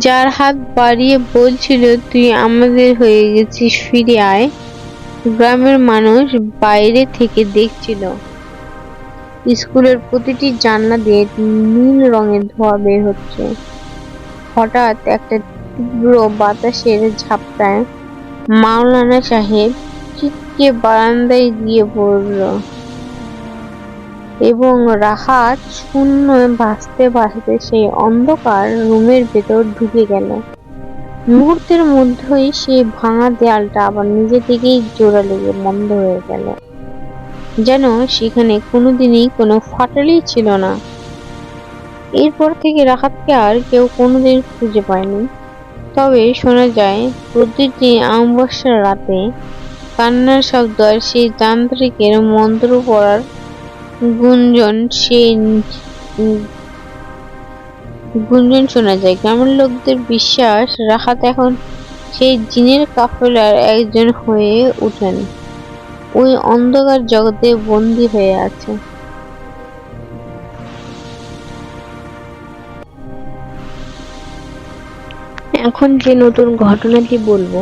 G: যার হাত বাড়িয়ে বলছিল, তুই আমাদের হয়ে গেছিস, ফিরে আয়। গ্রামের মানুষ বাইরে থেকে দেখছিল। স্কুলের প্রতিটি জানলা দিয়ে নীল রঙের ধোঁয়া বের হচ্ছে। হঠাৎ একটা তীব্র বাতাসের ঝাপটায় মাওলানা সাহেব ছিটকে বারান্দায় গিয়ে পড়ল এবং রাহাত শূন্য ভাসতে ভাসতে সেই অন্ধকার রুমের ভেতর ঢুকে গেল। মুহূর্তের মধ্যেই সেই ভাঙা দেয়ালটা আবার নিজে থেকেই জোড়া লেগে বন্ধ হয়ে গেল, যেন সেখানে কোনোদিনই কোনো ফাটলই ছিল না। এরপর থেকে রাহাতকে আর কেউ কোনোদিন খুঁজে পায়নি। তবে শোনা যায়, প্রতিটি অমাবস্যার রাতে কান্নার শব্দ আর সেই তান্ত্রিকের মন্ত্র পড়ার গুঞ্জন শোনা যায়। গ্রামের লোকদের বিশ্বাস, রাহাত এখন সেই জিনের কাফেলার একজন হয়ে উঠেন, ওই অন্ধকার জগতে বন্দী হয়ে আছে। এখন যে নতুন ঘটনাটি বলবো,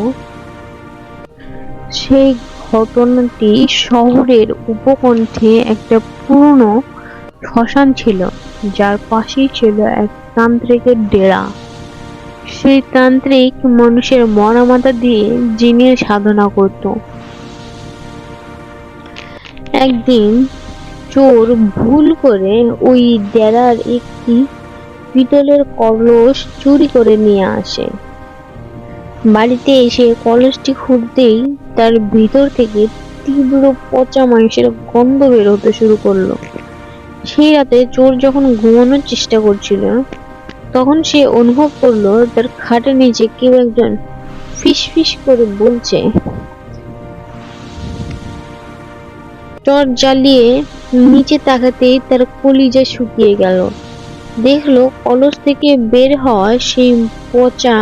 G: সেই ঘটনাটি শহরের উপকণ্ঠে একটা পুরনো শ্মশান ছিল, যার পাশেই ছিল এক তান্ত্রিকের ডেরা। সেই তান্ত্রিক মানুষের মরা মাথা দিয়ে জিনের সাধনা করত। একদিন চোর ভুল করে ওই ডেরার একটি পিতলের কলস চুরি করে নিয়ে আসে। বাড়িতে এসে কলসটি খুঁড়তেই তার ভিতর থেকে তীব্র পচা মাংসের গন্ধ বের হতে শুরু করলো। সেই রাতে চোর যখন ঘুমানোর চেষ্টা করছিল, তখন সে অনুভব করলো তার খাটের নিচে কেউ একজন ফিস ফিস করে বলছে। টর্চ জ্বালিয়ে নিচে তাকাতেই তার কলিজা শুকিয়ে গেল। দেখলো কলস থেকে বের হওয়া সেই পচা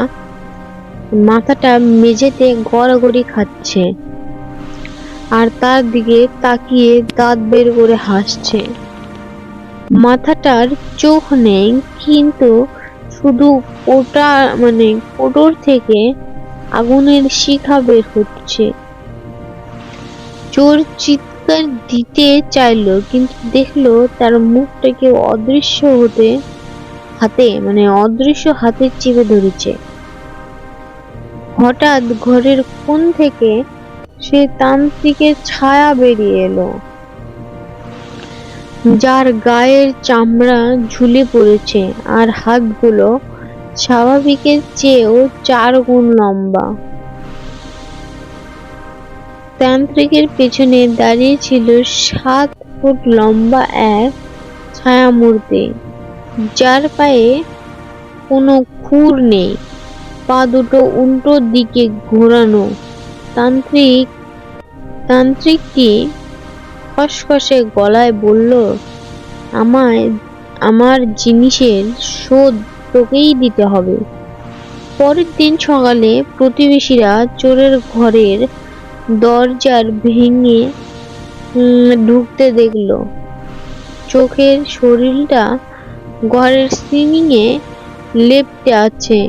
G: মাথাটা মেঝেতে গড়াগড়ি খাচ্ছে আর তার দিকে তাকিয়ে দাঁত বের করে হাসছে। মাথাটার চোখ নেই, কিন্তু শুধু কোটর থেকে আগুনের শিখা বের হচ্ছে। চোর চিৎকার দিতে চাইলো, কিন্তু দেখলো তার মুখটা কেউ অদৃশ্য হাতে চেপে ধরেছে। হঠাৎ ঘরের কোণ থেকে সে তান্ত্রিকের ছায়া বেরিয়ে এলো, যার গায়ের চামড়া ঝুলে পড়েছে আর হাতগুলো স্বাভাবিকের চেয়েও 4 গুণ লম্বা। তান্ত্রিকের পেছনে দাঁড়িয়ে ছিল 7 ফুট লম্বা এক ছায়ামূর্তি, যার পায়ে কোনো খুর নেই, পা দুটো উল্টো দিকে ঘোরানো। তান্ত্রিকটি খসখসে গলায় বলল, আমার জিনিসের শোধ তোকেই দিতে হবে। পরের দিন সকালে প্রতিবেশীরা চোরের ঘরের দরজার ভেঙে ঢুকতে দেখলো। চোখের শরীরটা ঘরের সিলিংয়ে লেপ্টে আছে,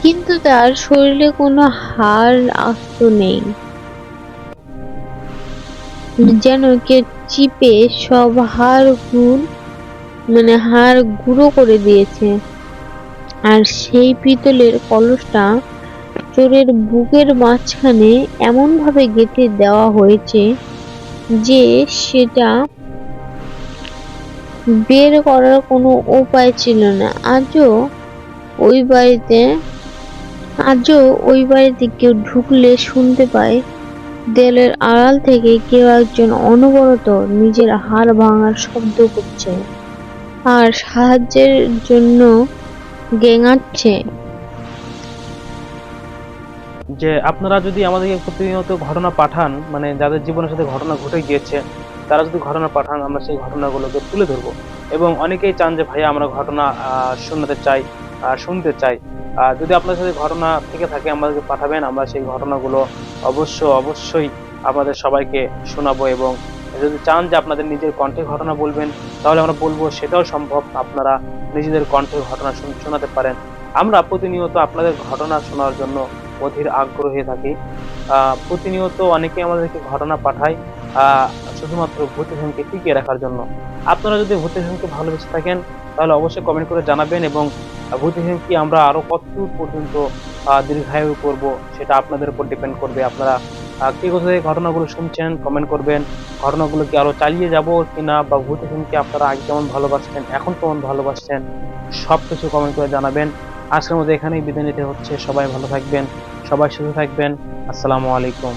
G: কিন্তু তার শরীরে কোনো হাড় আস্ত নেই, যেন কে চিপে সব হাড় গুঁড়ো করে দিয়েছে। আর সেই পিতলের কলসটা চোরের বুকের মাঝখানে এমন ভাবে গেঁথে দেওয়া হয়েছে যে সেটা বের করার কোনো উপায় ছিল না। আজও ওই বাড়িতে কেউ ঢুকলে শুনতে পায় দেয়ালের আড়াল থেকে কেউ একজন অনবরত নিজের হাড় ভাঙার শব্দ করছে আর সাহায্যের জন্য গেঙাচ্ছে।
B: যে আপনারা যদি আমাদেরকে প্রতিনিয়ত ঘটনা পাঠান, মানে যাদের জীবনের সাথে ঘটনা ঘটে গিয়েছে তারা যদি ঘটনা পাঠান, আমরা সেই ঘটনাগুলোকে তুলে ধরবো। এবং অনেকেই চান যে ভাইয়া আমরা ঘটনা শুনতে চাই। যদি আপনার সাথে ঘটনা থেকে থাকে আমাদেরকে পাঠাবেন, আমরা সেই ঘটনাগুলো অবশ্যই আপনাদের সবাইকে শোনাবো। এবং যদি চান যে আপনাদের নিজের কণ্ঠে ঘটনা বলবেন, তাহলে আমরা বলবো, সেটাও সম্ভব। আপনারা নিজেদের কণ্ঠে ঘটনা শোনাতে পারেন। আমরা প্রতিনিয়ত আপনাদের ঘটনা শোনার জন্য অধীর আগ্রহী থাকি। প্রতিনিয়ত অনেকে আমাদেরকে ঘটনা পাঠায় শুধুমাত্র ভূতিহীনকে টিকিয়ে রাখার জন্য। আপনারা যদি ভূতিহীনকে ভালোবেসে থাকেন তাহলে অবশ্যই কমেন্ট করে জানাবেন, এবং ভূতিহীনকে আমরা আরো কতদূর পর্যন্ত দীর্ঘায়ু করব সেটা আপনাদের উপর ডিপেন্ড করবে। আপনারা কে কোথায় ঘটনাগুলো শুনছেন কমেন্ট করবেন। ঘটনাগুলো কি আরো চালিয়ে যাব কিনা, বা ভূতিহীনকে আপনারা আগে কেমন ভালোবাসছেন, এখন কেমন ভালোবাসছেন, সবকিছু কমেন্ট করে জানাবেন। আজকের মধ্যে এখানেই বিদায় নিতে হচ্ছে। সবাই ভালো থাকবেন, সবাই সুস্থ থাকবেন। আসসালামু আলাইকুম।